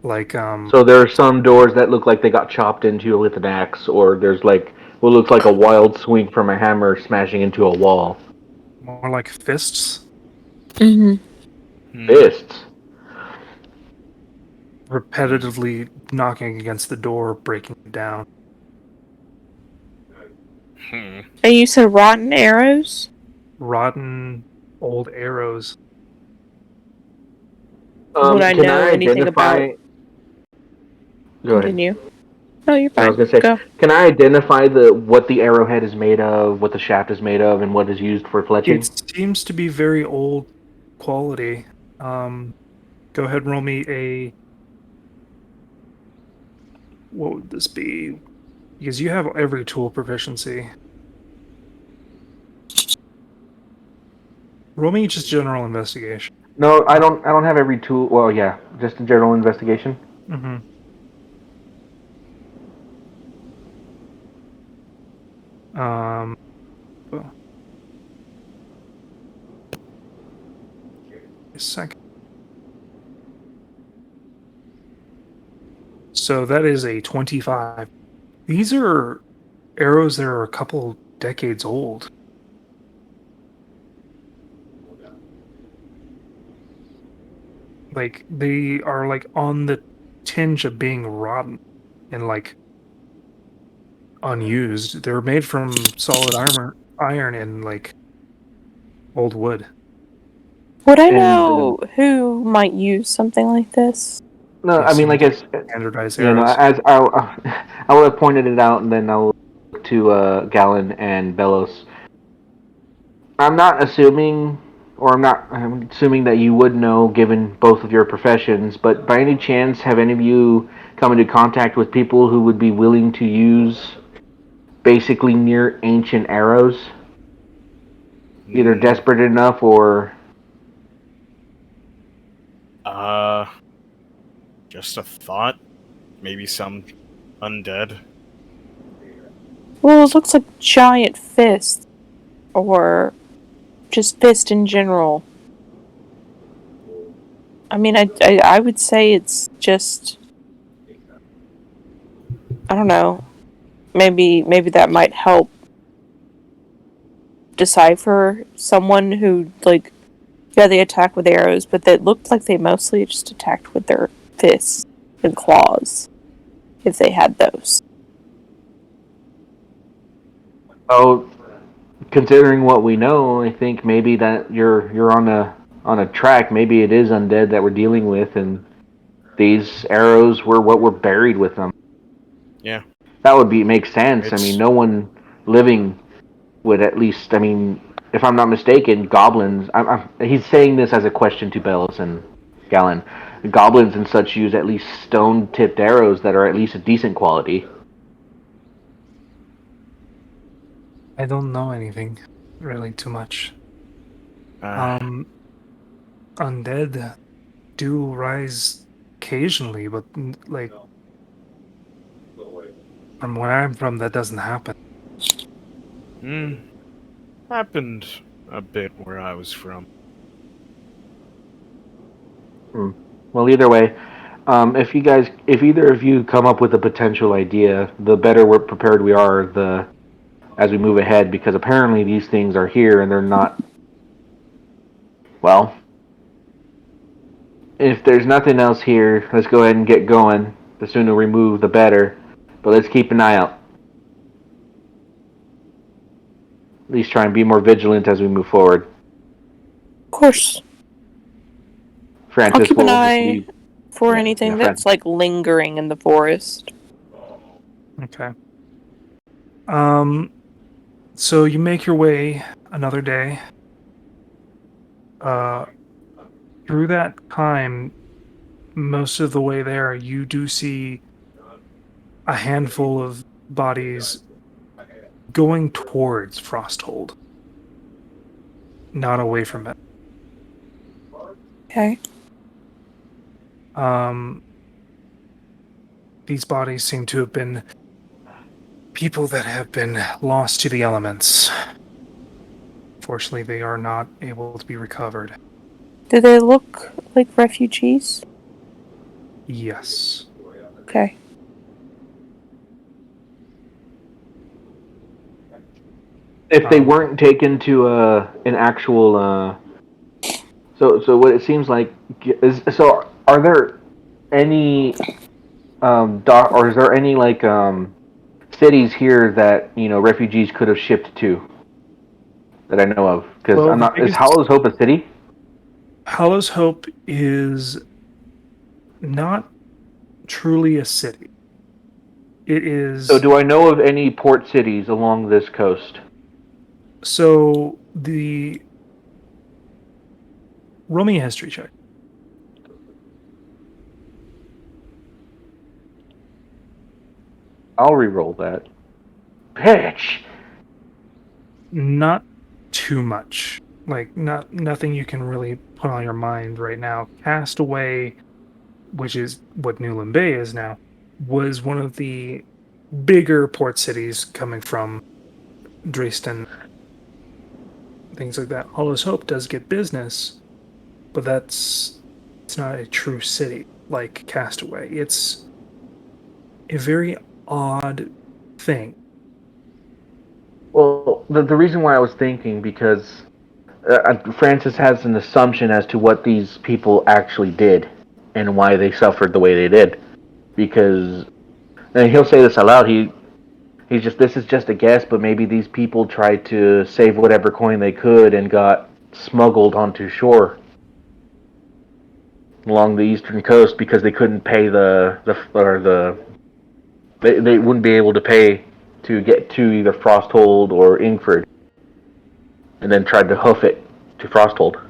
Like, So there are some doors that look like they got chopped into with an axe, or there's like what looks like a wild swing from a hammer smashing into a wall. more like fists. Mm-hmm. Fists. Repetitively knocking against the door, breaking it down. Hmm. And you said rotten arrows? Rotten old arrows. Would I Can know anything about- Go ahead. Continue. No, you're I fine. was gonna say, Go. can I identify what the arrowhead is made of, what the shaft is made of, and what is used for fletching? It seems to be very old quality. Go ahead and roll me a... What would this be? Because you have every tool proficiency. Roll me just general investigation. No, I don't have every tool. Well, yeah, just a general investigation. Mm-hmm. Well, a second. So that is a 25. These are arrows that are a couple decades old. Like, they are like on the tinge of being rotten and like unused. They're made from solid iron and like old wood. Would I And, know who might use something like this? No, They I mean, seem like to it's standardized you know, arrows. as I would have pointed it out, and then I'll look to Galen and Bellos. I'm assuming that you would know, given both of your professions. But by any chance, have any of you come into contact with people who would be willing to use basically near ancient arrows? Either desperate enough or... Just a thought. Maybe some undead. Well, it looks like giant fists. Or just fist in general. I mean, I would say it's just... I don't know. Maybe that might help decipher someone who, like... Yeah, they attack with arrows, but they looked like they mostly just attacked with their fists and claws. If they had those. Oh, considering what we know, I think maybe that you're on a track. Maybe it is undead that we're dealing with, and these arrows were what were buried with them. Yeah. That would make sense. I mean, no one living would at least. I mean, if I'm not mistaken, goblins. He's saying this as a question to Bellis and Galen. Goblins and such use at least stone-tipped arrows that are at least a decent quality. I don't know anything really too much. Undead do rise occasionally, but like from where I'm from, that doesn't happen. Happened a bit where I was from. Well, either way, if either of you come up with a potential idea, the better we're prepared we are as we move ahead, because apparently these things are here and they're not. Well, if there's nothing else here, let's go ahead and get going. The sooner we move, the better. But let's keep an eye out. At least try and be more vigilant as we move forward. Of course. Francis, I'll keep an will eye for anything that's like lingering in the forest. Okay. So you make your way another day. Through that time, most of the way there, you do see a handful of bodies going towards Frosthold, not away from it. Okay. These bodies seem to have been people that have been lost to the elements. Fortunately, they are not able to be recovered. Do they look like refugees? Yes. Okay. If they weren't taken to an actual, so what it seems like is, so are there any or is there any like cities here that refugees could have shipped to that I know of? Because Well, I'm not. Is Hollow's Hope a city? Hollow's Hope is not truly a city. It is. So do I know of any port cities along this coast? So roll me a history check. I'll re-roll that. Bitch. Not too much. Like nothing you can really put on your mind right now. Castaway, which is what Newland Bay is now, was one of the bigger port cities coming from Dresden. Things like that. Hollow's Hope does get business, but it's not a true city like Castaway. It's a very odd thing. Well, the reason why I was thinking, because Francis has an assumption as to what these people actually did and why they suffered the way they did. Because, and he'll say this aloud, this is just a guess, but maybe these people tried to save whatever coin they could and got smuggled onto shore along the eastern coast because they couldn't pay they wouldn't be able to pay to get to either Frosthold or Ingford, and then tried to hoof it to Frosthold.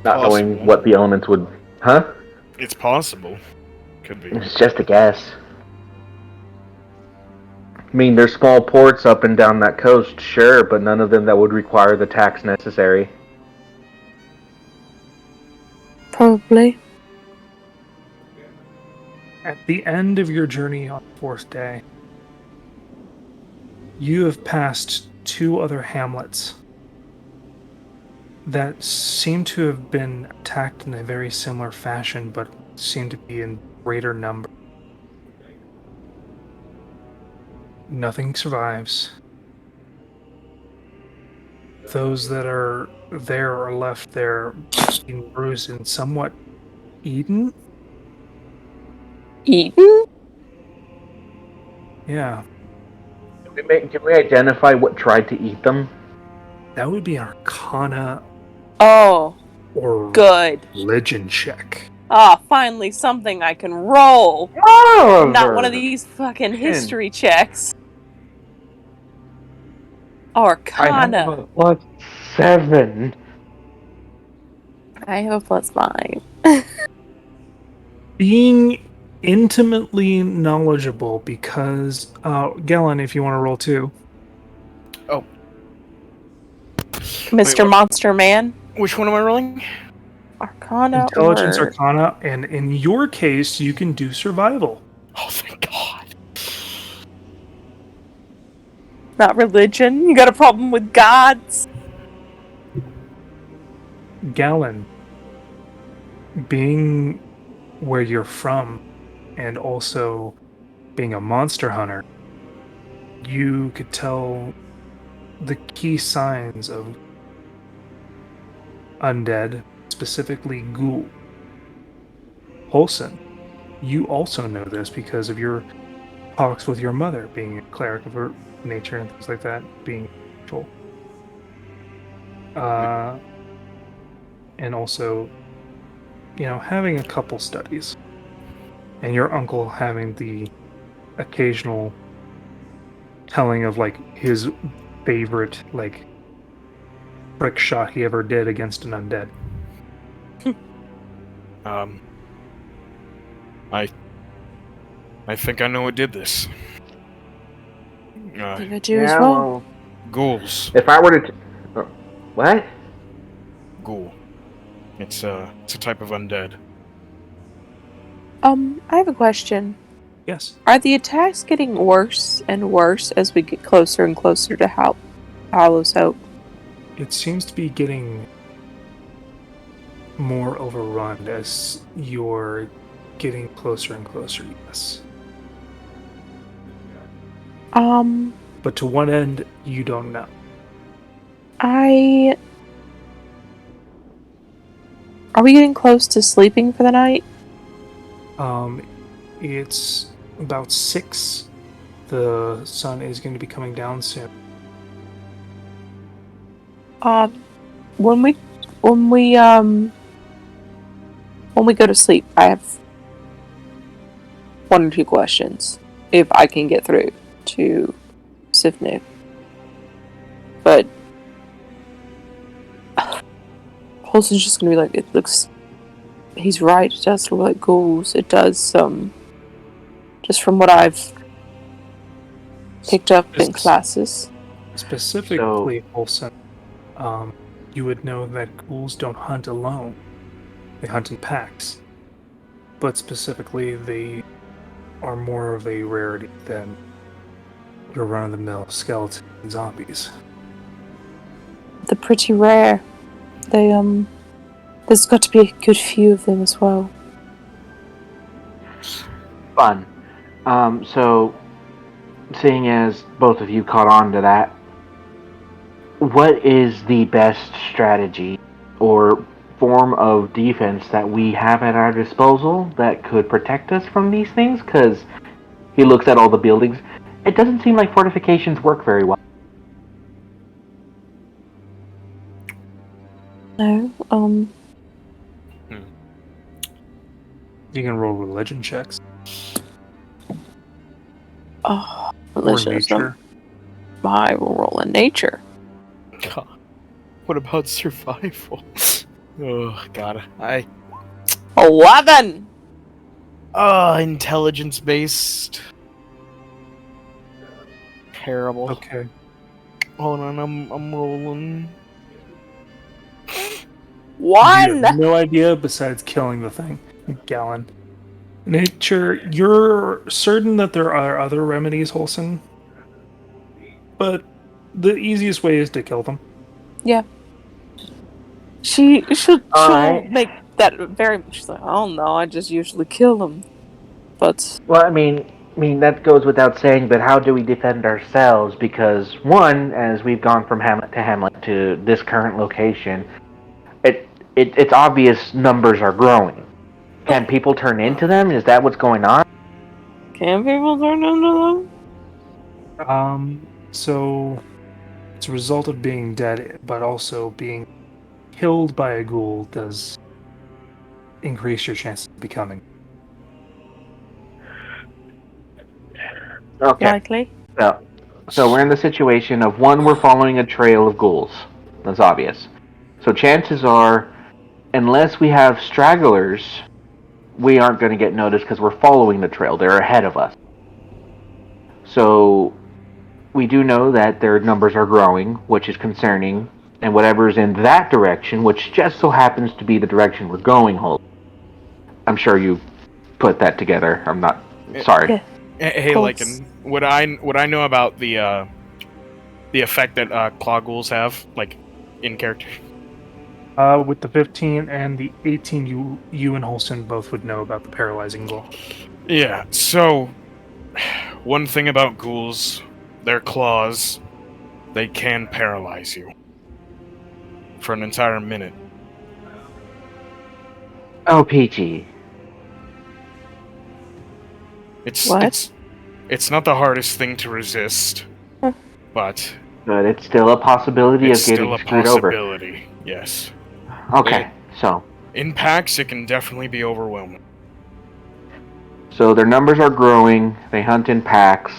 Not knowing what the elements would... Huh? It's possible. Could be. It's just a guess. I mean, there's small ports up and down that coast, sure, but none of them that would require the tax necessary. Probably. At the end of your journey on the fourth day, you have passed 2 other hamlets that seem to have been attacked in a very similar fashion, but seem to be in greater number. Nothing survives. Those that are there are left there being bruised and somewhat eaten. Eaten? Yeah, Can we identify what tried to eat them? that would be an Arcana Oh, or good. religion check. Ah, finally something I can roll. Oh, Not one of these fucking history checks. Arcana. +7. I have a +9. Being intimately knowledgeable because Galen, if you want to roll too. Oh. Mr. Wait, Monster Man. which one am I rolling? Arcana Intelligence, or... Arcana, and in your case, you can do survival. Oh, thank God. Not religion. You got a problem with gods? Galen, being where you're from, and also being a monster hunter, you could tell the key signs of undead, specifically ghoul. Holson, you also know this because of your talks with your mother, being a cleric of her nature and things like that, being control. And also, having a couple studies, and your uncle having the occasional telling of his favorite trick shot he ever did against an undead. I think I know what did this. Think I do as well. Well, Ghouls. if I were to... what? Ghoul. It's a type of undead. I have a question. Yes. Are the attacks getting worse and worse as we get closer and closer to Hallow's Hope? It seems to be getting more overrun as you're getting closer and closer, yes. But to what end, you don't know. Are we getting close to sleeping for the night? It's about 6. The sun is going to be coming down soon. When we go to sleep, I have 1 or 2 questions, if I can get through to Sifnu. But Holson's just gonna be like, it looks. He's right. It does look like ghouls. It does. Just from what I've picked up in classes. Specifically, Olsen, you would know that ghouls don't hunt alone. They hunt in packs. But specifically, they are more of a rarity than your run-of-the-mill skeleton and zombies. They're pretty rare. There's got to be a good few of them as well. Fun. So, seeing as both of you caught on to that, what is the best strategy or form of defense that we have at our disposal that could protect us from these things? Because he looks at all the buildings. It doesn't seem like fortifications work very well. No, You can roll religion checks. Oh, Or religion is not. nature. I will roll in nature. God. What about survival? Oh, God. 11! Intelligence based. terrible. Okay. Hold on, I'm rolling. You One. have no idea besides killing the thing, Gallon. Nature, you're certain that there are other remedies, Holson, but the easiest way is to kill them. Yeah. She'll Alright. make that very. She's like, oh no, I just usually kill them. But Well, I mean that goes without saying. But how do we defend ourselves? Because one, as we've gone from Hamlet to Hamlet to this current location, it's obvious numbers are growing. Can people turn into them? Is that what's going on? can people turn into them? So it's a result of being dead, but also being killed by a ghoul does increase your chances of becoming. Okay. Likely. So we're in the situation of one, we're following a trail of ghouls. That's obvious. So chances are, unless we have stragglers, we aren't going to get noticed because we're following the trail. They're ahead of us. So we do know that their numbers are growing, which is concerning, and whatever's in that direction, which just so happens to be the direction we're going, I'm sure you put that together. I'm not sorry. Yeah. Hey, Course. Lycan, would I know about the effect that claw ghouls have, like, in character? With the 15 and the 18, you and Holson both would know about the paralyzing ghoul. Yeah. So, one thing about ghouls, their claws, they can paralyze you for an entire minute. Oh, Peachy. What? It's not the hardest thing to resist, but But it's still a possibility it's of getting still a screwed over. possibility. Yes. Okay, so In packs, it can definitely be overwhelming. their numbers are growing. They hunt in packs.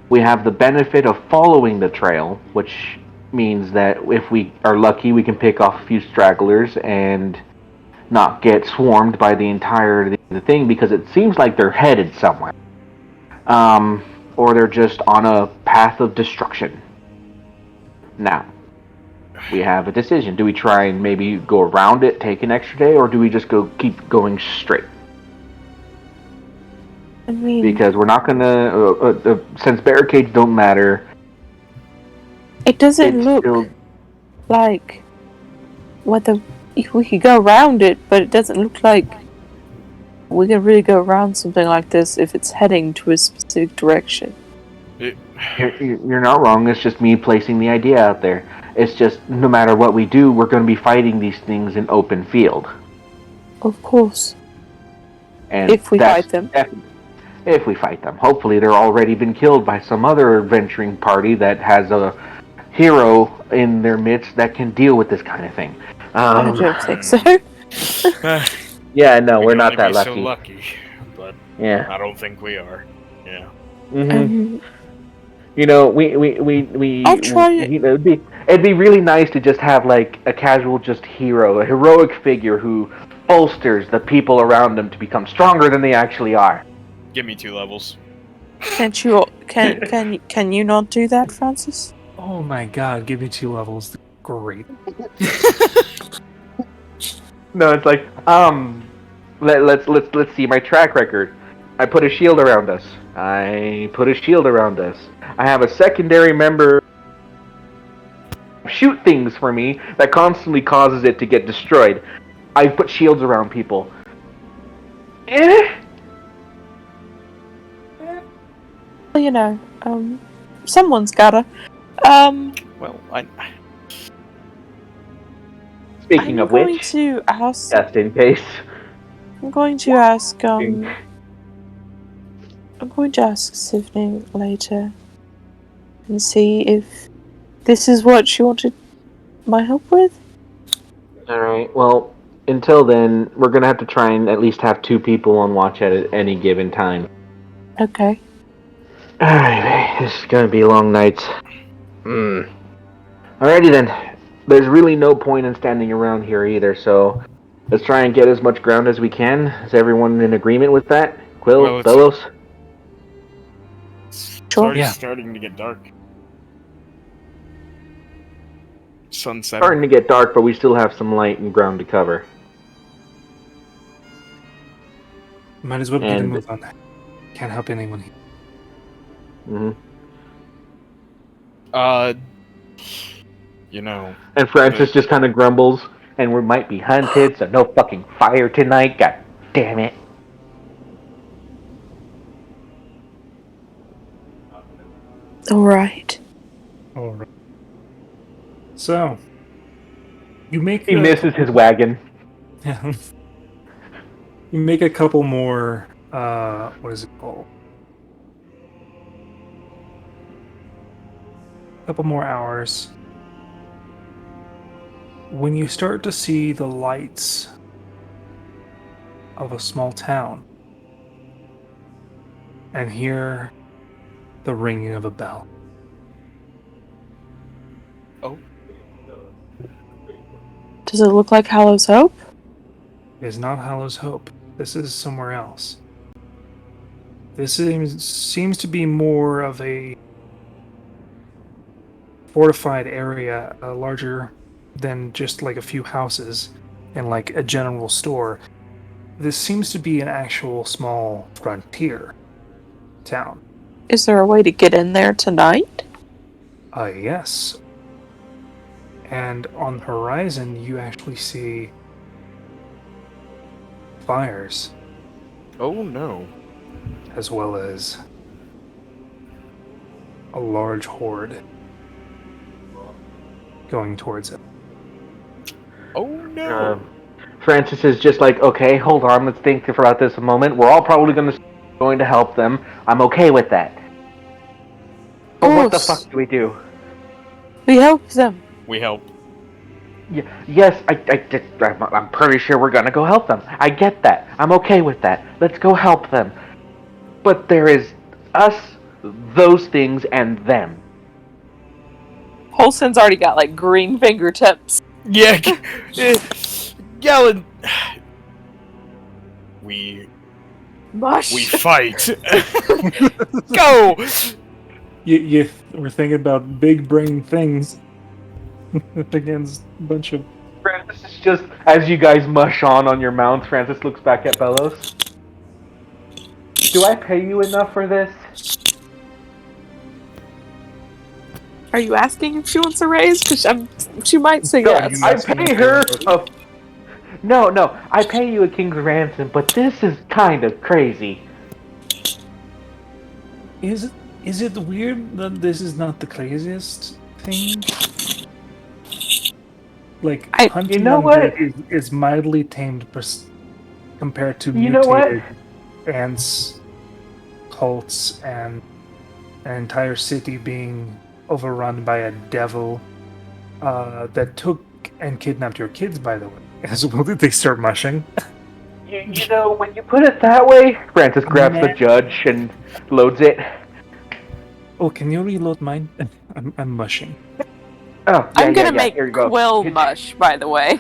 We have the benefit of following the trail, which means that if we are lucky, we can pick off a few stragglers and not get swarmed by the entire the thing, because it seems like they're headed somewhere. Or they're just on a path of destruction. Now, we have a decision. Do we try and maybe go around it, take an extra day, or do we just keep going straight? I mean, Because we're not gonna, since barricades don't matter. it doesn't it's look still- like whether we could go around it, but it doesn't look like we can really go around something like this if it's heading to a specific direction. You're not wrong. It's just me placing the idea out there. It's just no matter what we do, we're going to be fighting these things in open field. Of course. And If we fight them. If we fight them. Hopefully they're already been killed by some other adventuring party that has a hero in their midst that can deal with this kind of thing. I don't think so. Yeah, no, we're can not only that be lucky. So lucky, but Yeah. I don't think we are. Yeah. Mm-hmm. You know, we I'll try it. You know, it'd be really nice to just have like a casual just hero, a heroic figure who bolsters the people around them to become stronger than they actually are. Give me 2 levels. Can't you? Can you not do that, Francis? Oh my god, give me 2 levels. Great. No, it's like let's see my track record. I put a shield around us. I have a secondary member shoot things for me that constantly causes it to get destroyed. I put shields around people. Well, you know, someone's gotta. Well, I Speaking I'm of going which, to ask. just in case. I'm going to ask. I'm going to ask Sivney later and see if this is what she wanted my help with. Alright, well, until then, we're gonna have to try and at least have 2 people on watch at any given time. Okay. Alright, this is gonna be long nights. Alrighty then. There's really no point in standing around here either, so let's try and get as much ground as we can. Is everyone in agreement with that? Quill, Well, Bellows? it's Sure. already Yeah. starting to get dark. Sunset. Starting to get dark, but we still have some light and ground to cover. Might as well get a And- move on that. Can't help anyone here. hmm You know, And Francis just kind of grumbles, and we might be hunted, so no fucking fire tonight. God damn it. All right. All right. So, you make He misses his wagon. Yeah. You make a couple more. What is it called? A couple more hours. When you start to see the lights of a small town and hear the ringing of a bell. Does it look like Hallows Hope? It is not Hallows Hope. This is somewhere else. This seems to be more of a fortified area, larger than just like a few houses and like a general store. This seems to be an actual small frontier town. Is there a way to get in there tonight? Yes. And on the horizon, you actually see fires, oh no. as well as a large horde going towards it. Oh no. Francis is just like, okay, hold on, let's think about this a moment. We're all probably going to help them. I'm okay with that. But what the Gross. fuck do we do? We help them. We help. Yes, I'm pretty sure we're gonna go help them. I get that. I'm okay with that. Let's go help them. But there is us, those things, and them. Holson's already got like green fingertips. Yeah. Galen. We Mush. fight. Go. You were thinking about big brain things against a bunch of. Francis is just, as you guys mush on your mounts, Francis looks back at Bellows. Do I pay you enough for this? Are you asking if she wants a raise? Because she might say No, yes. I pay her. No, I pay you a king's ransom, but this is kind of crazy. Is it weird that this is not the craziest thing? Like hunting You know undead is mildly tamed compared to You know what? mutated ants, cults, and an entire city being overrun by a devil that took and kidnapped your kids. By the way, as well did they start mushing. You know, when you put it that way, Francis grabs the judge and loads it. Oh, can you reload mine? I'm mushing. Oh, I'm gonna make here you go. Quill mush, by the way.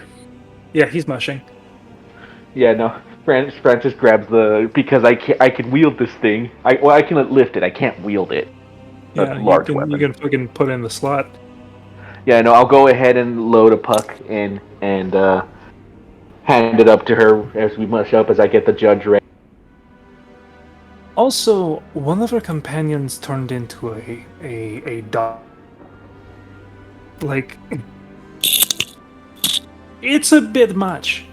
Yeah, he's mushing. Yeah, no. Francis grabs because I can wield this thing. I can lift it. I can't wield it. That's a large weapon. You can fucking put it in the slot. Yeah, no. I'll go ahead and load a puck in and hand it up to her as we mush up as I get the judge ready. Also, one of her companions turned into a dog. Like, it's a bit much.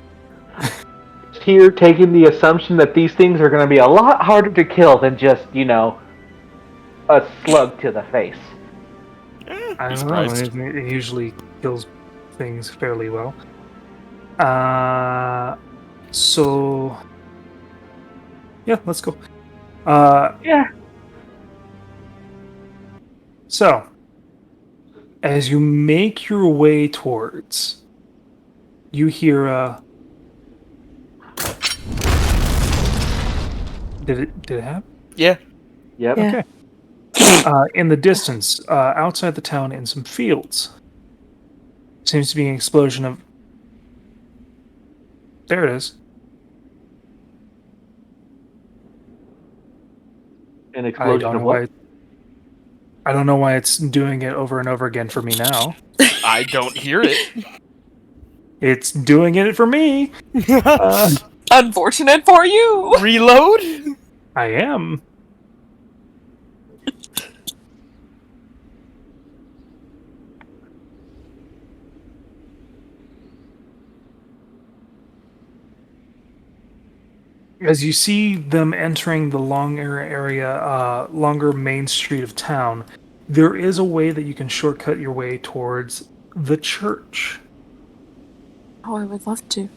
Here, taking the assumption that these things are going to be a lot harder to kill than just, a slug to the face. I don't surprised. know. It usually kills things fairly well. So yeah, let's go. Yeah. So, as you make your way towards, you hear a. Did it happen? Yeah. Yep. Yeah. Okay. In the distance, outside the town, in some fields, seems to be an explosion of. There it is. An I explosion don't of know what? why. I don't know why it's doing it over and over again for me now. I don't hear it. It's doing it for me. Unfortunate for you. Reload? I am. As you see them entering the longer main street of town, there is a way that you can shortcut your way towards the church. Oh, I would love to.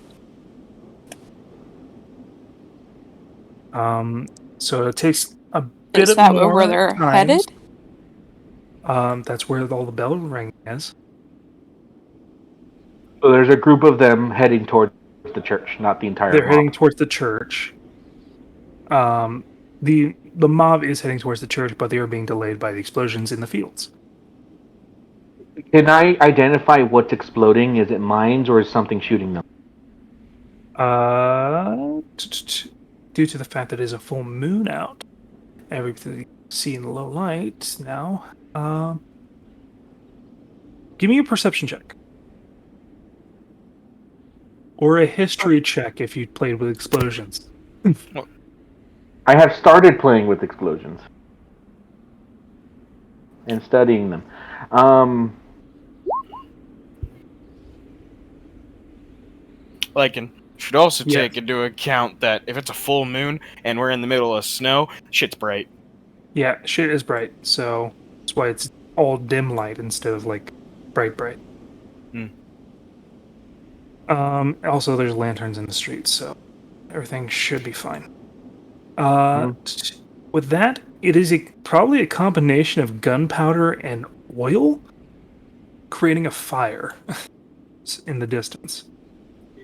So it takes a bit Is of that more where they're time. headed? That's where all the bell ring is. So there's a group of them heading towards the church, not the entire They're mob. heading towards the church. The mob is heading towards the church, but they are being delayed by the explosions in the fields. Can I identify what's exploding? Is it mines or is something shooting them? Due to the fact that it is a full moon out, everything you see in the low light now. Give me a perception check. Or a history check if you played with explosions. I have started playing with explosions and studying them. And should also Yes. take into account that if it's a full moon and we're in the middle of snow, shit's bright. Yeah, shit is bright, so that's why it's all dim light instead of like bright. Also, there's lanterns in the streets, so everything should be fine. With that, it is probably a combination of gunpowder and oil creating a fire in the distance.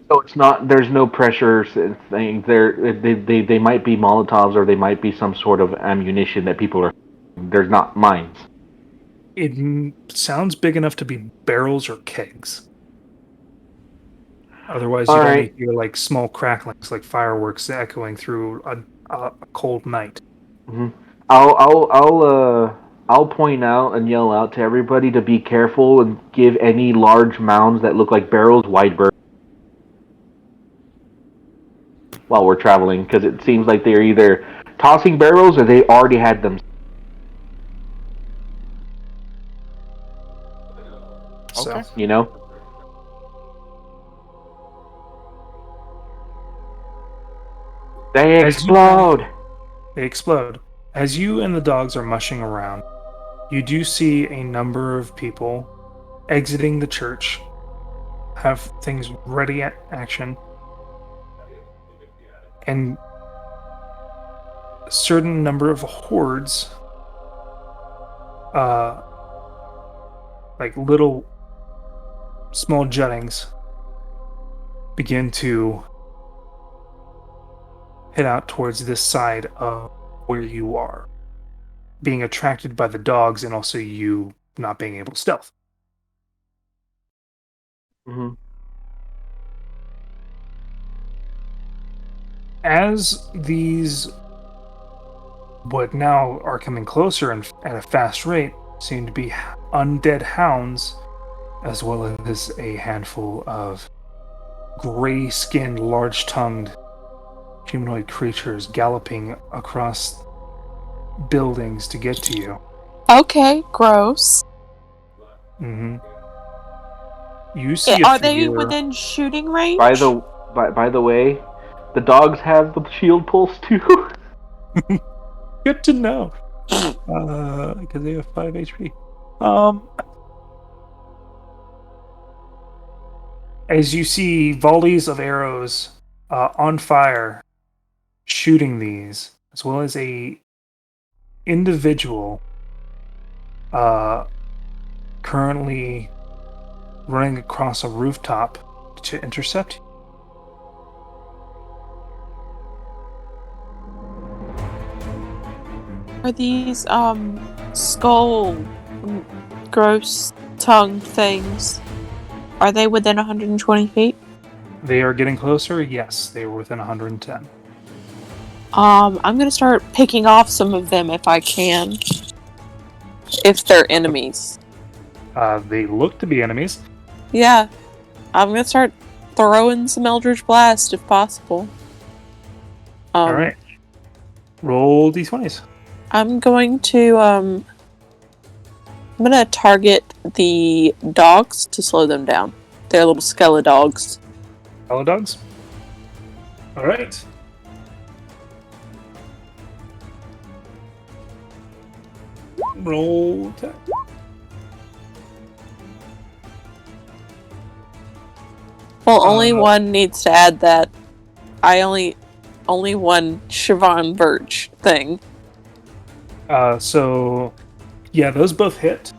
So it's not. There's no pressure thing. They might be Molotovs or they might be some sort of ammunition that people are. There's not mines. It sounds big enough to be barrels or kegs. Otherwise, you'd only hear like small cracklings, like fireworks echoing through a cold night. Mm-hmm. I'll point out and yell out to everybody to be careful and give any large mounds that look like barrels wide berth while we're traveling, because it seems like they're either tossing barrels or they already had them. Okay. So, You know. They explode. They explode. As you and the dogs are mushing around, you do see a number of people exiting the church, have things ready at action, and a certain number of hordes, like little small juttings, begin to head out towards this side of where you are, being attracted by the dogs and also you not being able to stealth. Mm-hmm. As these, what now are coming closer and at a fast rate, seem to be undead hounds, as well as a handful of gray-skinned, large-tongued humanoid creatures galloping across buildings to get to you. Okay, gross. Mm-hmm. You see Are they within shooting range? By the way, the dogs have the shield pulse too. Good to know. Because they have 5 HP. As you see volleys of arrows on fire shooting these, as well as a individual currently running across a rooftop to intercept. Are these skull gross tongue things? Are they within 120 feet? They are getting closer. Yes, they were within 110. I'm gonna start picking off some of them if I can. If they're enemies. They look to be enemies. Yeah. I'm gonna start throwing some Eldritch Blast if possible. All right. Roll d20s. I'm going to I'm gonna target the dogs to slow them down. They're little skeleton dogs. Hello, dogs. All right. Roll attack. Well, only one needs to add that. I only one Siobhan Birch thing. So, yeah, those both hit.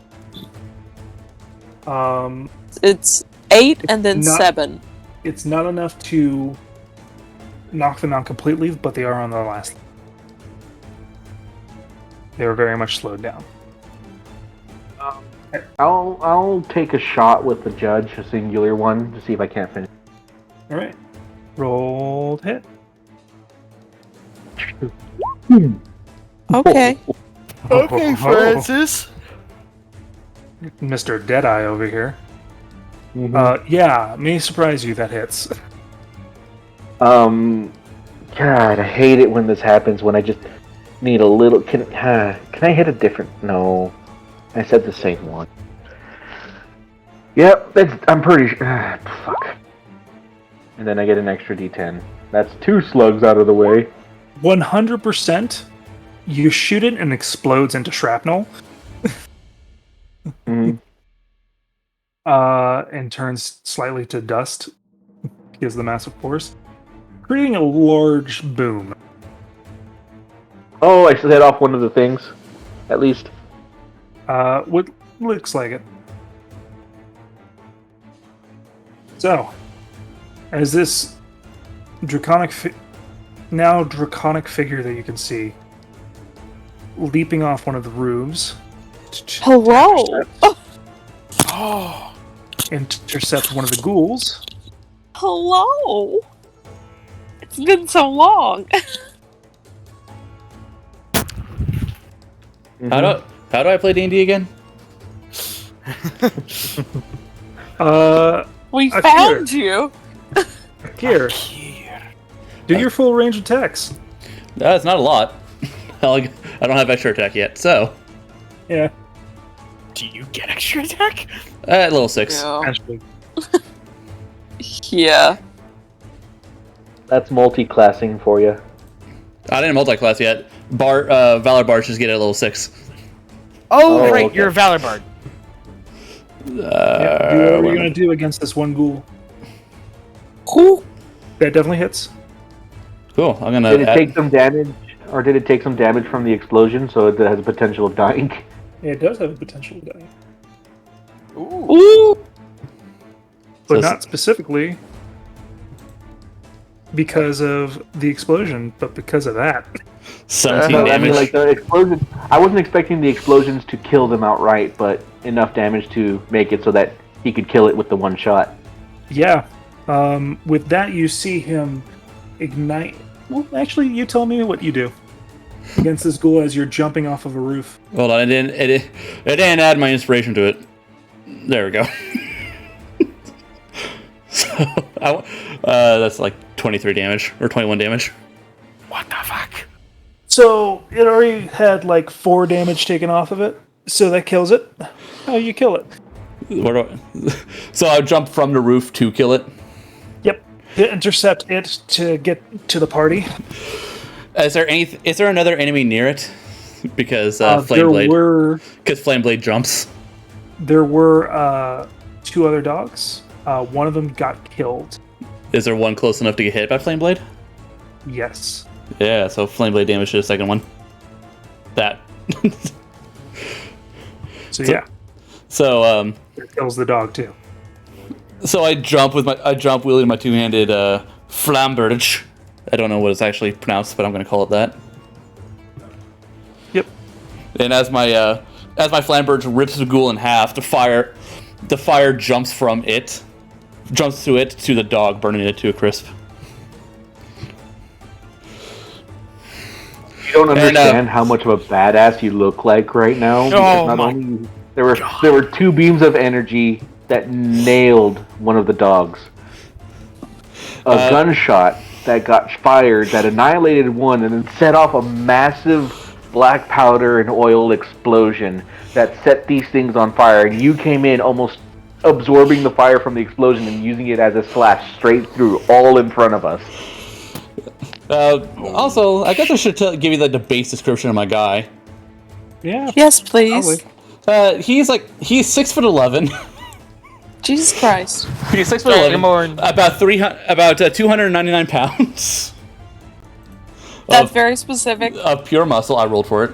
It's 8 and then not- 7. It's not enough to knock them out completely, but they are on their last. They were very much slowed down. I'll take a shot with the judge, a singular one, to see if I can't finish. All right. Rolled hit. Okay. Okay, Francis. Mr. Deadeye over here. Mhm. Yeah, may surprise you, that hits. God, I hate it when this happens. When I just need a little. Can I hit a different? No, I said the same one. Yep, I'm pretty sure. Fuck. And then I get an extra D10. That's 2 slugs out of the way. 100%. You shoot it and it explodes into shrapnel. Mhm. And turns slightly to dust because of the massive force, creating a large boom. Oh, I should hit off one of the things, at least. What looks like it. So, as this draconic figure that you can see leaping off one of the roofs. Hello. Oh, Intercept one of the ghouls. Hello. It's been so long. How do I play D&D again? We Akira. found you. Here, do your full range attacks. That's not a lot. I don't have extra attack yet, so Yeah, do you get extra attack? level 6. Yeah. actually. Yeah. That's multi-classing for you. I didn't multi-class yet. Valor Bard just get it at level 6. Oh, Oh, right, okay. you're a Valor Bard. Yeah, do whatever you're gonna do against this one ghoul. Cool. That definitely hits. Cool. I'm gonna. Did it take some damage, or did it take some damage from the explosion, so it has a potential of dying? Yeah, it does have a potential to die, Ooh. but So- not specifically because of the explosion, but because of that. 17 No, I damage. mean, like the explosion. I wasn't expecting the explosions to kill them outright, but enough damage to make it so that he could kill it with the one shot. Yeah. With that, you see him ignite. Well, actually, you tell me what you do against this ghoul as you're jumping off of a roof. Hold on, it didn't add my inspiration to it. There we go. So that's like 23 damage or 21 damage. What the fuck? So it already had like 4 damage taken off of it, so that kills it. How you kill it? Where do I... So I jump from the roof to kill it. Yep. To intercept it to get to the party. Is there another enemy near it? Because There Flameblade. were Because Flameblade jumps. 2 other dogs. One of them got killed. Is there one close enough to get hit by Flameblade? Yes. Yeah, so Flameblade damage to the second one. That. So yeah, So it kills the dog too. So I jump wielding my two-handed flamberge. I don't know what it's actually pronounced, but I'm going to call it that. Yep. And as my flamberge rips the ghoul in half, the fire jumps to it to the dog, burning it to a crisp. You don't understand how much of a badass you look like right now. Oh Because not my only There were 2 beams of energy that nailed one of the dogs. A gunshot that got fired that annihilated one and then set off a massive black powder and oil explosion that set these things on fire. And you came in almost absorbing the fire from the explosion and using it as a slash straight through, all in front of us. Also, I guess I should give you the base description of my guy. Yeah. Yes, please. Probably. He's 6'11". Jesus Christ. He's 6'11", about 299 pounds. That's very specific. Of pure muscle. I rolled for it.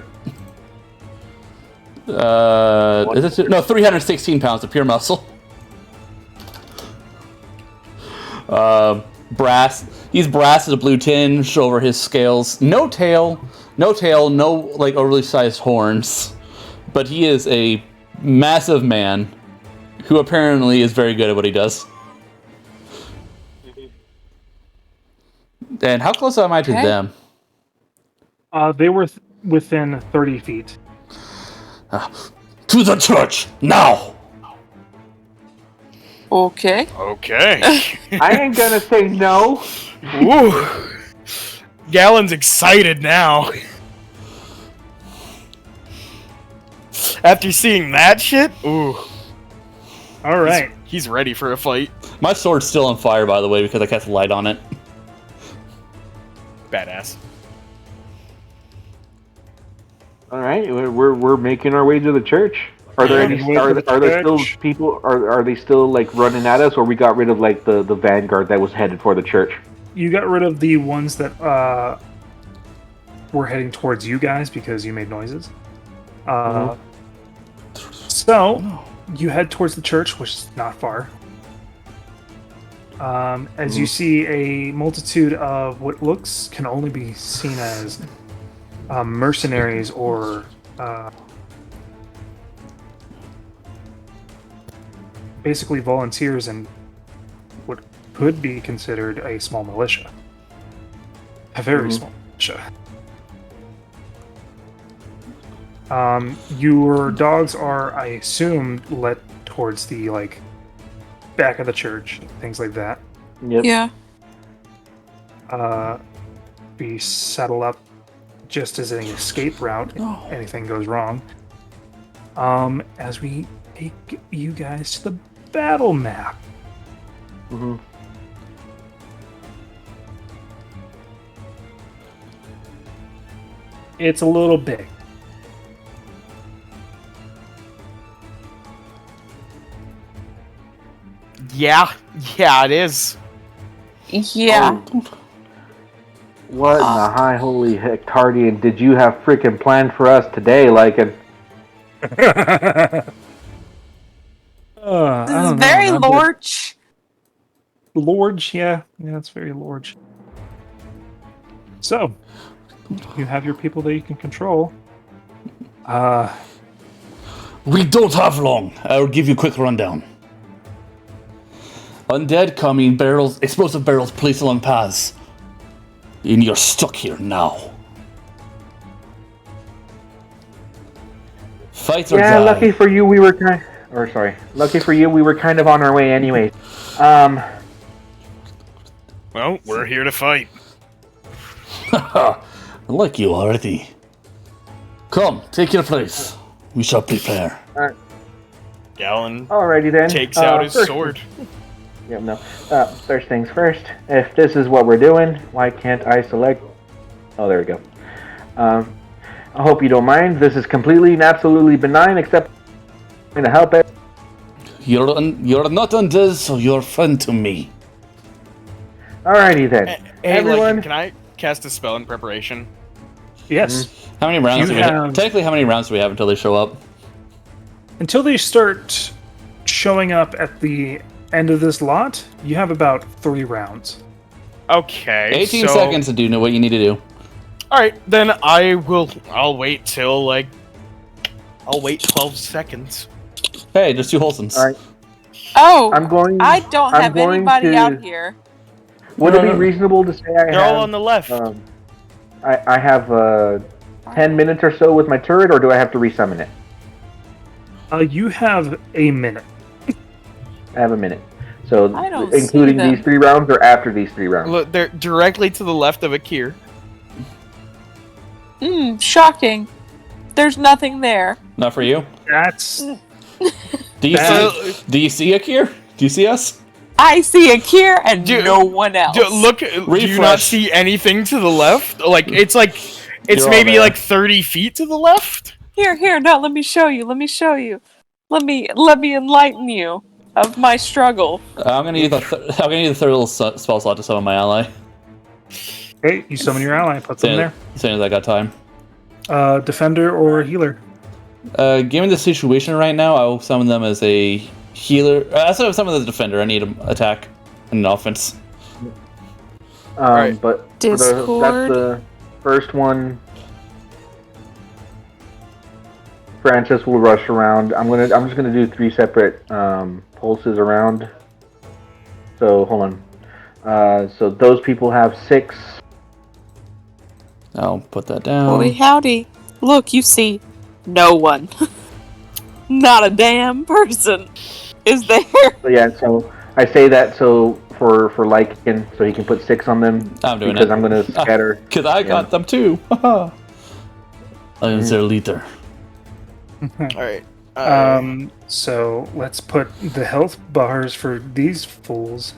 Is it 316 pounds of pure muscle. Brass. He's brass as a blue tinge over his scales. No tail, no like overly sized horns, but he is a massive man who apparently is very good at what he does. And how close am I to them? They were within 30 feet. To the church now. Okay. Okay. I ain't gonna say no. Ooh. Gallon's excited now. After seeing that shit, ooh. All right. He's ready for a fight. My sword's still on fire, by the way, because I cast light on it. Badass. All right, we're making our way to the church. Are there still people? Are they still like running at us, or we got rid of like the vanguard that was headed for the church? You got rid of the ones that were heading towards you guys because you made noises. So you head towards the church, which is not far. As you see a multitude of what can only be seen as mercenaries or basically volunteers in what could be considered a small militia. A very small militia. Your dogs are, I assume, led towards the back of the church, things like that. Yep. Yeah. Be settle up just as an escape route if anything goes wrong. As we take you guys to the battle map. Mm-hmm. It's a little big. Yeah, it is. Yeah. What in the high holy hectardian did you have freaking planned for us today, Lycan? This is very large. Large, yeah, it's very large. So, you have your people that you can control. We don't have long. I'll give you a quick rundown. Undead coming, explosive barrels placed along paths. And you're stuck here now. Fight or die. Lucky for you, we were kind of on our way anyway. Well, we're here to fight. I like you already. Come, take your place. We shall prepare. Gallon Alrighty then. takes out his sword. Yep, no. First things first. If this is what we're doing, why can't I select? Oh, there we go. I hope you don't mind. This is completely and absolutely benign, except I'm going to help it. You're not undead, so you're fun to me. Alrighty then. Hey, everyone. can I cast a spell in preparation? Yes. How many rounds do we have? Technically, how many rounds do we have until they show up? Until they start showing up at the end of this lot, you have about 3 rounds. Okay. 18 seconds to do what you need to do. Alright, then I'll wait till I'll wait 12 seconds. Hey, there's 2 Holstons. Alright. Oh, I don't I'm have going anybody to- out here. Would it be reasonable to say They're all on the left. I have 10 minutes or so with my turret, or do I have to resummon it? You have a minute. I have a minute. So, I don't see including them. these 3 rounds or after these 3 rounds? Look, they're directly to the left of Akir. Shocking. There's nothing there. Not for you. That's Do you see Akir? Do you see us? I see Akir and Dude, no one else. Look, do you not Refresh. see anything to the left? It's You're all maybe there. like 30 feet to the left. Here, no, let me show you. Let me enlighten you of my strugel. I'm gonna use the third little spell slot to summon my ally. okay. You summon your ally, put them there. As soon as I got time. Defender or healer. Given the situation right now, I will summon them as a healer. I'll summon the defender. I need an attack and an offense. Right. But that's Discord. the first one. Francis will rush around. I'm just gonna do 3 separate pulses around. So hold on. So those people have 6. I'll put that down. Boy, howdy. Look, you see, no one. Not a damn person is there. So yeah, so I say that so for Lycan, so he can put 6 on them. I'm doing because it. I'm gonna scatter. Because I got them too. I am their leader. All right. So let's put the health bars for these fools.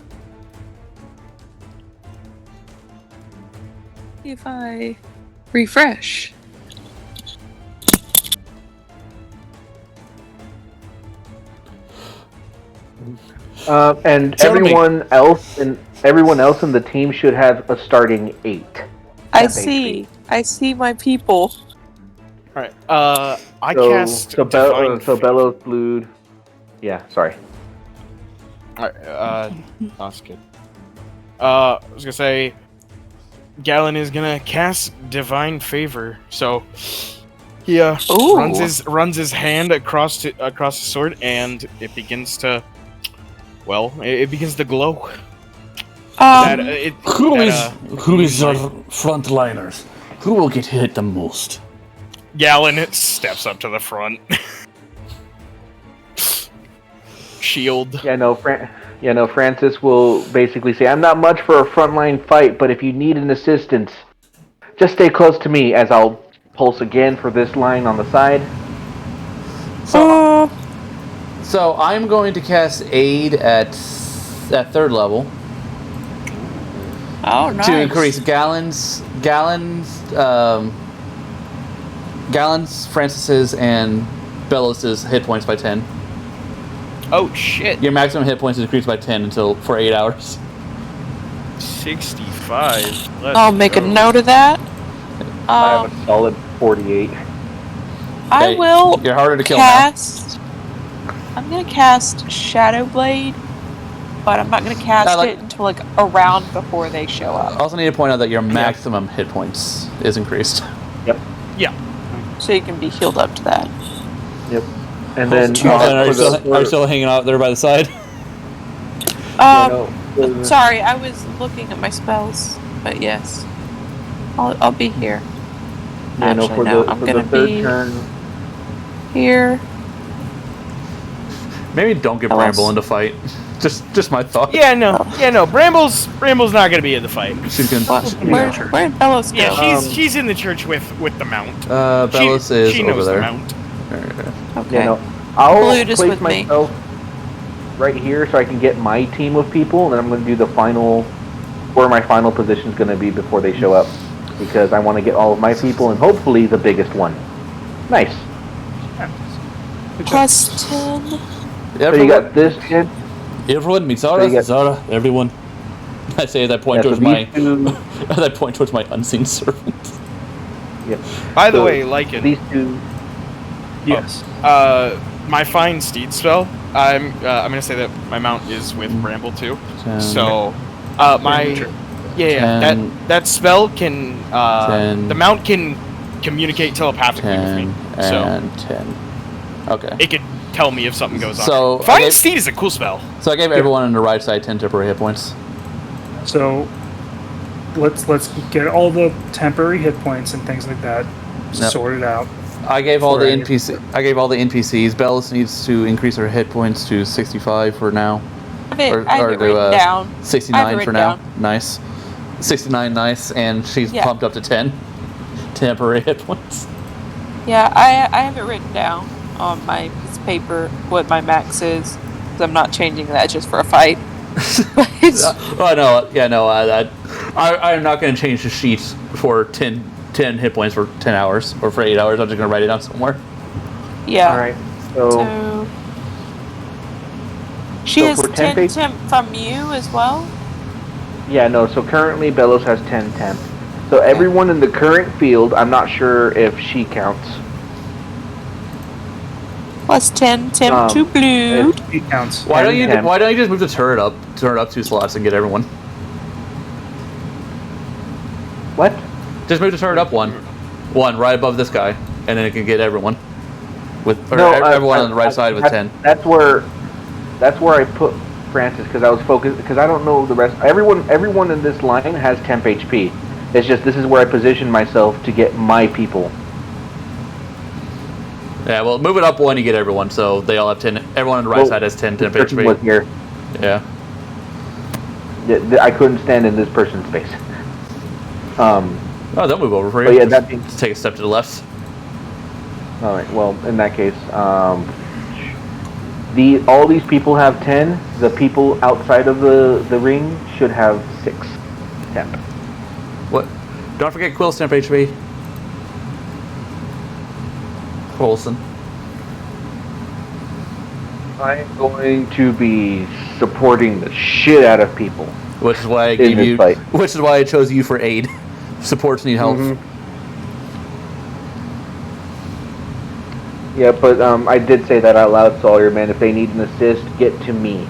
If I refresh. And Tell me. everyone else in the team should have a starting 8. I F see. I see my people. All right. I cast so Divine Bellows Fluid. Yeah, sorry. All right. That's good. I was gonna say, Galen is gonna cast Divine Favor. So he Ooh. runs his hand across the sword, and it begins to, it begins to glow. Who is your frontliners? Who will get hit the most? Galen steps up to the front. Shield. Yeah, no, Francis will basically say, "I'm not much for a frontline fight, but if you need an assistance, just stay close to me." As I'll pulse again for this line on the side. So I'm going to cast Aid at 3rd level Oh, nice. to increase Gallon's, Francis's, and Bellows' hit points by 10. Oh shit! Your maximum hit points is increased by 10 for 8 hours. 65. I'll make a note of that. I have a solid 48. I Hey, will You're harder to kill cast. I'm gonna cast Shadow Blade, but I'm not gonna cast it until like a round before they show now. I up. also need to point out that your maximum hit points is increased. Yep. Yeah. So you can be healed up to that. Yep. And then Are you still hanging out there by the side? Sorry, I was looking at my spells, but yes, I'll be here. Yeah, no, Actually, for no, the I'm for gonna the third be turn. here. Maybe don't get Bellows. Bramble into fight. Just my thought. Yeah, no. Bramble's not gonna be in the fight. She's gonna. Where did Bellows go? Yeah, she's in the church with the mount. Bellows is she over knows there. the mount. Okay. I'll Blued is place with me. myself right here so I can get my team of people, and then I'm going to do the final, where my final position is going to be before they show up, because I want to get all of my people and hopefully the biggest one. Nice. Plus 10. So you got this kid. Everyone, Mizara, So you got- Zara, everyone. I say as I point Yeah, so towards my these two, as I point towards my unseen servant. yep. By the So way, Lycan, These two. Yes. my Fine Steed spell, I'm gonna say that my mount is with Bramble too. 10, So, my Sure. yeah, 10, that spell can 10, the mount can communicate telepathically 10 with me, so and 10. Okay. it could tell me if something goes So, on. Fine okay. Steed is a cool spell. So I gave everyone on the right side 10 temporary hit points. So let's get all the temporary hit points and things like that Yep. sorted out. I gave all For the any- NPCs. Bellis needs to increase her hit points to 65 for now. I have it to, written down. I have it 69 for written now. down. Nice. 69, nice, and she's Yeah. pumped up to 10 temporary hit points. Yeah, I have it written down on my piece of paper what my max is. 'Cause I'm not changing that just for a fight. Oh no, yeah, no, I'm not going to change the sheet for 10 hit points for 10 hours or for 8 hours. I'm just going to write it down somewhere. Yeah. All right. So So she So has for 10 temp- temp from you as well. yeah, no. So currently, Bellows has 10 temp. So everyone in the current field, I'm not sure if she counts. Plus 10 temp to blue. He counts. Why don't you 10. just move the turret up 2 slots and get everyone? What? Just move the turret up one right above this guy, and then it can get everyone everyone on the right side with 10. That's where I put Francis because I was focused because I don't know the rest. Everyone in this line has temp HP. It's just this is where I position myself to get my people. Yeah, well, move it up one, you get everyone, so they all have 10. Everyone on the right side has 10 temp Person HP. was here. Yeah. I couldn't stand in this person's space. Oh, they'll move over for you. Oh yeah, that means. Just take a step to the left. All right. Well, in that case, all these people have 10. The people outside of the ring should have 6 temp. What? Don't forget Quill's temp HP. Colson. I'm going to be supporting the shit out of people. Which is why I In gave this you. fight. Which is why I chose you for aid. Supports need help. Mhm. Yeah, but I did say that out loud to all your men. If they need an assist, get to me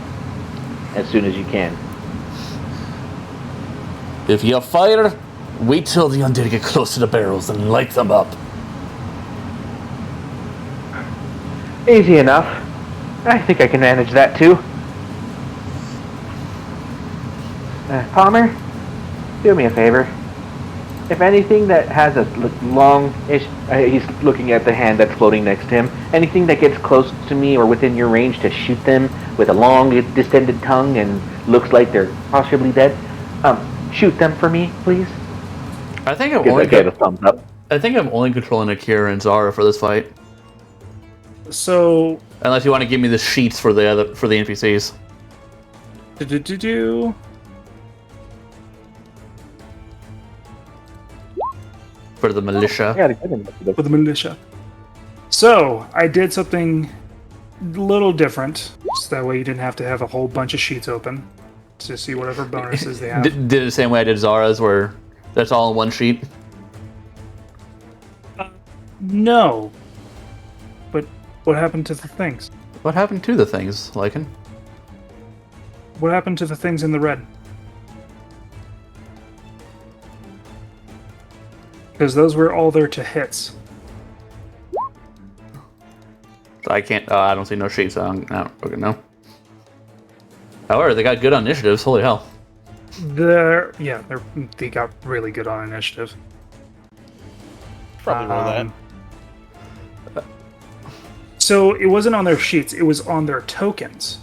as soon as you can. If you fire, wait till the undead get close to the barrels and light them up. Easy enough. I think I can manage that too. Palmer, do me a favor. If anything that has a long-ish... he's looking at the hand that's floating next to him. Anything that gets close to me or within your range to shoot them with a long, distended tongue and looks like they're possibly dead, shoot them for me, please. I think I'm Give only. that guy a thumbs up. I think I'm only controlling Akira and Zara for this fight. So, Unless you want to give me the sheets for the NPCs. do. For the militia. I gotta get him. For the militia. So, I did something a little different, so that way you didn't have to have a whole bunch of sheets open to see whatever bonuses they have. Did it the same way I did Zara's, where that's all in one sheet. No. But what happened to the things? What happened to the things, Lycan? What happened to the things in the red? Because those were all there to hits. I can't. I don't see no sheets. I don't fucking know. However, they got good on initiatives. Holy hell! They got really good on initiative. Probably roll that. So it wasn't on their sheets; it was on their tokens.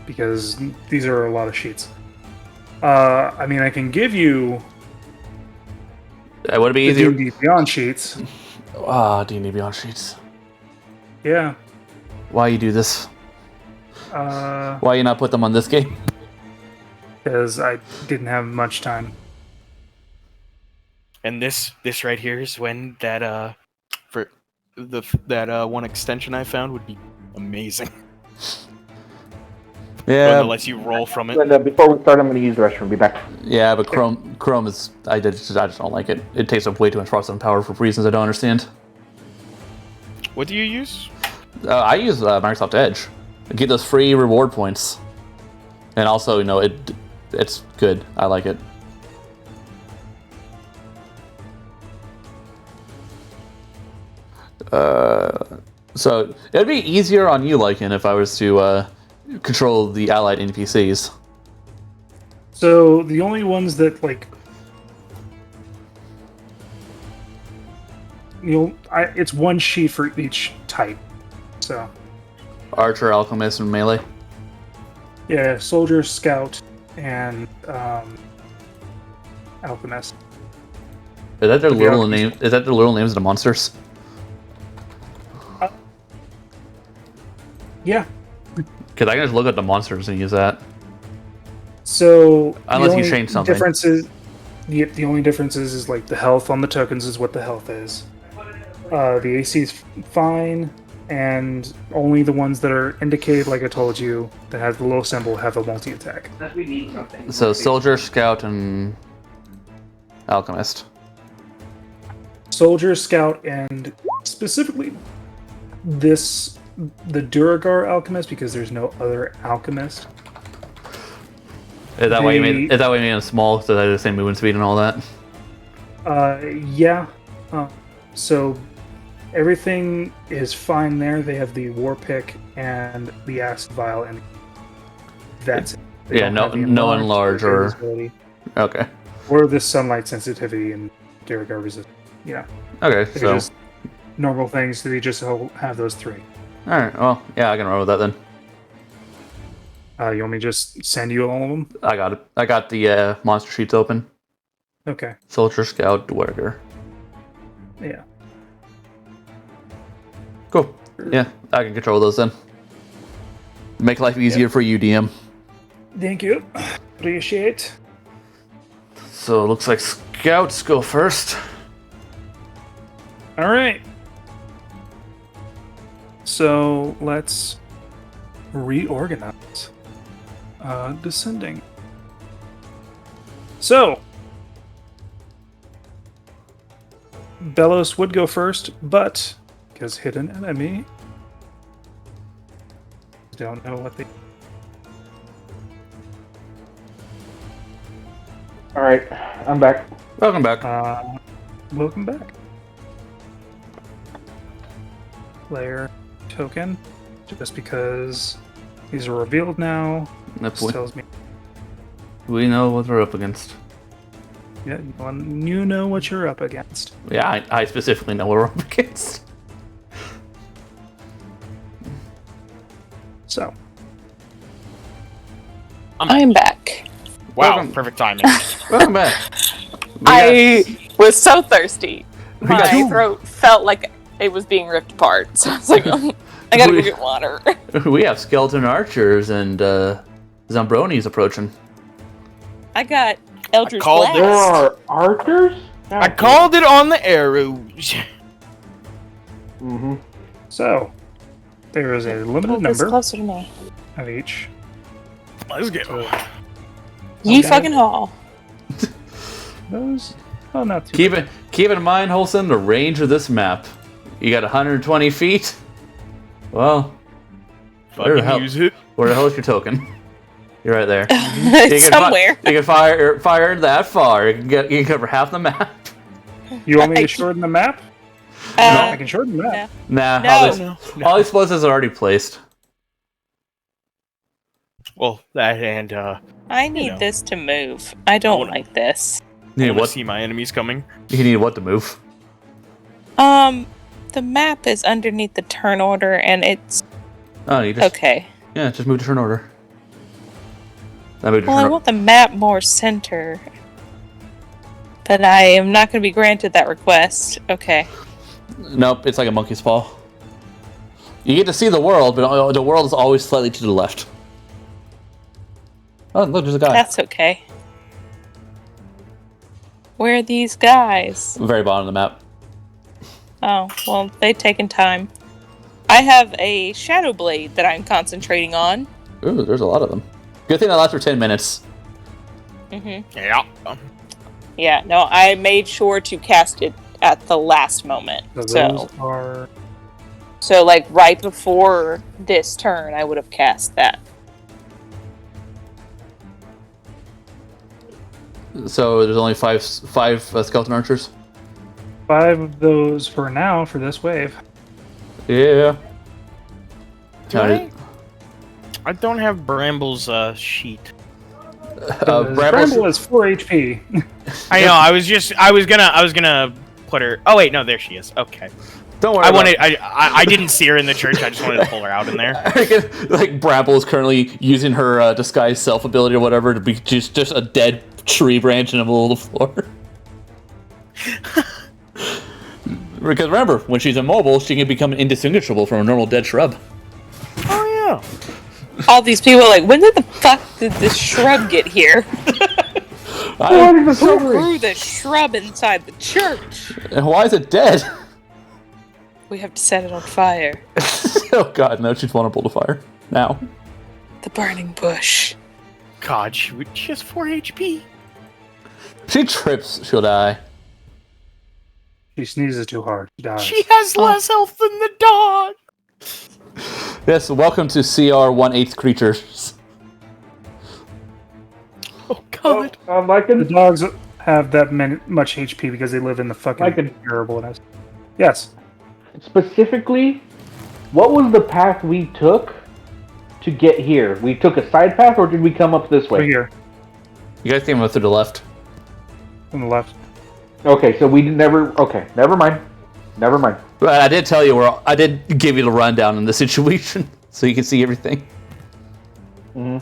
Because these are a lot of sheets. I mean, I can give you It would be the easier. D&D Beyond sheets. D&D Beyond sheets. Yeah. Why you do this? Why you not put them on this game? Because I didn't have much time. And this right here is when that one extension I found would be amazing. Yeah, Unless you roll from it. But, before we start, I'm going to use the restroom. Be back. yeah, but Chrome is. I just don't like it. It takes up way too much processing power for reasons I don't understand. What do you use? I use Microsoft Edge. I get those free reward points, and also it's good. I like it. So it'd be easier on you, Lycan, if I was to control the allied NPCs. So the only ones that it's one sheet for each type. So Archer, alchemist, and melee. yeah, soldier, scout, and alchemist. Is that their The little alchemist. name? Is that the little names of the monsters? Yeah. Because I can just look at the monsters and use that. So Unless the you only change something. difference is the only difference is like the health on the tokens is what the health is. The AC is fine, and only the ones that are indicated, like I told you, that has the little symbol have a multi-attack. So soldier, scout, and alchemist. Soldier, scout, and specifically the Duragar alchemist, because there's no other alchemist. Is that why you made? Is that why you made them small so they have the same movement speed and all that? Yeah. So everything is fine there. They have the war pick and the acid vial, and that's it. They Yeah, don't no, have the no enlarge or invisibility, okay, or the sunlight sensitivity and Duragar resistance. Yeah, okay. they're So just normal things. They just have those three. all right, well, yeah, I can roll with that then. You want me to just send you all of them? I got it. I got the monster sheets open. Okay. Soldier, scout, dwarger. Yeah. Cool. Yeah, I can control those then. Make life easier for you, DM. Thank you. Appreciate. So it looks like scouts go first. All right. So let's reorganize. Descending. So Belos would go first, but because hidden enemy, don't know what they. All right, I'm back. Welcome back. Welcome back. Player token, just because these are revealed now. That This point. tells me, We know what we're up against. yeah, you know what you're up against. Yeah, I specifically know what we're up against. So, I'm back. Wow, Welcome. perfect timing. Welcome back. I was so thirsty. got My two. throat felt like it was being ripped apart. So I was like, I gotta go get water. We have skeleton archers and Zambronis approaching. I got Eldritch called There Blast. are archers? I called it on the arrows. Mm-hmm. so there is a limited It's number closer to me. of each. Let's go. Ye Okay. fucking haul. Those, oh, not too. Keep in mind, Holson, the range of this map. You got 120 feet. Well, where the hell? Fucking use it. Where the hell is your token? You're right there. It's somewhere. You can fire that far. You can cover half the map. You want me to shorten the map? I can shorten the map. Nah, No. all these explosives are already placed. Well, that and I need know. this to move. I don't wanna- like this. You I need want to what? see my enemies coming. You need what to move? The map is underneath the turn order, and it's Oh, you just okay. yeah, just move to turn order. That moved to Well, I turn want the map more center, but I am not going to be granted that request. Okay. Nope, it's like a monkey's paw. You get to see the world, but the world is always slightly to the left. Oh, look, there's a guy. That's okay. Where are these guys? Very bottom of the map. Oh, well, they've taken time. I have a Shadow Blade that I'm concentrating on. Ooh, there's a lot of them. Good thing that lasts for 10 minutes. Yeah. Yeah, no, I made sure to cast it at the last moment. So those So, are. so like right before this turn, I would have cast that. So there's only five skeleton archers. 5 of those for now for this wave. Yeah. I don't have Bramble's sheet. Brambles- Bramble is 4 HP. I know. I was gonna put her. Oh wait, no, there she is. Okay. Don't worry. I didn't see her in the church. I just wanted to pull her out in there. Like Bramble is currently using her disguise self ability or whatever to be just a dead tree branch in the middle of the floor. Because remember, when she's immobile, she can become indistinguishable from a normal dead shrub. Oh All these people are like, when the fuck did this shrub get here? Who grew this shrub inside the church? And why is it dead? We have to set it on fire. Oh god, no, she's vulnerable to fire. Now. The burning bush. God, she has 4 HP. She trips, she'll die. She sneezes too hard. She dies. She has less health than the dog. Yes, welcome to CR 1/8 creatures. Oh god. The dogs have that much HP because they live in the fucking terribleness. Yes. Specifically, what was the path we took to get here? We took a side path, or did we come up this way? Right here. You guys came up to the left. On the left. Okay, so we never. Okay, never mind. Never mind. But I did tell you I did give you the rundown on the situation, so you can see everything. Mm-hmm.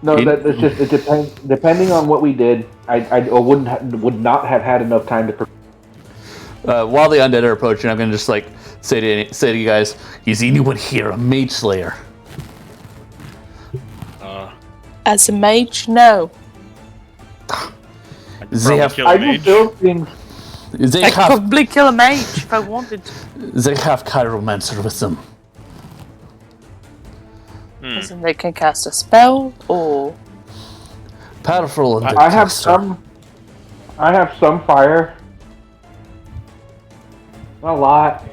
No, that's just it depends. Depending on what we did, I would not have had enough time to. While the undead are approaching, I'm gonna just like say to you guys, is anyone here a mage slayer? As a mage, no. They have. I just build things. I could probably kill a mage if I wanted to. They have chiromancer with them. As in they can cast a spell, or Powerful. And I have some fire. Not a lot.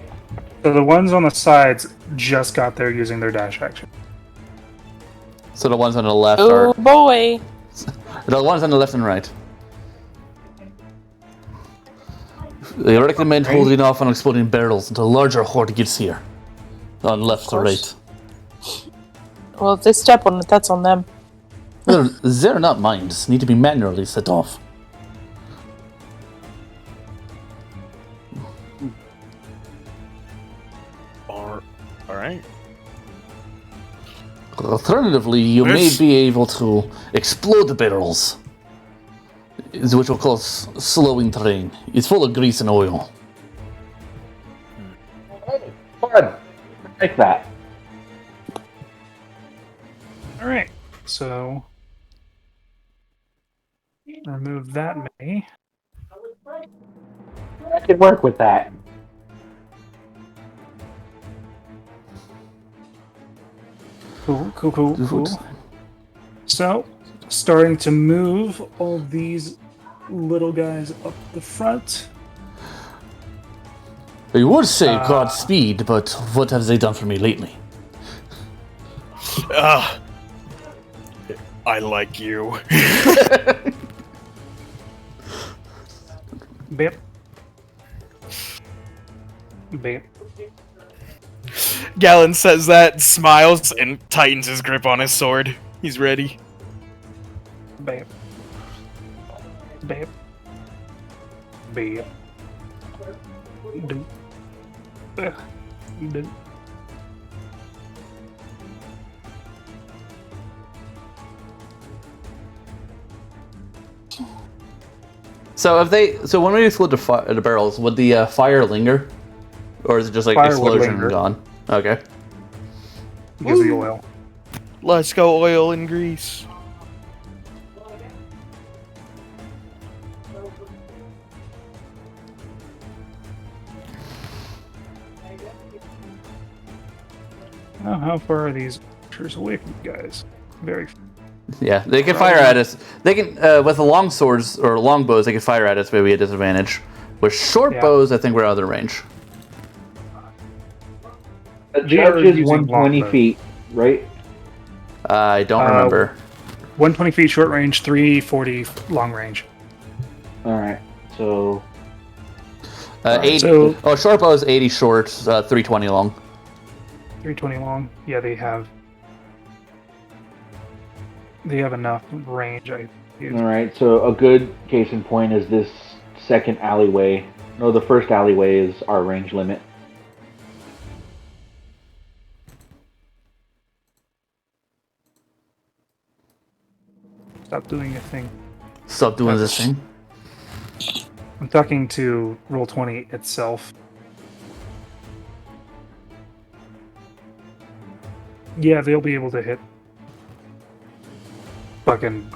So the ones on the sides just got there using their dash action. So the ones on the left oh are. boy. The ones on the left and right. They recommend holding off on exploding barrels until a larger horde gets here. On left or right. Well, if they step on it, that's on them. They're not mines. Need to be manually set off. Alright. Alternatively, you may be able to explode the barrels, which will cause slowing terrain. It's full of grease and oil. Fun. I like that. Alright. So remove that May. I can work with that. Cool. So, starting to move all these little guys up the front. You would say Godspeed, but what have they done for me lately? I like you. Bam. Bam. Galen says that, smiles, and tightens his grip on his sword. He's ready. Bam. Bam. Bam. Do. Do. So when we explode the barrels, would the fire linger, or is it just like Fire would explosion linger. and gone? Okay. Because of the oil. Let's go, oil and grease. Now, how far are these creatures away from you guys? Very. Yeah, they can fire at us. They can with the long swords or long bows, they can fire at us, maybe at disadvantage. With short bows, I think we're out of their range. The They are charge is using 120 longbow. feet, right? I don't remember. 120 feet short range, 340 long range. All right. So 80. so- Short bow is 80 short, 320 long. 320 long. Yeah, they have. They have enough range. all right. So a good case in point is this second alleyway. No, the first alleyway is our range limit. Stop doing a thing. Stop doing this thing. I'm talking to Roll20 itself. Yeah, they'll be able to hit. Fucking.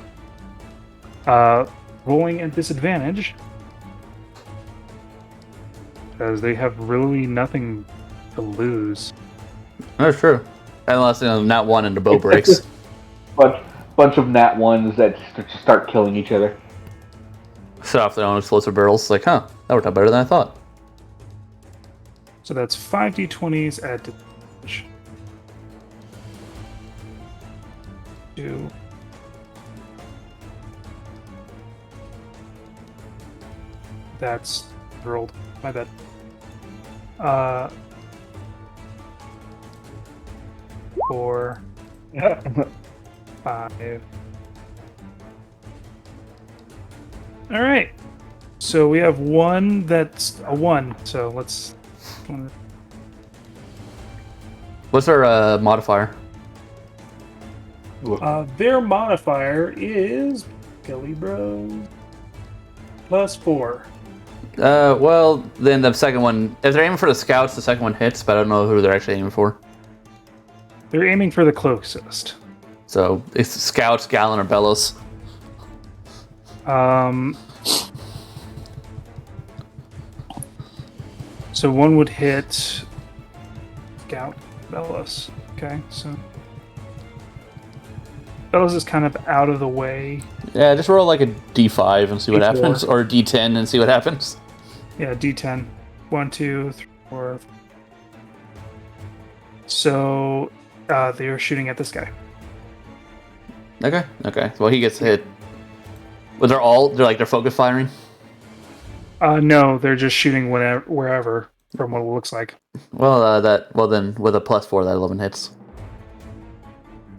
Rolling at disadvantage. Because they have really nothing to lose. That's true. Unless not one and the bow breaks. Bunch of nat ones that just start killing each other. Set off their own explosive barrels. Like, huh, that worked out better than I thought. So that's 5d20s at disadvantage. 2. That's rolled. My bad. 4. 5. All right. So we have one that's a 1. So let's. What's our modifier? Their modifier is Calibro +4. Well, then the second one, if they're aiming for the scouts, the second one hits, but I don't know who they're actually aiming for. They're aiming for the closest. So it's scouts, Gallon, or Bellows. So one would hit Scout Bellows. Okay, so Bellows is kind of out of the way. Yeah, just roll like a D5 and see what D4. happens, or a D10 and see what happens. Yeah, D10. 1, 2, 3, 4. So they are shooting at this guy. Okay. Well, he gets hit. But they're focus firing? No, they're just shooting wherever, from what it looks like. Well, then with a +4, that 11 hits.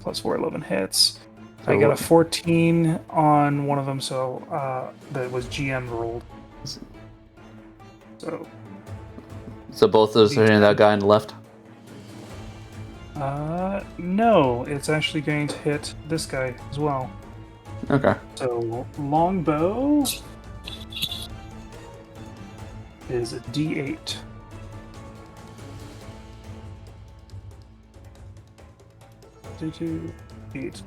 +4, 11 hits. So I got a 14 on one of them, so that was GM rolled. So both those are hitting that guy on the left? No, it's actually going to hit this guy as well. Okay. So longbow is a D8. D8.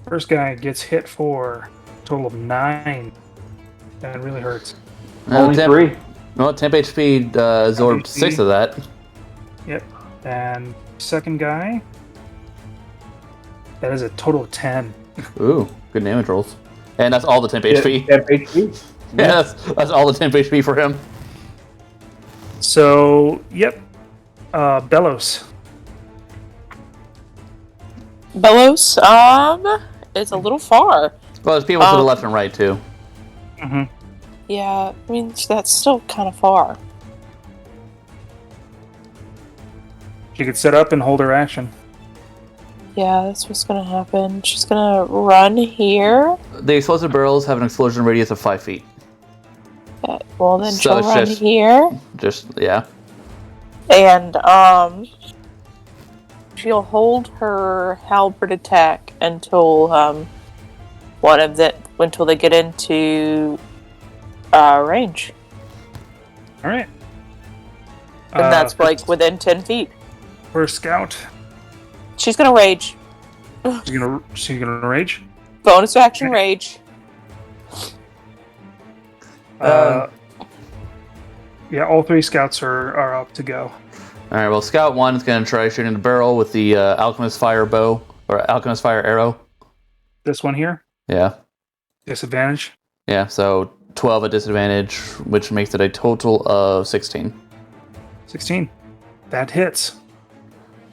First guy gets hit for a total of 9. That really hurts. Only 3. Well, temp HP absorbed 6 of that. Yep. And second guy, that is a total of 10. Ooh, good damage rolls. And that's all the temp HP. Temp HP. Yeah, that's all the temp HP for him. So, yep. Bellows. Bellows, it's a little far. Well, there's people to the left and right, too. Mm-hmm. Yeah, I mean, that's still kind of far. She could set up and hold her action. Yeah, that's what's gonna happen. She's gonna run here. The explosive barrels have an explosion radius of 5 feet. Yeah, well, then So she'll it's run just- here. Yeah. And, she'll hold her halberd attack until, until they get into, range. Alright. And that's, like, within 10 feet. For Scout, She's gonna rage. she's gonna rage. Bonus action rage. Yeah, all 3 Scouts are up to go. Alright, well, Scout 1 is going to try shooting the barrel with the Alchemist Fire bow, or Alchemist Fire arrow. This one here, Yeah. disadvantage. Yeah, so 12 at disadvantage, which makes it a total of 16. 16. That hits.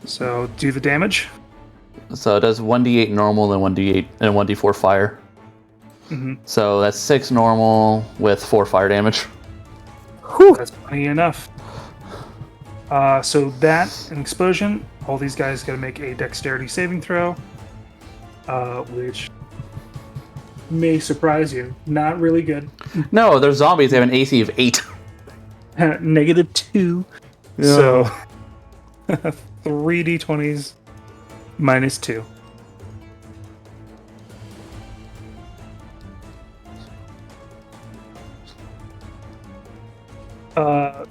So do the damage. So it does 1d8 normal, then 1d8 and 1d4 fire. Mm-hmm. So that's 6 normal with 4 fire damage. That's plenty enough. So that, an explosion, all these guys gotta make a dexterity saving throw. Which may surprise you. Not really good. No, they're zombies. They have an AC of 8. -2. Yeah. So 3d20s -2.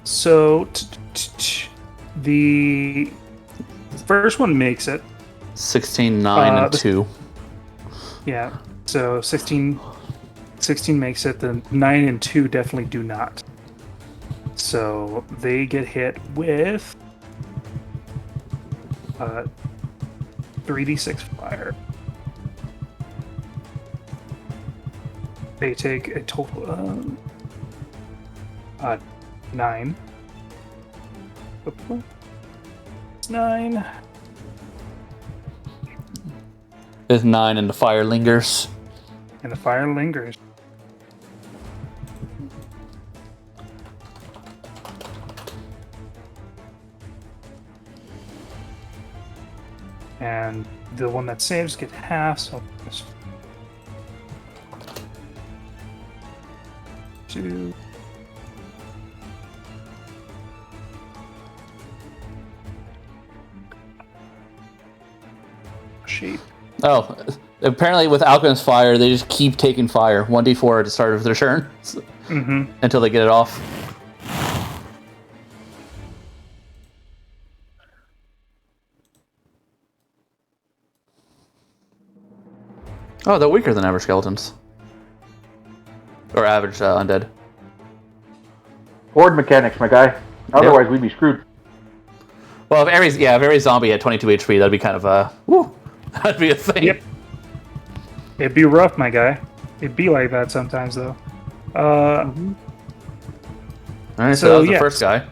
So the first one makes it. 16, 9, and 2. Yeah. So 16 makes it. The 9 and 2 definitely do not. So they get hit with 3d6 fire. They take a total of 9. It's 9. It's 9 and the fire lingers. And the fire lingers. And the one that saves get half, so just 2. Sheep. Oh, apparently with Alchemist Fire, they just keep taking fire. 1d4 at the start of their turn. Until they get it off. Oh, they're weaker than average skeletons. Or average undead. Horde mechanics, my guy. Otherwise, we'd be screwed. Well, if every zombie had 22 HP, that'd be kind of that'd be a thing. Yep. It'd be rough, my guy. It'd be like that sometimes, though. Alright, so that was the first guy.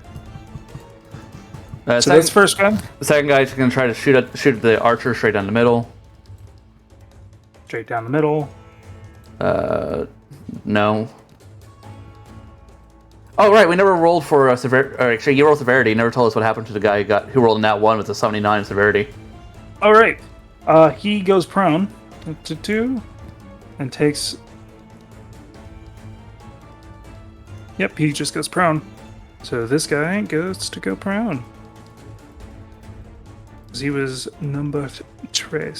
So that's the first guy? The second guy is going to try to shoot the archer straight down the middle. Straight down the middle. No. Oh, right, we never rolled for severity. Actually, you rolled severity. You never told us what happened to the guy who rolled in that one with a 79 severity. All right. He goes prone to 2 and takes. Yep, he just goes prone. So this guy goes to go prone. He was number 3.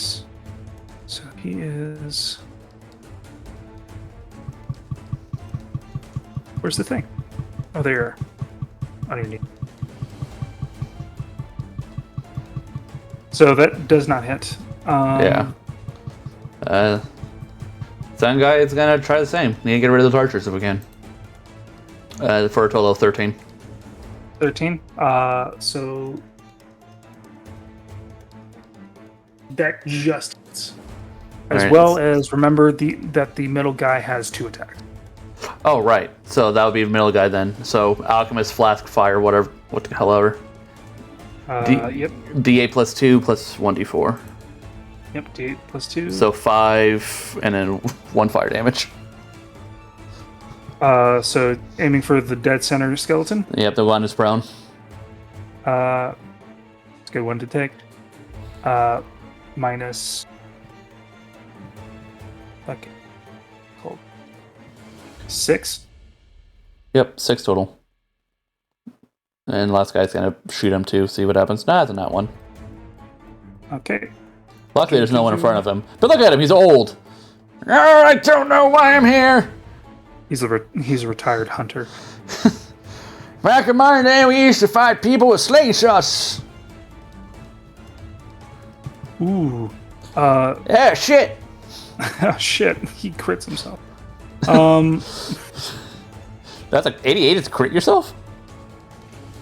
So he is. Where's the thing? Oh, there. Underneath. So that does not hit. Yeah. Second guy is gonna try the same. Need to get rid of those archers if we can. For a total of 13. 13. So that just hits. As well as remember that the middle guy has 2 attacks. Oh, right. So that would be the middle guy then. So Alchemist, Flask, Fire, whatever. What the hell ever. Yep. D8 plus 2 plus 1d4. Yep, D8 plus 2. So 5 and then 1 fire damage. So aiming for the dead center skeleton. Yep, the one is prone. It's a good one to take. Minus. Okay. Cool. 6. Yep, 6 total. And last guy's gonna shoot him too, see what happens. Nah, it's not one. Okay. Luckily there's no one in front of him. But look at him, he's old. Oh, I don't know why I'm here. He's a retired hunter. Back in my day, we used to fight people with slingshots. Ooh. Yeah, shit. Oh, shit. He crits himself. That's like 88 is crit yourself?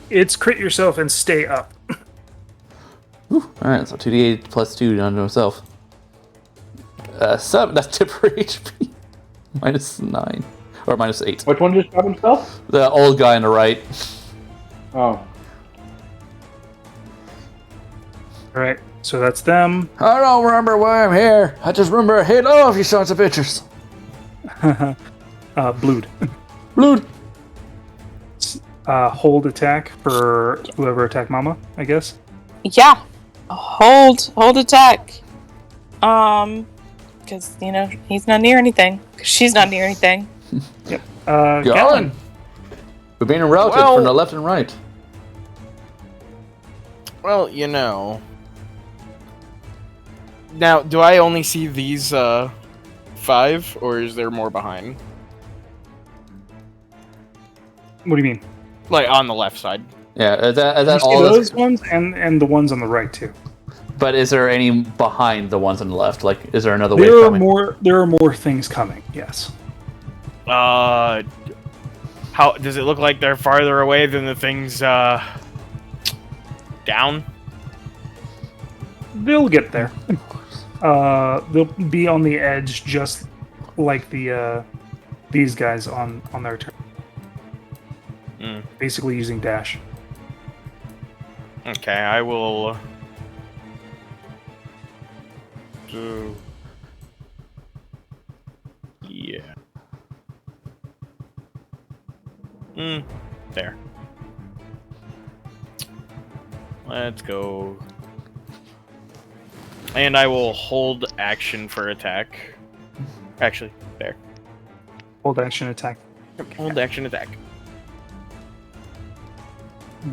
It's crit yourself and stay up. Alright, so 2d8 plus 2 down to himself. 7, that's tip for HP. Minus 9. Or minus 8. Which one just shot himself? The old guy on the right. Oh. Alright, so that's them. I don't remember why I'm here. I just remember I hit off you sons of bitches. Blood. Blood. Hold attack for whoever attacked Mama, I guess. Yeah. Hold attack. because he's not near anything. 'Cause she's not near anything. Yep. Galen! Galen. We're being routed Well- from the left and right. Well, Now, do I only see these 5, or is there more behind? What do you mean? Like on the left side. Yeah, is that You see all? those ones and the ones on the right too. But is there any behind the ones on the left? Like, is there another wave There are coming? more. There are more things coming. Yes. How does it look like they're farther away than the things down? They'll get there. They'll be on the edge, just like these guys on their turn. Basically using dash. Okay, I will do. Yeah. There. Let's go. And I will hold action for attack. Actually, there. Hold action attack. Hold action attack.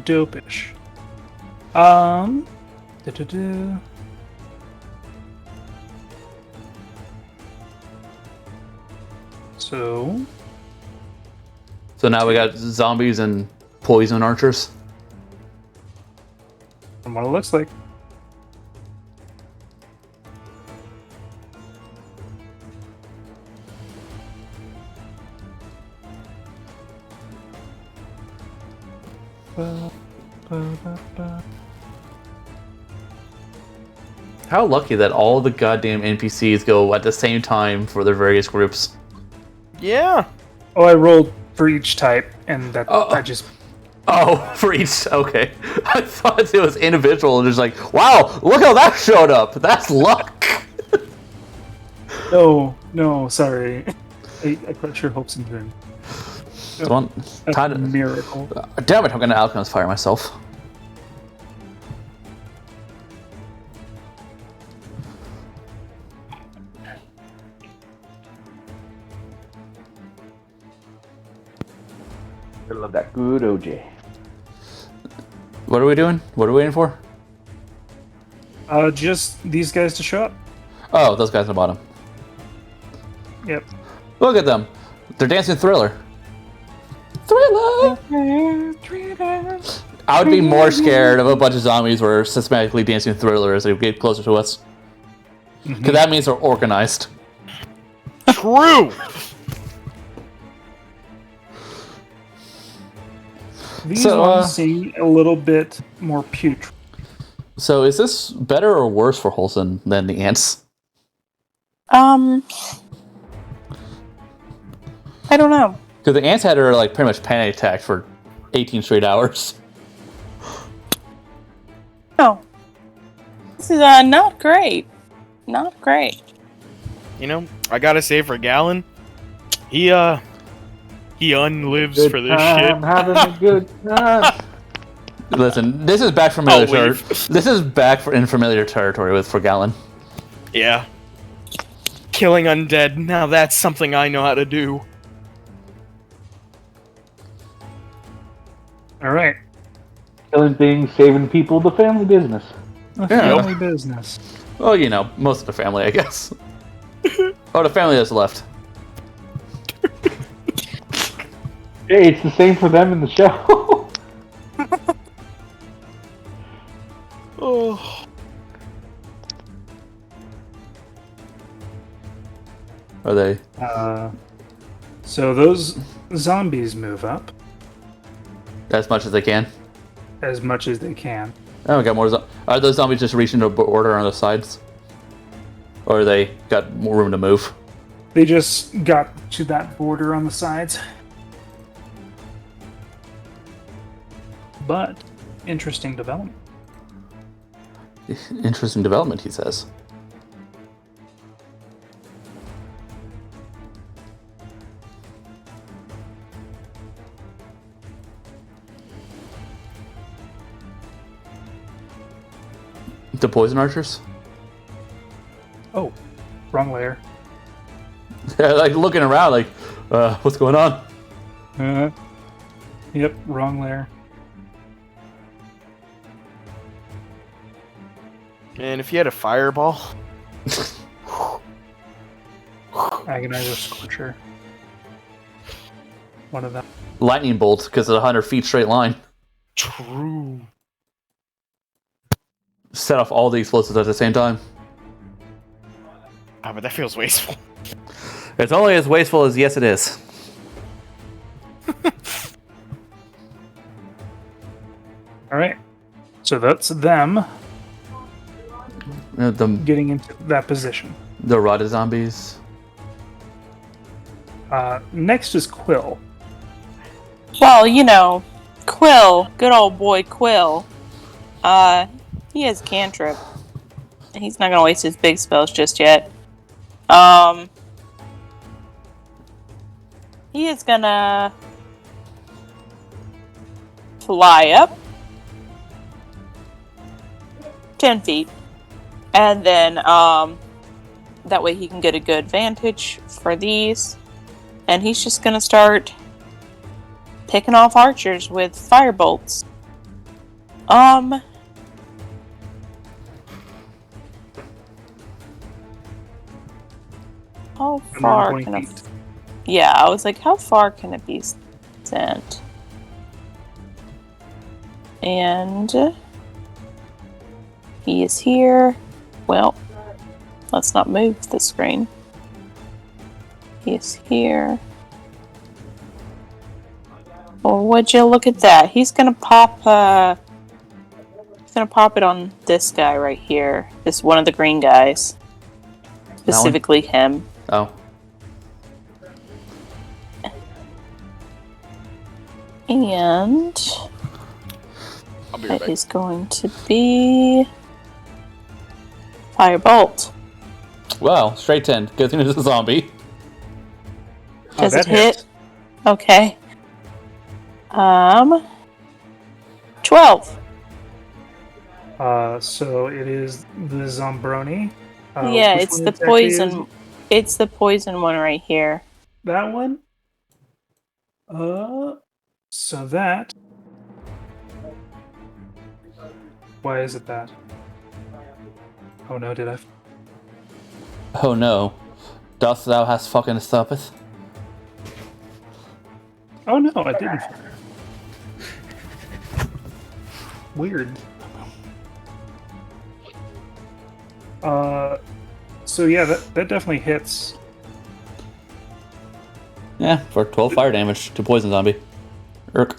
Dopish. Da-da-da. So So now we got zombies and poison archers. from what it looks like. How lucky that all the goddamn NPCs go at the same time for their various groups. Yeah. Oh, I rolled for each type, and that Oh. I just Oh, for each. Okay. I thought it was individual and just like, wow, look how that showed up. That's luck. no, sorry. I crushed your hopes and dreams. One, That's time a to, miracle. damn it, I'm gonna alchemist fire myself. I love that good OJ. What are we doing? What are we waiting for? Just these guys to show up. Oh, those guys on the bottom. Yep. Look at them. They're dancing Thriller. Thriller! I would be more scared if a bunch of zombies were systematically dancing Thriller as they get closer to us. Because that means they're organized. True. These So, ones seem a little bit more putrid. So is this better or worse for Holson than the ants? I don't know. Because the ants had her like pretty much panic attack for 18 straight hours. No. This is not great. Not great. I gotta say for Galen, he unlives for this shit. I'm having a good time. Listen, this is back familiar I'll leave. This is back in familiar territory for Galen. Yeah. Killing undead, now that's something I know how to do. All right. Killing things, saving people, the family business. Family business. Well, most of the family, I guess. Oh, the family that's left. Hey, it's the same for them in the show. Oh. Are they? So those zombies move up As much as they can? as much as they can. Oh, we got more. Are those zombies just reaching the border on the sides? Or they got more room to move? They just got to that border on the sides. But interesting development. Interesting development, he says. The poison archers? Oh, Wrong layer. Like looking around, like, what's going on? Yep, wrong layer. And if you had a fireball, Agonizer, Scorcher. One of them. Lightning bolt, because it's 100 feet straight line. true. Set off all the explosives at the same time. Ah, but that feels wasteful. It's only as wasteful as yes, it is. All right. So that's them The getting into that position. rotted zombies. Next is Quill. Well, you know, Quill, good old boy Quill. He has a cantrip. He's not gonna waste his big spells just yet. He is gonna fly up 10 feet. And then, that way he can get a good vantage for these. And he's just gonna start picking off archers with firebolts. How far 120 can it... feet. Yeah, I was like, how far can it be sent? And he is here. Well, let's not move the screen. He is here. Well, would you look at that? He's gonna pop. He's gonna pop it on this guy right here. This one of the green guys. Specifically him. Oh. And I'll be right it back. is going to be Firebolt. Wow, straight 10. Good thing it's a zombie. Does that it hit? hits. Okay. 12. So it is the Zombroni. Yeah, which it's one the exactly poison. is It's the poison one right here. that one. So that. Why is it that? Oh no, did I? Oh no. Dost thou hast fucking stoppeth? Oh no, I didn't. Weird. So yeah, that definitely hits. Yeah, for 12 fire damage to poison zombie. Irk.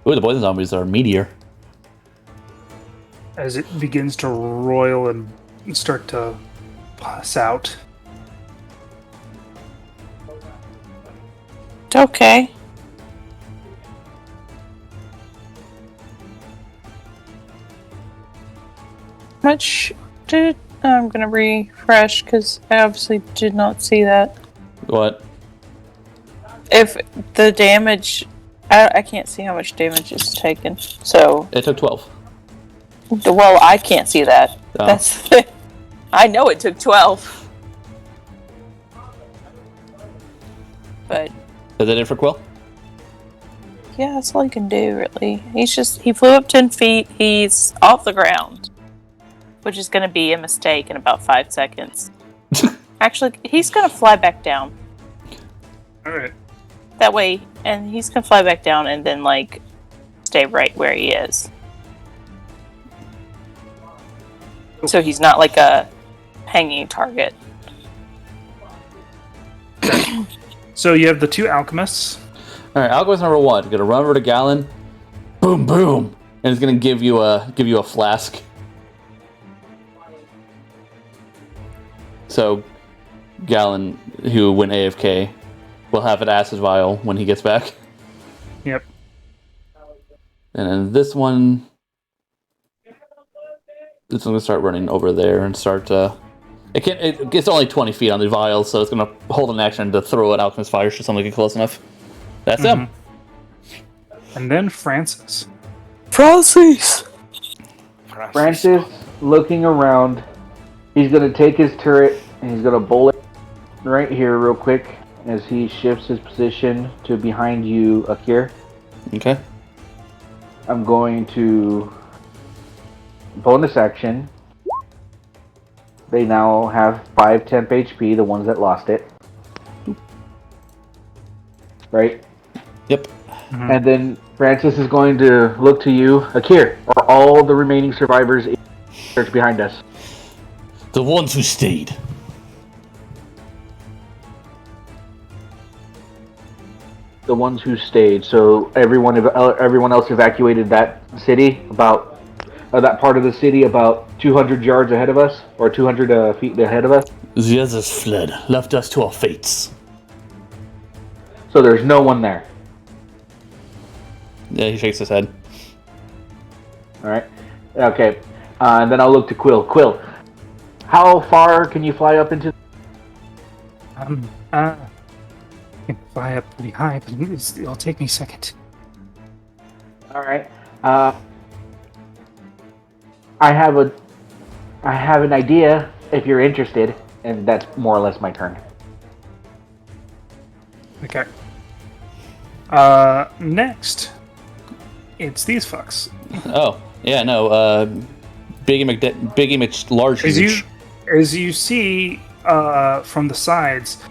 Ooh, the poison zombies are meteor. As it begins to roil and start to pass out. Okay. Much did I'm gonna refresh because I obviously did not see that. What? If the damage, I can't see how much damage is taken. So, It took 12. well, I can't see that. Oh. That's I know it took 12. But Is that it for Quill? yeah, that's all he can do, really. He flew up 10 feet, he's off the ground. Which is going to be a mistake in about 5 seconds. Actually, he's going to fly back down. Alright. That way, and he's going to fly back down and then, like, stay right where he is. So he's not like a hanging target. So you have the two alchemists. Alright, alchemist number 1. Gonna run over to Gallon. Boom, boom. And it's gonna give you a flask. So, Gallon, who went AFK, will have an acid vial when he gets back. Yep. And then this one's gonna start running over there and start. It gets only 20 feet on the vial, so it's gonna hold an action to throw an alchemist fire should something get close enough. That's him. And then Francis. Francis! Press Francis, stop. looking around, he's going to take his turret and he's going to bowl it right here real quick as he shifts his position to behind you, Akir. Okay. I'm going to bonus action. They now have 5 temp HP, the ones that lost it. Right? Yep. Mhm. And then Francis is going to look to you. Akir, are all the remaining survivors in the church behind us? The ones who stayed. The ones who stayed. So everyone else evacuated that city, about that part of the city about 200 yards ahead of us, or 200 feet ahead of us. The others fled, left us to our fates. So there's no one there. Yeah, he shakes his head. All right. Okay. And then I'll look to Quill. Quill, how far can you fly up into? I can fly up pretty high, but it'll take me a second. All right. I have an idea if you're interested, and that's more or less my turn. Okay. Next, it's these fucks. Oh, yeah, no, Biggie McLarge. As you see from the sides,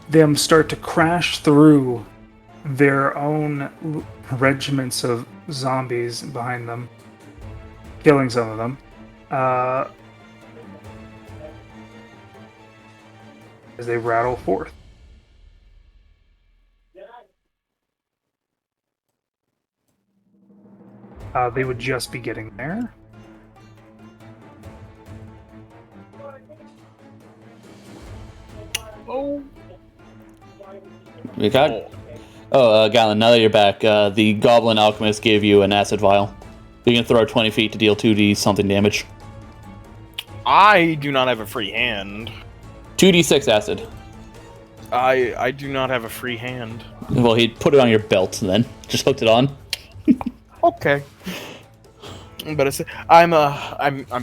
them start to crash through their own regiments of zombies behind them, killing some of them. As they rattle forth. They would just be getting there. Oh. We got. Oh, Galen, now that you're back, the Goblin Alchemist gave you an acid vial. You can throw 20 feet to deal 2d something damage. I do not have a free hand. 2d6 acid. I do not have a free hand. Well, he put it on your belt then. Just hooked it on. Okay. But it's I'm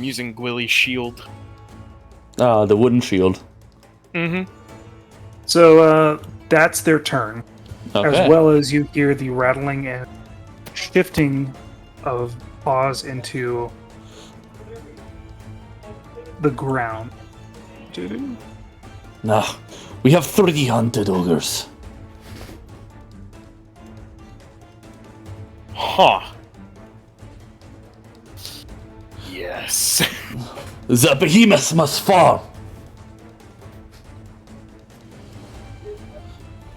using Gwilly's shield. Ah, the wooden shield. Mm-hmm. So that's their turn. Okay. As well as you hear the rattling and shifting of paws into the ground. Nah, we have 3 hunted ogres. Huh. Yes. The behemoths must fall.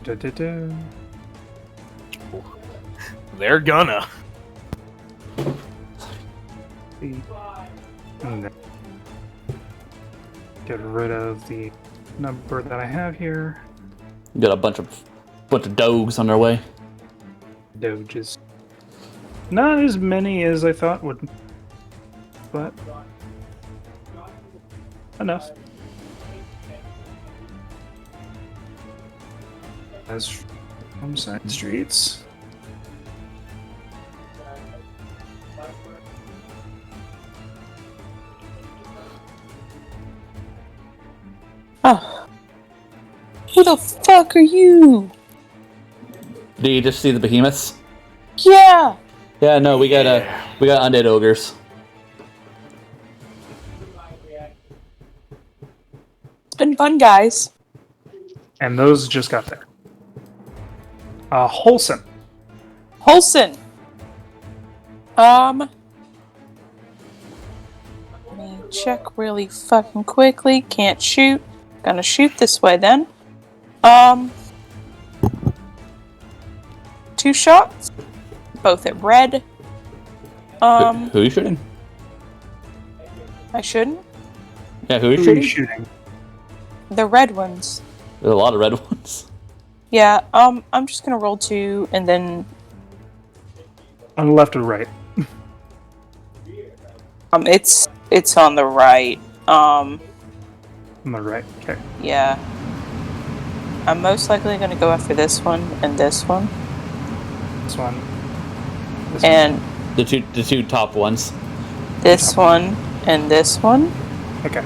They're gonna. Get rid of the number that I have here. You got a bunch of dogs on their way. Doges. Not as many as I thought would, but enough. As from side streets. Oh. Who the fuck are you? Do you just see the behemoths? Yeah! Yeah, no, we got undead ogres. It's been fun, guys. And those just got there. Wholesome. Holson! Let me check really fucking quickly. Can't shoot. Gonna shoot this way then. 2 shots. Both at red. Who are you shooting? I shouldn't. Yeah, who are you Who are you shooting? shooting? The red ones. There's a lot of red ones. Yeah, I'm just gonna roll 2 and then On the left or right? it's on the right. On the right. Okay. Yeah. I'm most likely gonna go after this one and this one. This one. And The two top ones. this one, and this one. Okay.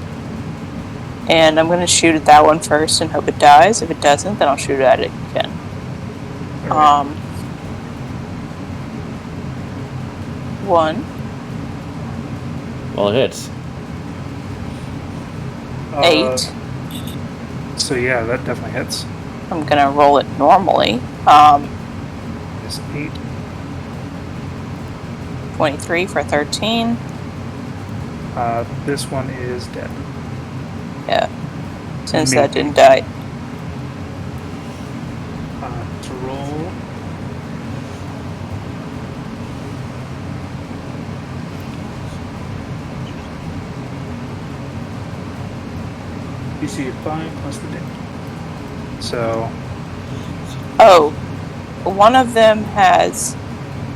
And I'm going to shoot at that one first and hope it dies. If it doesn't, then I'll shoot at it again. All right. 1, Well, it hits. 8. So yeah, that definitely hits. I'm going to roll it normally. It's 8. 23 for 13. This one is dead. Yeah. Since Maybe. that didn't die. To roll. DC of 5 plus the damage. So, Oh, one of them has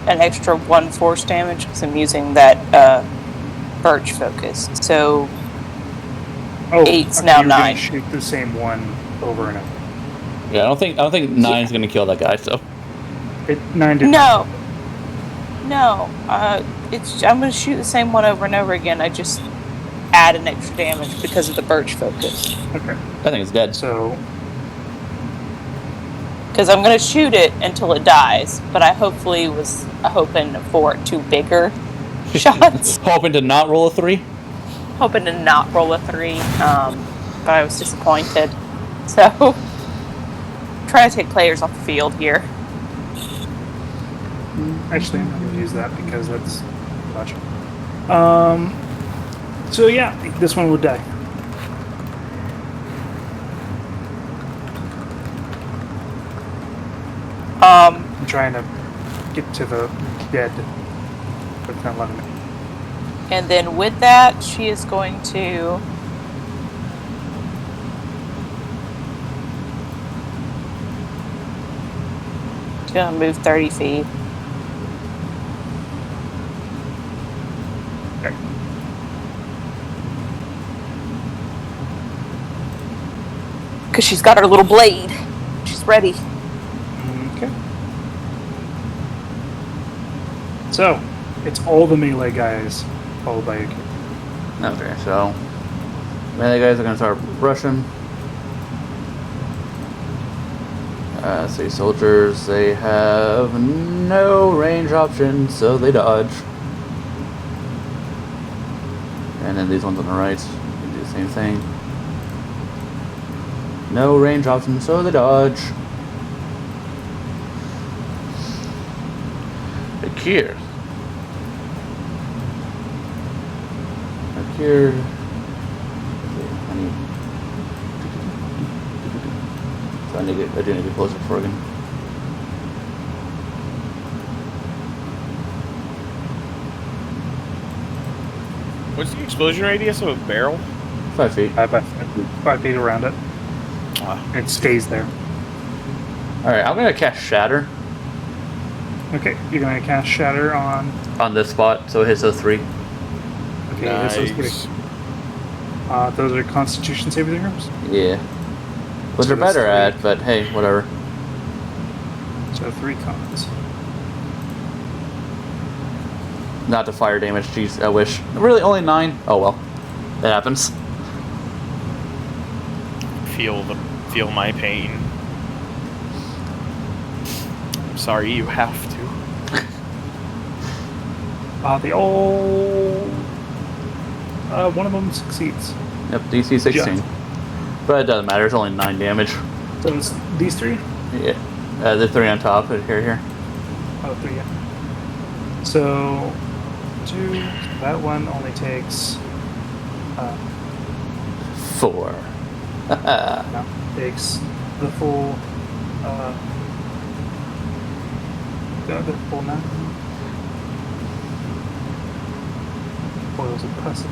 an extra 1 force damage because I'm using that birch focus. So 8's now you're gonna 9. shoot the same one over and over. Yeah, I don't think 9's gonna kill that guy. So 9 did No. No. I'm going to shoot the same one over and over again. I just add an extra damage because of the birch focus. Okay. I think it's dead. So, Because I'm going to shoot it until it dies, but I hopefully was hoping for 2 bigger shots. Hoping to not roll a 3. Hoping to not roll a 3, but I was disappointed. So, trying to take players off the field here. actually, I'm not going to use that because that's much. So yeah, this one would die. I'm trying to get to the dead, but it's not letting me. And then with that, she is going to... She's going to move 30 feet. Okay. Because she's got her little blade. She's ready. Okay. So, it's all the melee guys, followed by a kid. Okay, so melee guys are gonna start rushing. Say soldiers, they have no range option, so they dodge. And then these ones on the right, you can do the same thing. No range option, so they dodge. Here. Here. So I do need to get closer before again. What's the explosion radius of a barrel? 5 feet. 5 feet around it. It stays there. Alright, I'm gonna cast Shatter Okay, you're gonna cast Shatter on. on this spot, so it hits those 3. Okay, this is pretty. Those are Constitution saving throws. Yeah. Which So are better that's at, but hey, whatever. So 3 cons. Not to fire damage, jeez, I wish. Really, only 9? Oh well. That happens. Feel my pain. I'm sorry you have to. One of them succeeds. Yep, DC 16. Just. But it doesn't matter, it's only 9 damage. So it's these 3? Yeah. The 3 on top, here. Oh, 3, yeah. So 2. That one only takes. 4. No, takes the full. The full 9. Foils oppressive.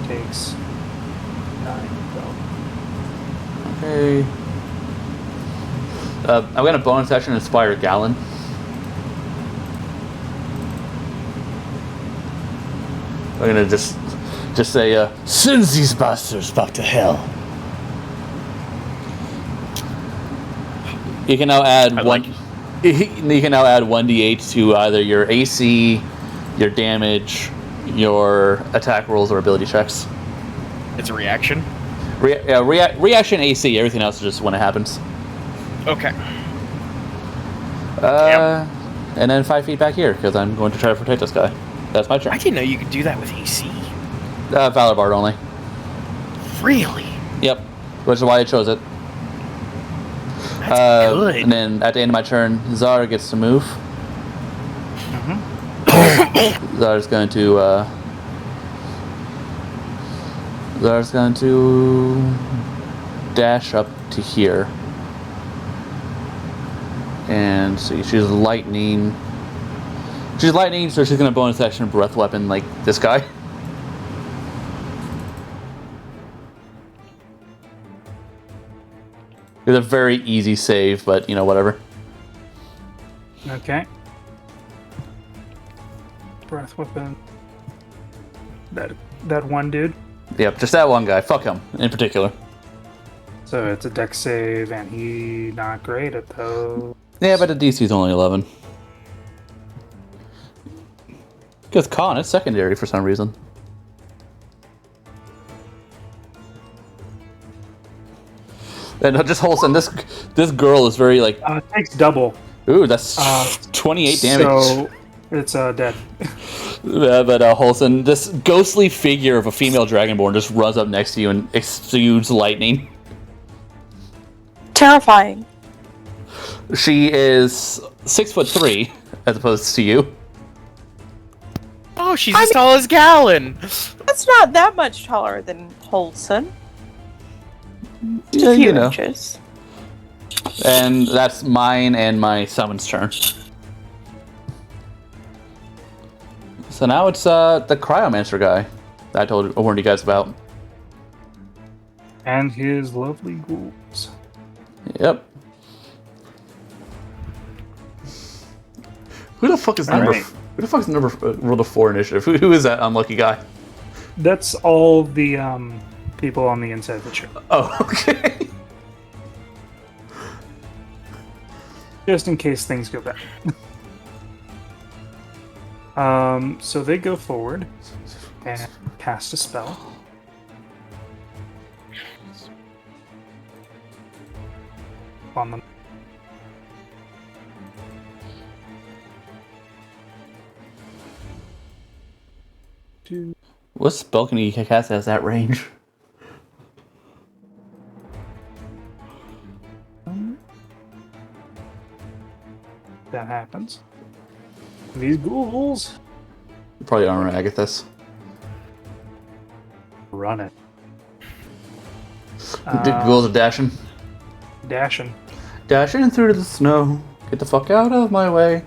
Takes 9. Okay. I'm gonna bonus action Inspire Gallon. I'm gonna just say, send these bastards back to hell. You can now add You can now add 1d8 to either your AC, your damage, your attack rolls or ability checks. It's a reaction. Reaction AC. Everything else is just when it happens. Okay. And then 5 feet back here because I'm going to try to protect this guy. That's my turn. I didn't know you could do that with AC. Valor Bard only. Really? Yep. Which is why I chose it. That's good. And then at the end of my turn, Zara gets to move. Zara's going to. Zara's going to dash up to here. And see, she's lightning. She's lightning, so she's going to bonus action breath weapon like this guy. It's a very easy save, but you know, whatever. Okay. Breath weapon. That one dude. Yep, just that one guy. Fuck him in particular. So it's a dex save, and he not great at those. Yeah, but the DC's only 11. Because con is secondary for some reason. And just Holson, this girl is very like. It takes double. Ooh, that's 28 damage. So it's dead. Yeah, but Holson, this ghostly figure of a female dragonborn just runs up next to you and exudes lightning. Terrifying. She is 6'3" as opposed to you. Oh, she's as tall as Gallon. That's not that much taller than Holson. Just Yeah, a few you know. inches. And that's mine and my summon's turn. So now it's the Cryomancer guy that I warned you guys about. And his lovely ghouls. Yep. Who the fuck is All number? right. Who the fuck is number rolled a 4 initiative? Who is that unlucky guy? That's all the people on the inside of the ship. Oh, okay. Just in case things go bad. So they go forward and cast a spell. On them. What spell can he cast at that range? That happens. These ghouls Probably Armor Agathis. run it. The ghouls are dashing. Dashing. Dashing through the snow. Get the fuck out of my way.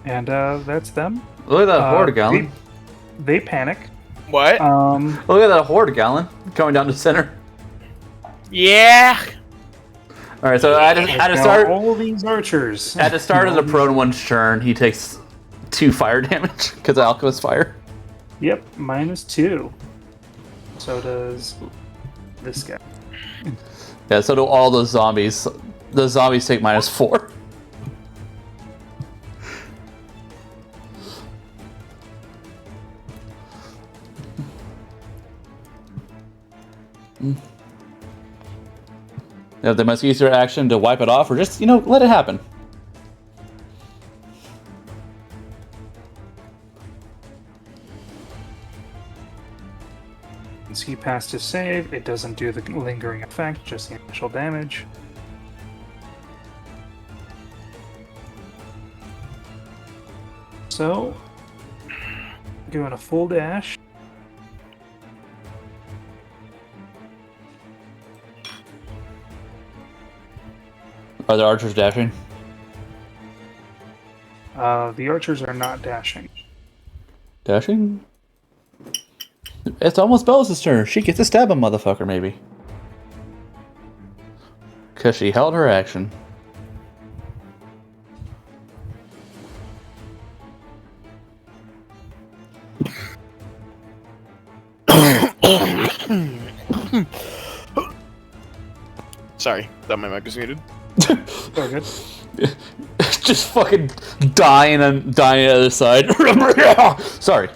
And that's them. Look at that horde gallon. They panic. What? Look at that horde gallon coming down the center. Yeah. All right, so at the Now, start, all these archers. at the start of the prone one's turn, he takes 2 fire damage because of Alchemist Fire. Yep, -2. So does this guy. Yeah, so do all those zombies. The zombies take -4. Yeah, they must use their action to wipe it off, or just, let it happen. Since he passed his save, it doesn't do the lingering effect, just the initial damage. So, doing a full dash. Are the archers dashing? The archers are not dashing. Dashing? It's almost Bella's turn. She gets to stab a motherfucker, maybe. Because she held her action. Sorry, thought my mic was muted. Oh, good. Just fucking dying on the other side. Sorry.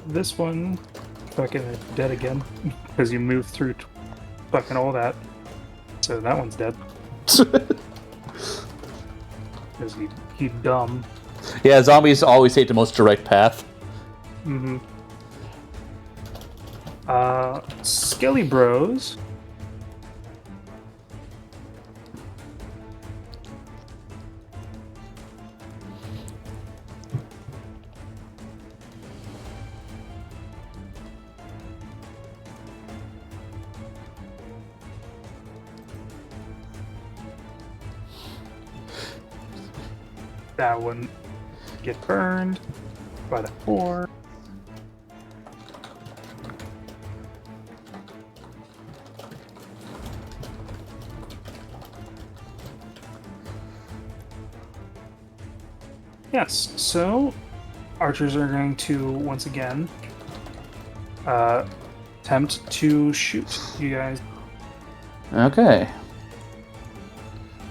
This one fucking is dead again because you moved through fucking all that. So that one's dead because he dumb. Yeah, zombies always take the most direct path. Mm-hmm. Skelly Bros. That one get burned by the 4. Yes, so archers are going to once again attempt to shoot you guys. Okay.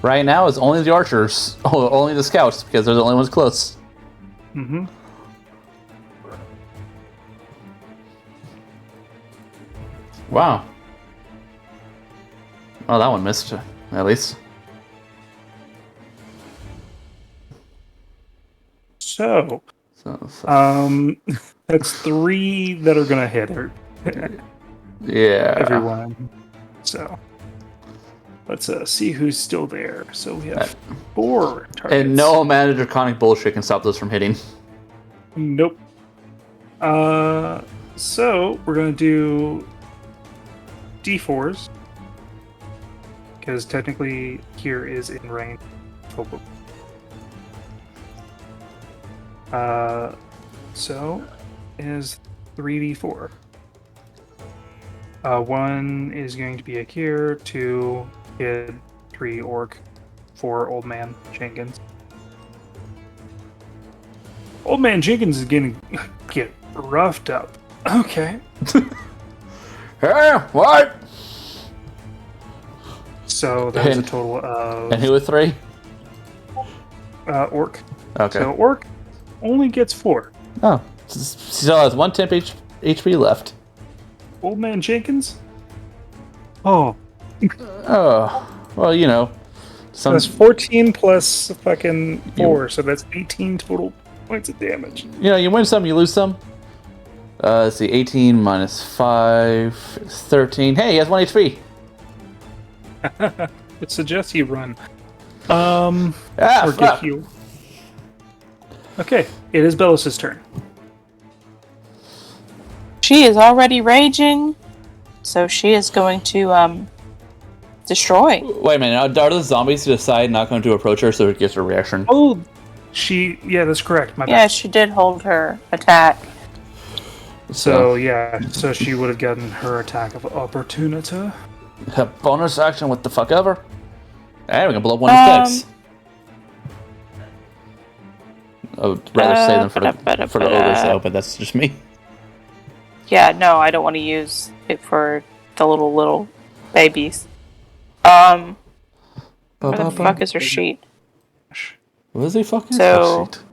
Right now, it's only the archers, only the scouts, because they're the only ones close. Mm-hmm. Wow. Well, that one missed, at least. So, that's 3 that are gonna hit her. Yeah. Everyone. So, let's see who's still there. So we have 4 targets. And no amount of draconic bullshit can stop those from hitting. Nope. So we're gonna do D4s because technically here is in range. So is 3d4. 1 is going to be a here, 2 kid, 3 orc, 4 old man Jenkins. Old man Jenkins is gonna get roughed up. Okay. Hey, what? So that was a total of And who was 3? orc. Okay. So orc only gets 4. Oh, still has 1 temp HP left. Old man Jenkins. Oh, Oh, well, you know, that's 14 plus fucking 4, so that's 18 total points of damage. You know, you win some, you lose some. Let's see, 18 minus 5 is 13. Hey, he has 1 HP. It suggests you run. Ah, Or fuck. get healed. Okay, it is Bellis' turn. She is already raging, so she is going to destroy. Wait a minute, are the zombies to decide not going to approach her so it gets her reaction? Oh, yeah, that's correct. My Yeah, bad. she did hold her attack. So yeah, so she would have gotten her attack of opportunity. A bonus action, what the fuck ever. And we can blow up one of his decks. I would rather save them for the ogres though, but that's just me. Yeah, no, I don't want to use it for the little babies. Where the fuck is her sheet? What is he fucking So- shit?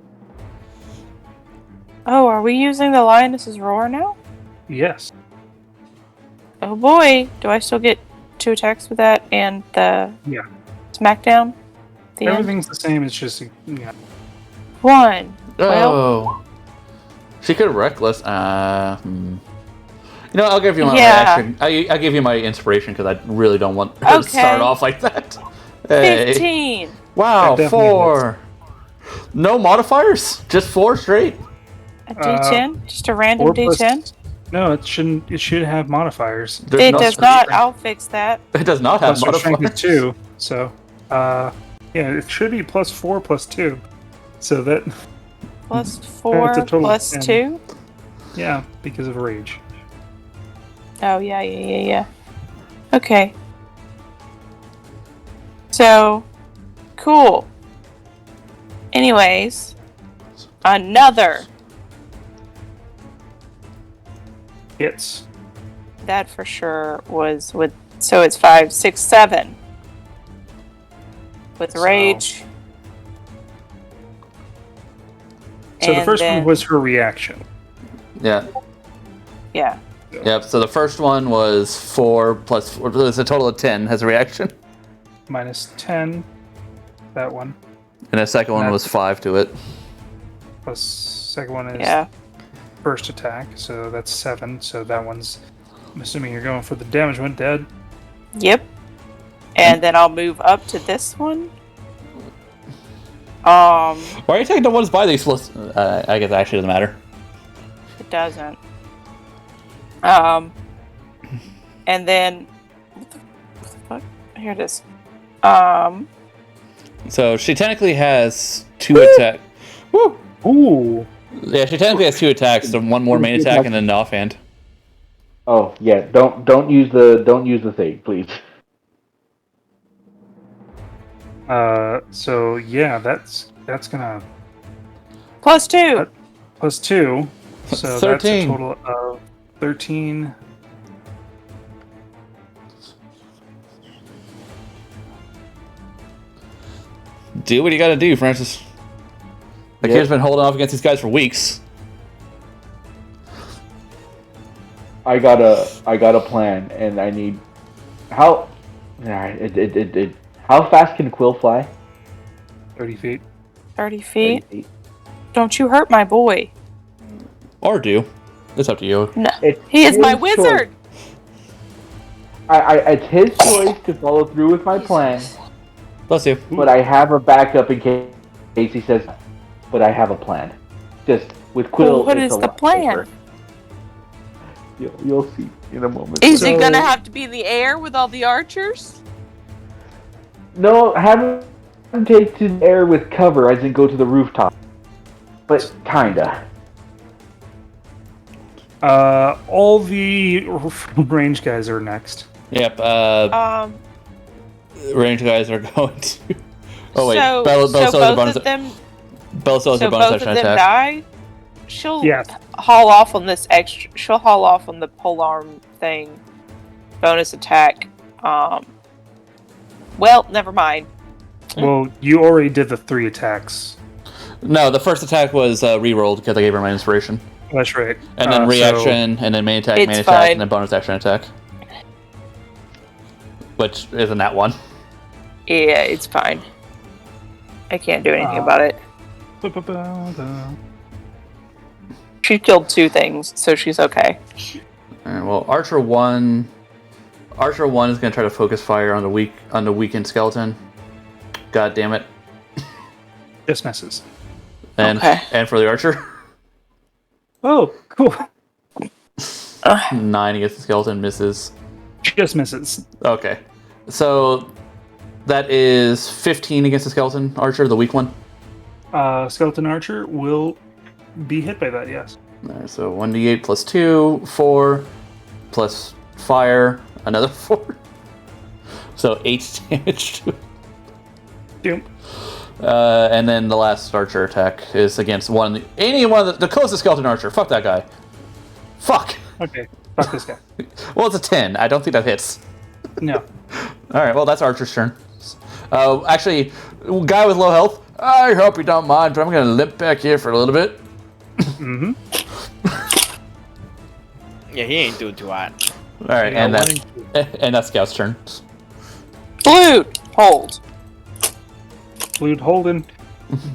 Oh, are we using the lioness's roar now? Yes. Oh boy, do I still get 2 attacks with that and the Yeah. smackdown? The end? Everything's the same. It's just yeah. 1. Oh. She could reckless. You know, I'll give you my Yeah. reaction. I'll give you my inspiration because I really don't want her to Okay. start off like that. Hey. 15! Wow, That definitely 4. No modifiers? Just 4 straight? A D10? Just a random 4 plus, D10? No, it shouldn't. It should have modifiers. There's It no does strength. not. I'll fix that. It does not have Plus your strength modifiers. is 2. So, yeah, it should be +4 +2. So that, Plus 4, It's a total of plus 10. 2. yeah, because of rage. Oh, yeah. Okay. So, cool. Anyways, another. Hits. That for sure was with. So it's 5, 6, 7. With So- rage. So the And first then- one was her reaction. Yeah. Yeah. Yep. So the first one was 4 plus 4. It's a total of 10 as a reaction, -10. That one. and the second one was 5 to it. Plus second one is Yeah. first attack. So that's 7. So that one's. I'm assuming you're going for the damage one. Dead. Yep. And then I'll move up to this one. Why Why are you taking the ones by the explosive? I guess it actually doesn't matter. It doesn't. And then what the fuck? Here it is. So she technically has 2 attack. Woo! Ooh. Yeah, she technically has 2 attacks. So one more main attack and then the offhand. Oh yeah, don't use the thing, please. So yeah, that's gonna plus 2. +2. So that's a 13. total of 13. Do what you gotta do, Francis. The Yep. kid's been holding off against these guys for weeks. I got a plan, and I need how. How fast can Quill fly? 30 feet. 30 feet. Don't you hurt my boy. Or do. It's up to you. No. It's He is my his wizard. choice. It's his choice to follow through with my plan, Bless you. but I have a backup in case he says. But I have a plan. Just with Quill. Well, what it's is a the lot plan? safer. You'll see in a moment. Is So- it gonna have to be the air with all the archers? No, have him take to the air with cover as in go to the rooftop. But kinda. All the range guys are next. Yep. Range guys are going to. Oh wait, So, Bella so still has a both bonus. of them. Bella still has So a bonus both of action them attack. die. She'll Yes. haul off on this extra. She'll haul off on the polearm thing. Bonus attack. Well, never mind. Well, you already did the 3 attacks. No, the first attack was rerolled because I gave her my inspiration, That's right. and then So- reaction, and then main attack, It's fine. and then bonus action attack, which isn't that one. Yeah, it's fine. I can't do anything about it. She killed 2 things, so she's okay. All right, well, Archer 1 is going to try to focus fire on the weakened skeleton. God damn it! Just misses. And Okay. and for the Archer, Oh, cool. 9 against the skeleton misses. Just misses. Okay, so that is 15 against the skeleton Archer, the weak one. Skeleton Archer will be hit by that, yes. All right, so 1d8 plus 2, 4 plus fire, another 4. So 8 damage to it. Doom. And then the last archer attack is against any one of the closest skeleton archer. Fuck that guy. Fuck. Okay, fuck this guy. Well, it's a 10. I don't think that hits. No. All right, well, that's Archer's turn. Actually, guy with low health, I hope you don't mind, but I'm going to limp back here for a little bit. Mm-hmm. Yeah, he ain't doing too hot. All right, and that's Scout's turn. Blue, hold. Blued Holden.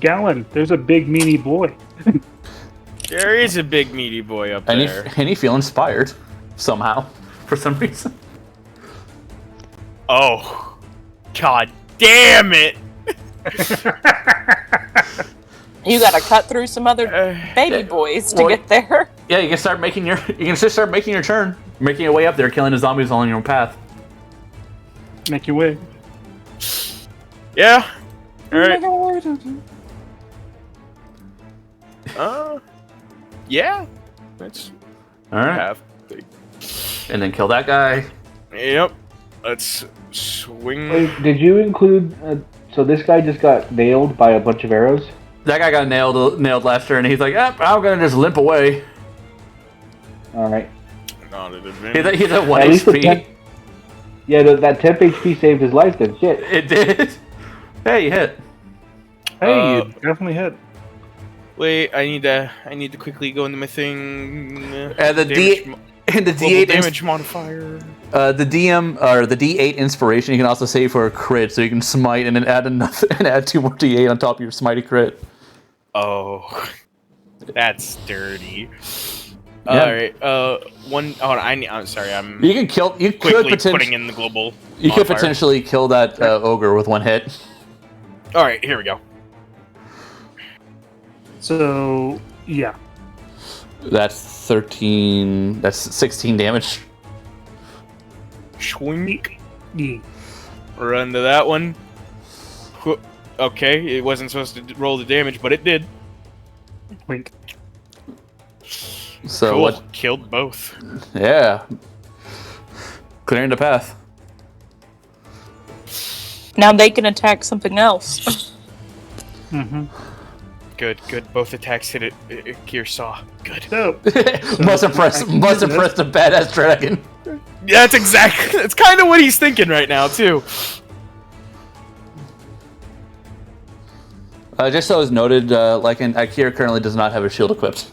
Gallon, there's a big meaty boy. There is a big meaty boy up And there. you feel inspired somehow, for some reason. Oh, god damn it! You gotta cut through some other baby boys to well- get there. Yeah, you can start making your. You can just start making your turn, making your way up there, killing the zombies all on your own path. Make your way. Yeah. All right. Yeah. That's All right, half. and then kill that guy. Yep. Let's swing. Wait, did you include? So this guy just got nailed by a bunch of arrows. That guy got nailed last turn, and he's like, I'm gonna just limp away. All right. Not an advantage. He's at 1 At least the HP. temp- Yeah, that temp HP saved his life. Then shit. It did. Hey, you hit. Hey, you definitely hit. Wait, I need to quickly go into my thing. And the global D8 damage modifier. the DM or the D8 inspiration you can also save for a crit, so you can smite and then add another and add 2 more D8 on top of your smitey crit. Oh, that's dirty. Yeah. All right. One. Oh, I'm sorry. I'm You can kill. You could quickly putting potentially. in the global. You could modifier. potentially kill that ogre with 1 hit. All right. Here we go. So yeah, That's 13. That's 16 damage. Schwink. yeah. Run to that one. Okay, it wasn't supposed to roll the damage, but it did. Wink. So Cool. what? Killed both. Yeah. Clearing the path. Now they can attack something else. Mm-hmm. Good. Both attacks hit it. Gear saw. Good. So must impress I can must do this. impress the badass dragon. Yeah, that's exactly. That's kind of what he's thinking right now too. Just so it's noted, Akira currently does not have a shield equipped.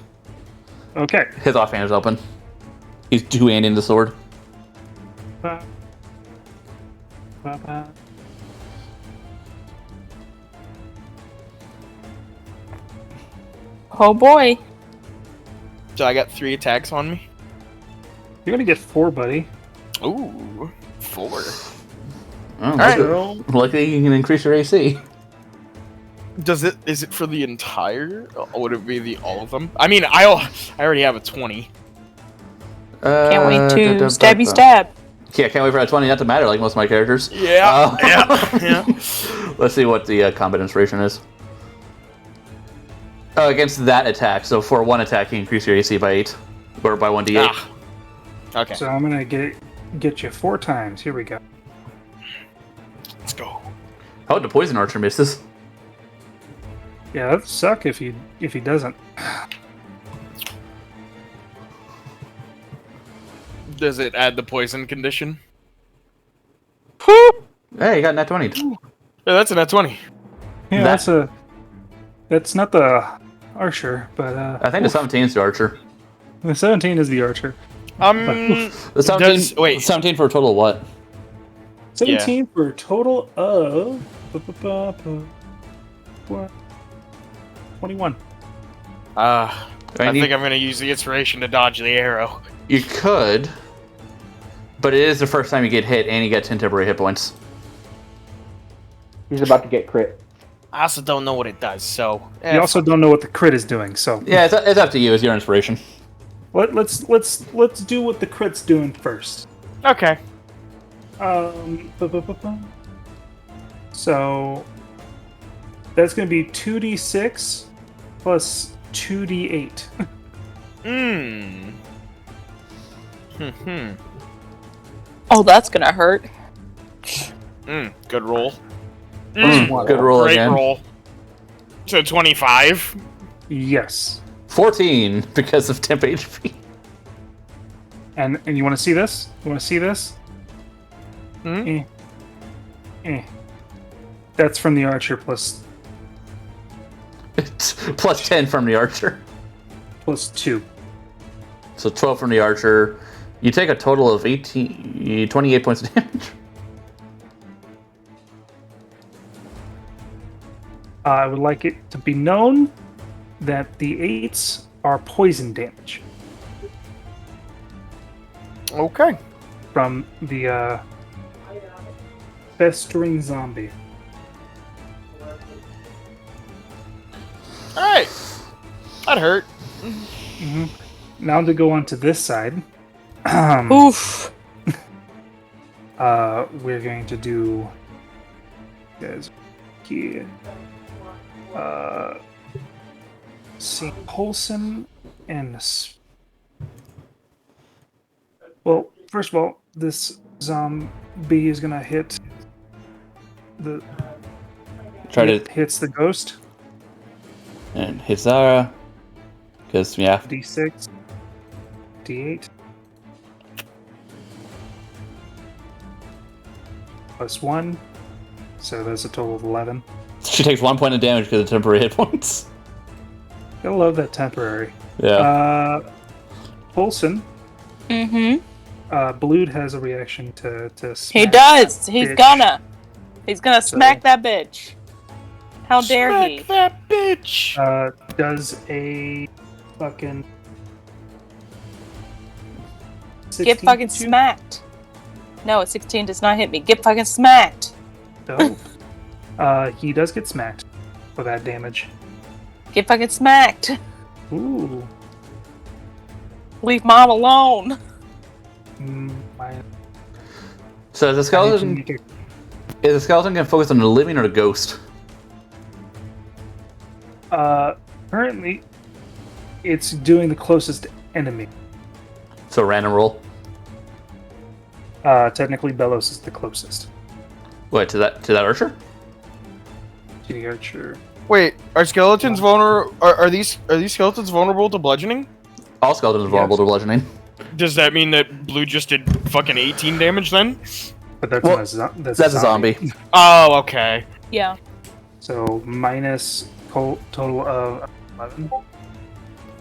okay. His offhand is open. He's two-handing the sword. Ba- ba- ba. Oh boy. So I got 3 attacks on me. You're gonna get 4, buddy. Ooh, 4. Oh, right. So luckily you can increase your AC. Is it for the entire? Or would it be the all of them? I mean, I already have a 20. Can't wait to stabby stab. Yeah, can't wait for that 20 not to matter like most of my characters. Yeah. Oh. Yeah. Let's see what the combat inspiration is. Against that attack, so for 1 attack you increase your AC by 8. Or by 1d8. Ah. Okay. so I'm gonna get you 4 times. Here we go. Let's go. Oh, the poison archer misses. Yeah, that'd suck if he doesn't. Does it add the poison condition? Hey, you got nat 20. Yeah, that's a nat 20. Yeah, That- that's not the archer, but I think the 17 is the archer. the 17 is the archer. The 17, wait. 17 for a total of what? 17 for a total of 21. I I need- think I'm gonna use the inspiration to dodge the arrow. You could, but it is the first time you get hit and you get 10 temporary hit points. He's about to get crit. I also don't know what it does, so You also don't know what the crit is doing, so Yeah, it's up to you. It's your inspiration. let's do what the crit's doing first. okay. So that's gonna be 2d6 plus 2d8. Oh, that's gonna hurt. Good roll. Good roll Great again. roll. So 25. Yes. 14 because of temp HP. And you want to see this? You want to see this? Hmm? That's from the archer plus Plus 10 from the archer. plus 2. So 12 from the archer. You take a total of 28 points of damage. I would like it to be known that the 8s are poison damage Okay. from the festering zombie. Alright. That hurt. now to go on to this side. Oof. We're going to do. Guys, here. See Wholesome and. Well, first of all, this zombie is gonna hit the. Hits the ghost. And hit Zara. Because, yeah. D6. D8. Plus 1. So that's a total of 11. She takes 1 point of damage because of temporary hit points. I love that temporary. Yeah. Paulson. Mm-hmm. Blood has a reaction to He smack does. that He's bitch. gonna smack that bitch. How dare he? Smack that bitch! Does a fucking Get 16 fucking to- smacked. No, a 16 does not hit me. Get fucking smacked. No. He does get smacked for that damage. Get fucking smacked. Ooh. Leave mom alone. My, So is the skeleton can focus on the living or the ghost? currently, it's doing the closest enemy. So random roll. Technically, Belos is the closest What, to that archer? to the archer. Wait, are skeletons vulnerable? Are these skeletons vulnerable to bludgeoning? All skeletons are vulnerable to bludgeoning. Does that mean that Blue just did fucking 18 damage then? But that's, Well, that's That's a zombie. Oh, okay. Yeah. So minus total of 11.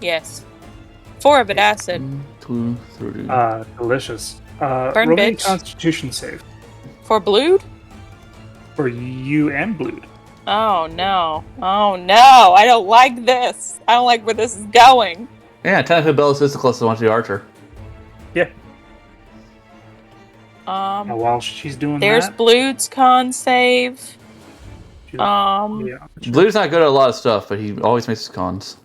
Yes. 4 of it acid. 2, 3. Delicious. Burn, roll me a bitch. Constitution save For blood? for you and Blood. Oh no. Oh no. I don't like this. I don't like where this is going. Yeah, technically Belos is the closest one to the archer. Yeah. Now, while she's doing There's that, Blood's con save. she's- Yeah. Blue's not good at a lot of stuff, but he always makes his cons.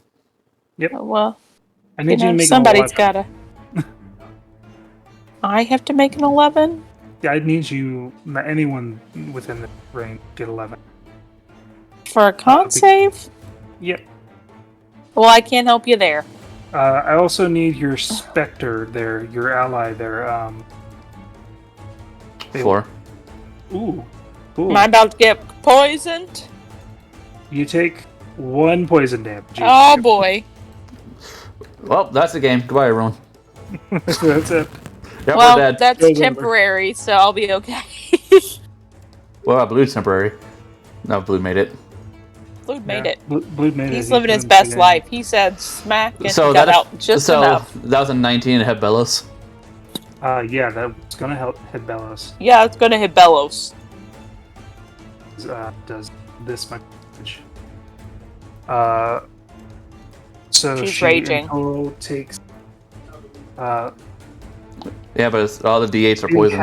Well, I need you to make somebody's an 11. gotta. I have to make an 11? Yeah, I need you, anyone within the range, get 11. For a con save? Yep. Well, I can't help you there. I also need your Spectre there, your ally there. They- 4. Ooh. Cool. Am I about to get poisoned? You take 1 poison damage. Oh boy. Well, that's the game. Goodbye, everyone. That's it. Yep, Well, we're dead. that's Goes over. temporary, so I'll be okay. Well, Blue's temporary. No, Blue made it. Blood made it. Blood made it. He's He living his couldn't best say life. He said smack and So he got that out just enough. that was a 19 and hit Belos. anything. Yeah, that's gonna help hit Belos. Yeah, it's gonna hit Belos. Does this much damage. So She's she raging. in total takes. Yeah, but all the D8s are poison.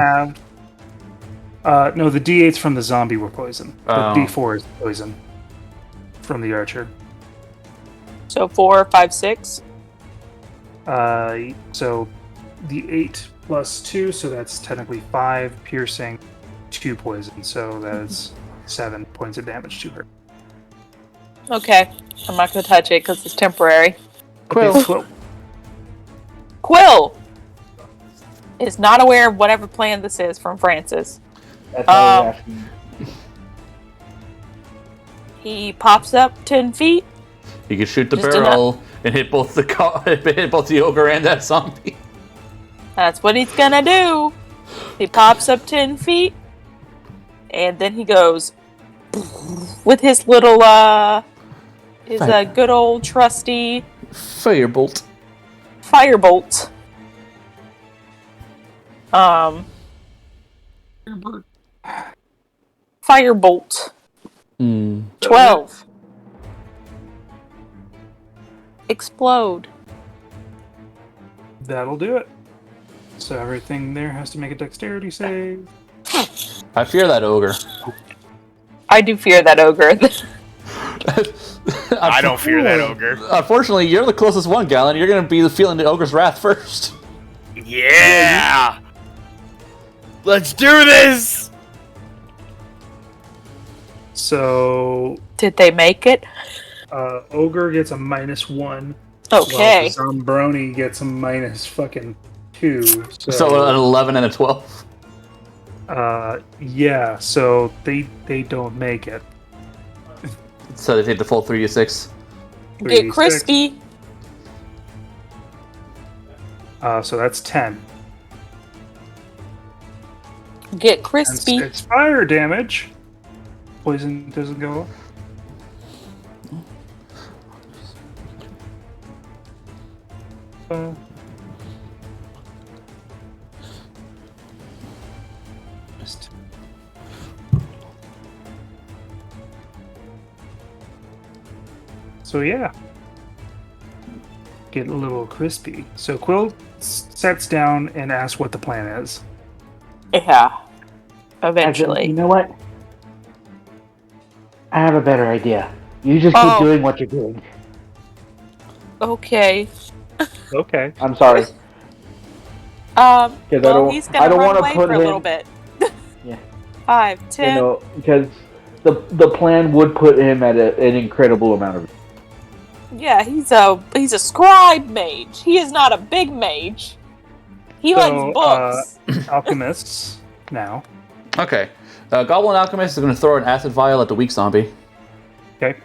No, the D8s from the zombie were poison. Oh. The D4 is poison from the archer. So 4, 5, 6. So the 8 plus 2, so that's technically 5 piercing, 2 poison. So that's 7 points of damage to her. Okay. I'm not gonna touch it because it's temporary. Quill. Okay, Quill. Quill is not aware of whatever plan this is from Francis. That's why I was asking. He pops up 10 feet. You can shoot the Just barrel and hit both the hit both the ogre and that zombie. That's what he's gonna do. He pops up 10 feet. And then he goes with his little, his good old trusty Firebolt. firebolt. Firebolt. 12. Explode. That'll do it. So everything there has to make a dexterity save. I fear that ogre. I do fear that ogre. I don't fear that ogre. Unfortunately, you're the closest one, Galen. You're going to be feeling the ogre's wrath first. Yeah! Let's do this! So, Did they make it? Ogre gets a -1. Okay. While Zombroni gets a -2. So an 11 and a 12. Yeah, so they don't make it. So they take the full 3d6. Get 3d6. crispy. So that's 10. Get And crispy. it's fire damage. Poison doesn't go up. Just- So yeah, get a little crispy. So Quill sets down and asks what the plan is. Yeah. You Eventually. know what? I have a better idea. You just keep Oh. doing what you're doing. Okay. Okay. I'm sorry. Well, don't- he's I gonna don't run wanna away put for a him- little bit. Yeah. 5, 10. You know, because the plan would put him at an incredible amount of. Yeah, he's a scribe mage. He is not a big mage. He So, likes books. Alchemists now. Okay. Goblin Alchemist is going to throw an acid vial at the weak zombie. Okay.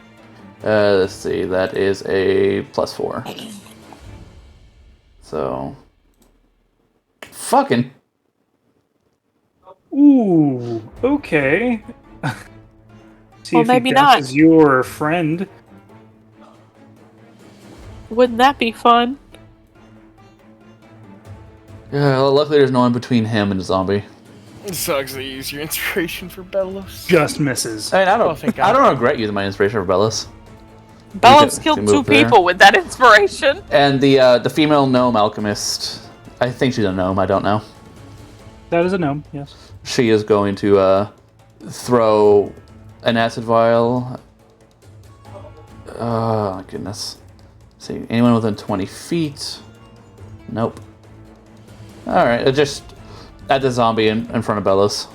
Let's see. That is a +4. So. Fucking. Ooh. Okay. See Well, if maybe he not. dances your friend. Wouldn't that be fun? Yeah, well, luckily there's no one between him and the zombie. It sucks that you use your inspiration for Belos. Just misses. I mean, Oh, thank God. I don't regret using my inspiration for Bellis. Bellows can killed move 2 there. people with that inspiration. And the female gnome alchemist, I think she's a gnome. I don't know. That is a gnome, yes. She is going to throw an acid vial. Oh my goodness. Let's see, anyone within 20 feet? Nope. All right, just at the zombie in front of Bellows.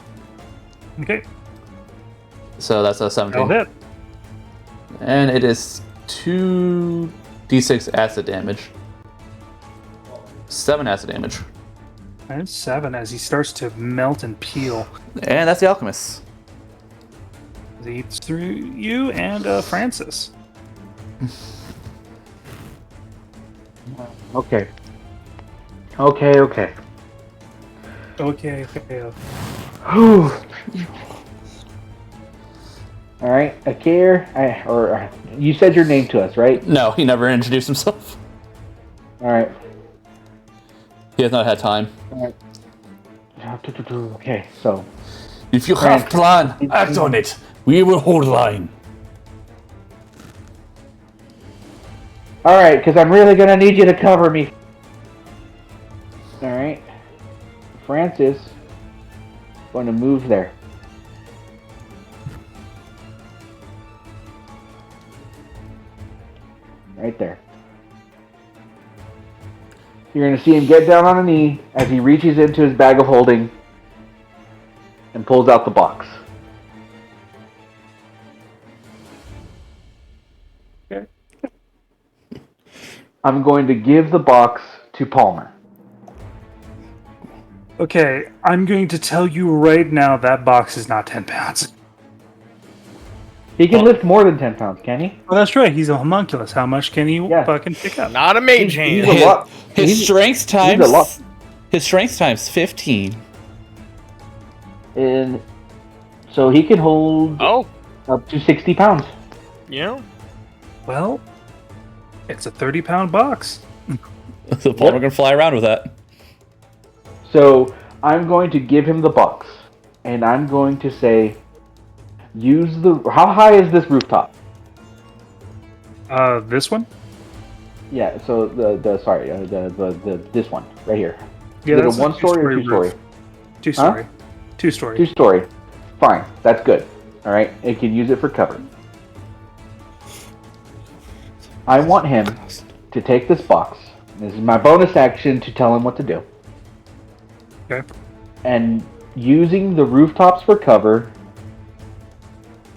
Okay. So that's a 17. That'll hit. And it is 2d6 acid damage. 7 acid damage. And 7 as he starts to melt and peel. And that's the alchemist. He eats through you and Francis. Okay. Okay. Okay. Whew. All right, Akir, you said your name to us, right? No, he never introduced himself. All right. He has not had time. Okay, so If you have plan, act on it. We will hold line. all right, because I'm really gonna need you to cover me. All right, Francis, going to move there. Right there. You're going to see him get down on a knee as he reaches into his bag of holding and pulls out the box. Okay. I'm going to give the box to Palmer. Okay, I'm going to tell you right now that box is not 10 pounds. He can lift more than 10 pounds, can he? Well, that's right. He's a homunculus. How much can he Yeah. fucking pick up? Not a mage He's hand. a lot. His He's- strength he's a lot. times. His strength times 15. And so he can hold Oh, up to 60 pounds. yeah. Well, it's a 30-pound box. So Palmer can fly around with that. So I'm going to give him the box, and I'm going to say, use the. How high is this rooftop? This one? Yeah. So the this one right here. Yeah, is it that's a 1 story or 2 story? roof. 2-story. 2-story. 2 story. Fine. That's good. All right. It can use it for cover. I want him to take this box. This is my bonus action to tell him what to do. Okay. And using the rooftops for cover,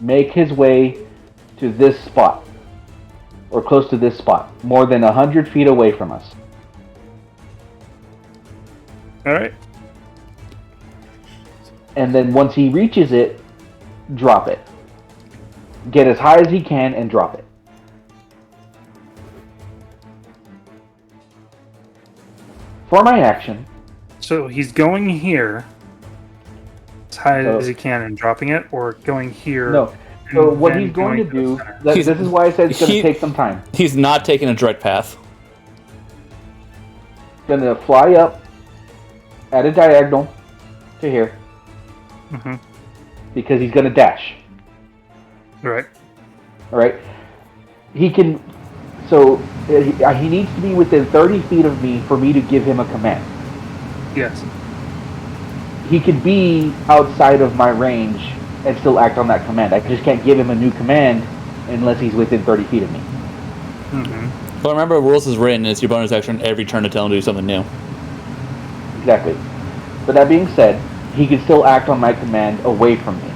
make his way to this spot. Or close to this spot. More than 100 feet away from us. Alright. And then once he reaches it, drop it. Get as high as he can and drop it. For my action, So he's going here as high as he can and dropping it, or going here. no. So and what then he's going to the do, center? this is why I said it's going to take some time. He's not taking a direct path. Going to fly up at a diagonal to here Mm-hmm. because he's going to dash. Right. All right. He can. So he needs to be within 30 feet of me for me to give him a command. Yes. He could be outside of my range and still act on that command. I just can't give him a new command unless he's within 30 feet of me. Mm-hmm. But remember, rules is written. It's your bonus action every turn to tell him to do something new. Exactly. But that being said, he can still act on my command away from me.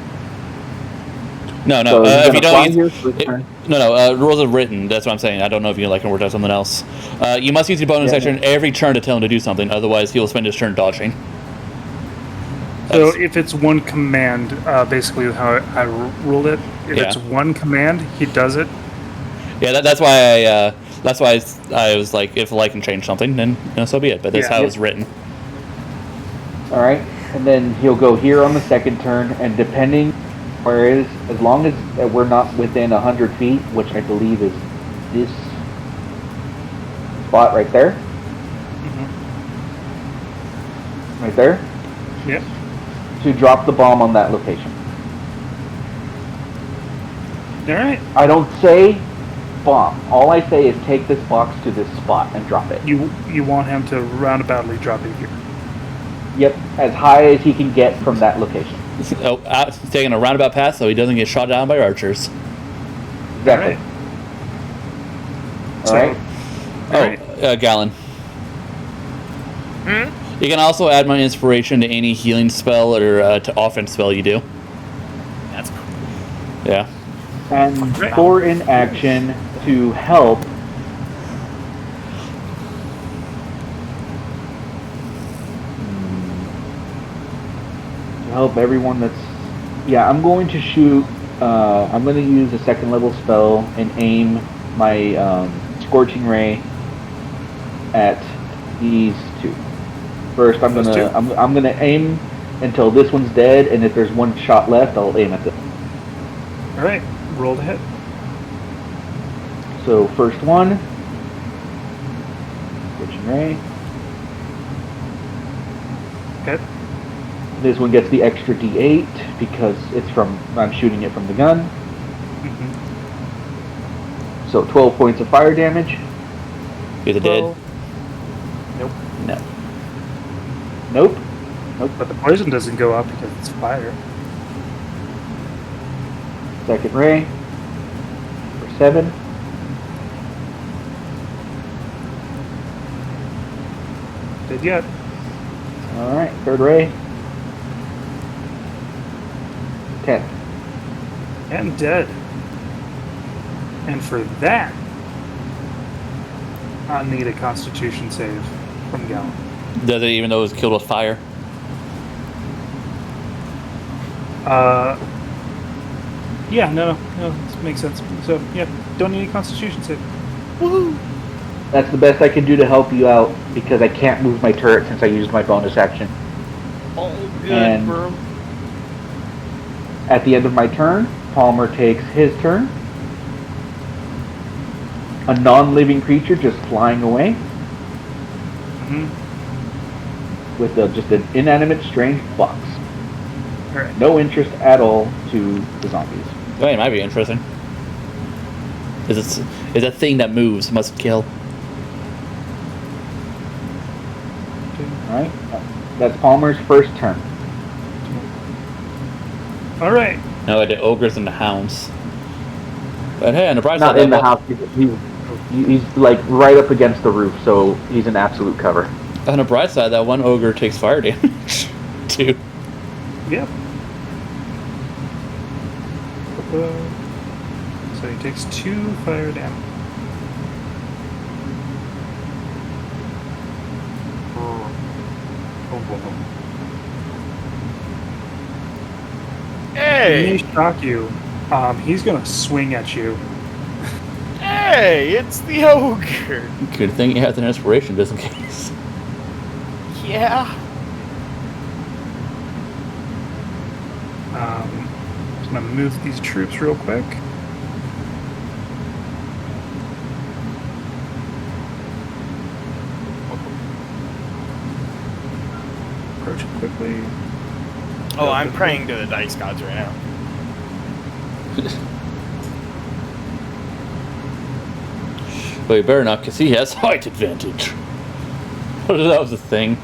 No. So he's If gonna you fly don't here use, for his turn. rules are written. That's what I'm saying. I don't know if you can work out something else. You must use your bonus Yeah. action every turn to tell him to do something. Otherwise, he will spend his turn dodging. So That's- if it's one command, basically how I ruled it, if Yeah. it's one command, he does it. yeah, that's why I was like, if I can change something, then so be it. But that's Yeah. how it was written. All right, and then he'll go here on the second turn, and depending where it is, as long as we're not within 100 feet, which I believe is this spot right there, right there, Yep. to drop the bomb on that location. All right. I don't say bomb. All I say is take this box to this spot and drop it. You want him to roundaboutly drop it here. Yep, as high as he can get from that location. Taking a roundabout path so he doesn't get shot down by archers. Exactly. All right. Gallon. Hmm? You can also add my inspiration to any healing spell or to offense spell you do. That's cool. Yeah. And Right. for in action to help. To help everyone that's. Yeah, I'm going to shoot. I'm going to use a second level spell and aim my Scorching Ray at these two. First, I'm Those gonna two? I'm gonna aim until this one's dead, and if there's one shot left, I'll aim at them. All right. Roll to hit. So first one, Scorching Ray. Hit. This one gets the extra D8 because I'm shooting it from the gun. Mm-hmm. So 12 points of fire damage. Is it dead? Nope. No. Nope. But the poison doesn't go up because it's fire. Second ray for 7. Did yet. All right. Third ray. 10. And dead. And for that, I need a Constitution save from Gallon. Does it even though it was killed with fire? Yeah, no, this makes sense. So, yeah, don't need a Constitution save. That's the best I can do to help you out because I can't move my turret since I used my bonus action. All good, And- bro. At the end of my turn, Palmer takes his turn. A non-living creature just flying away Mm-hmm. with just an inanimate, strange box. Alright. No interest at all to the zombies. Well, it might be interesting. It's a thing that moves, must kill. Alright? That's Palmer's first turn. Alright. No, the ogres and the hounds. But hey, on the bright Not side, in the level- house. He's like right up against the roof, so he's in absolute cover. On the bright side, that one ogre takes fire damage, too. Yep. So he takes 2 fire damage. He Hey! may shock you. He's gonna swing at you. Hey! It's the ogre! Good thing you have an inspiration just in case. Yeah. Just gonna move these troops real quick. Approach it quickly. Oh, I'm praying to the dice gods right now. Well, you better not, because he has height advantage. That was a thing.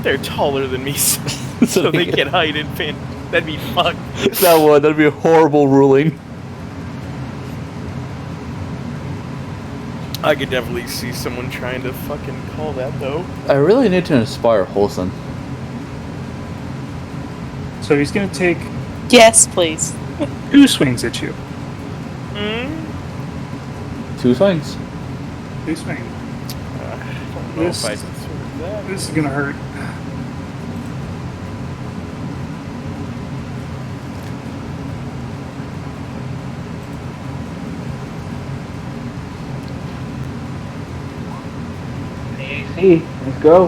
They're taller than me, so they can hide in pin. That'd be fucked. That'd be a horrible ruling. I could definitely see someone trying to fucking call that, though. I really need to inspire Wholesome. So he's gonna take Yes, please. 2 swings at you. Hmm? 2 swings. 2 swings. I don't know if I can sort that. This is gonna hurt. AC, let's go.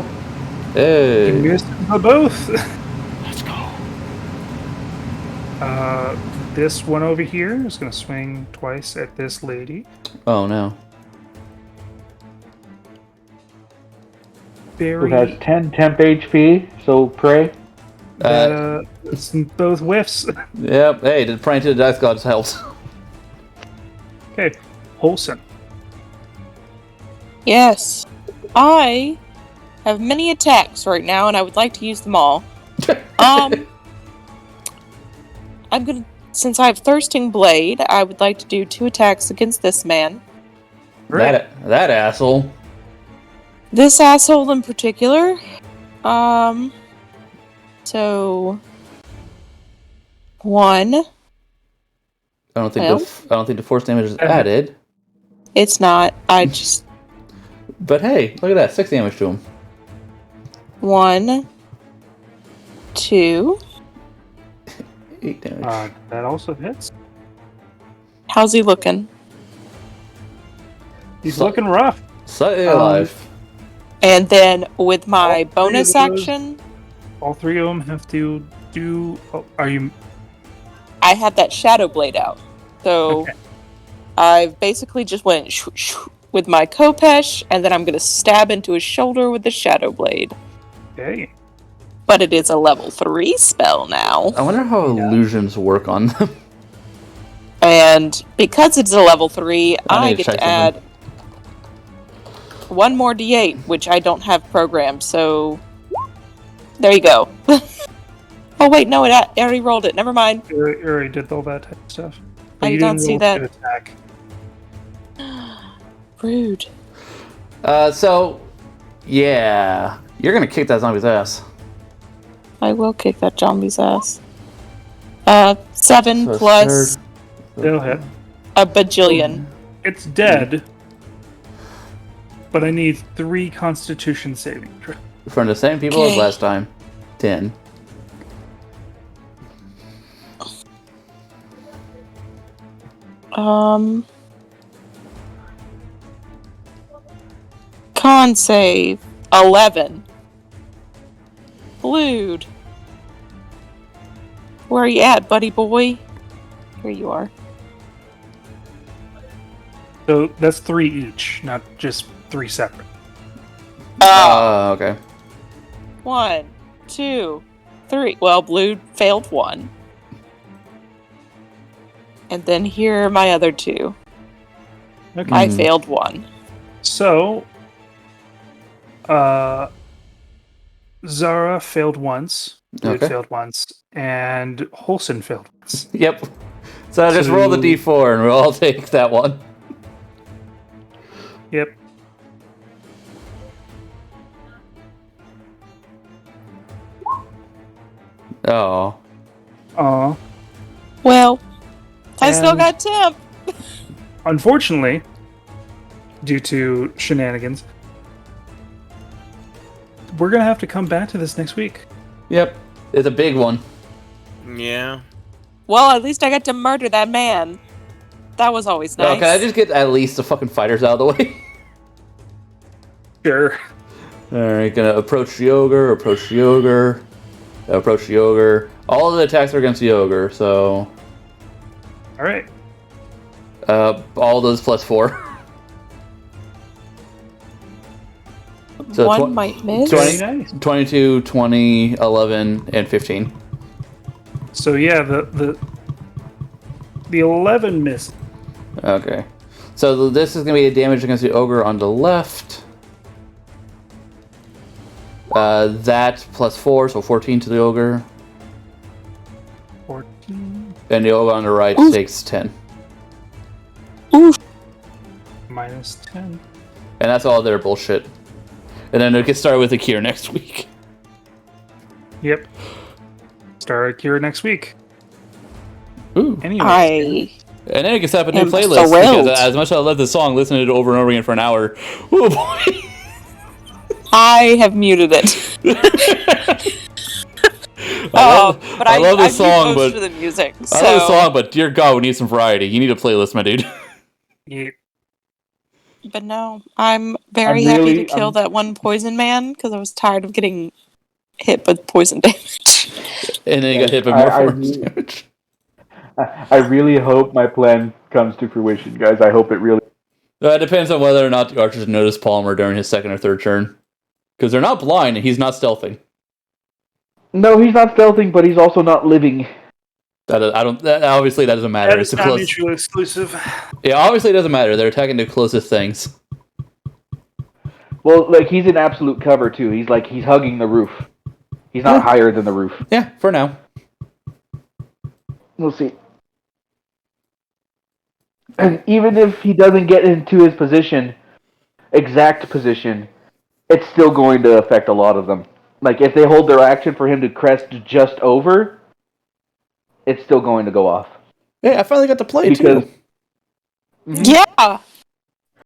You Hey. missed them both. Let's go. This one over here is gonna swing twice at this lady. Oh no. Who Barry. has 10 temp HP, so pray. It's both whiffs. Yep. Hey, did praying to the dice gods helps? Okay, Wholesome. Yes. I have many attacks right now, and I would like to use them all. I'm gonna, since I have Thirsting Blade, I would like to do 2 attacks against this man. That asshole. This asshole in particular. So 1. I don't think the force damage is added. It's not. I just But hey, look at that, 6 damage to him. 1, 2. 8 damage. That also hits. How's he looking? He's So- looking rough. Slightly alive. And then with my All 3 bonus of those- action, All 3 of them have to do. Oh, are you? I have that Shadow Blade out. So Okay. I've basically just went with my Kopesh, and then I'm going to stab into his shoulder with the Shadow Blade. Okay. But it is a level 3 spell now. I wonder how illusions work on them. And because it's a level 3, I I need to get check to add 1 more d8, which I don't have programmed, so there you go. Oh wait, no, I already rolled it. Never mind. You already did all that type of stuff. But I you don't didn't see roll that. to attack. Rude. So, yeah. You're gonna kick that zombie's ass. I will kick that zombie's ass. 7 So plus It'll hit. a bajillion. It's dead. But I need 3 Constitution saving throws. From the same people as Okay. last time. 10. Con save 11. Blued. Where are you at, buddy boy? Here you are. So that's 3 each, not just 3 separate. Okay. 1, 2, 3. Well, blue failed 1. And then here are my other 2. Okay. I failed 1. So, Zara failed once. Blue Okay. failed once. And Wholesome failed once. Yep. So just roll the d4 and we'll all take that one. Yep. Oh. Aw. Well, I still And- got temp. Unfortunately, due to shenanigans, we're gonna have to come back to this next week. Yep. It's a big one. Yeah. Well, at least I got to murder that man. That was always nice. Oh, can I just get at least the fucking fighters out of the way? Sure. Alright, gonna approach the ogre, approach the ogre, approach the ogre. All of the attacks are against the ogre, so... All right. All those plus 4. So One might miss. 20 Nice. 22, 20, 11, and 15. So yeah, the 11 missed. Okay. So this is going to be a damage against the ogre on the left. That plus 4, so 14 to the ogre. 14 And the ogre on the right Oof. takes 10. minus 10. And that's all their bullshit. And then it gets started with a cure next week. Yep. Start Cure next week. Ooh. Anyway. And then it can set up a new am playlist. thrilled. Because as much as I love this song, listening to it over and over again for an hour. Oh boy. I have muted it. But I love this I've used song, most but of the music. So I love the song, but dear God, we need some variety. You need a playlist, my dude. Yeah. But no, I'm very happy to kill that one poison man because I was tired of getting hit with poison damage. And then you got hit by more I force damage. I really hope my plan comes to fruition, guys. I hope it really. It depends on whether or not the archers notice Palmer during his second or third turn. Because they're not blind and he's not stealthing. No, he's not stealthing, but he's also not living. Obviously that doesn't matter. It's That's the not close. mutually exclusive. Yeah, obviously it doesn't matter. They're attacking the closest things. Well, like he's in absolute cover too. He's hugging the roof. He's not higher than the roof. Yeah, for now. We'll see. And even if he doesn't get into his exact position, it's still going to affect a lot of them. Like, if they hold their action for him to crest just over, it's still going to go off. Yeah, I finally got to play Because too. Yeah.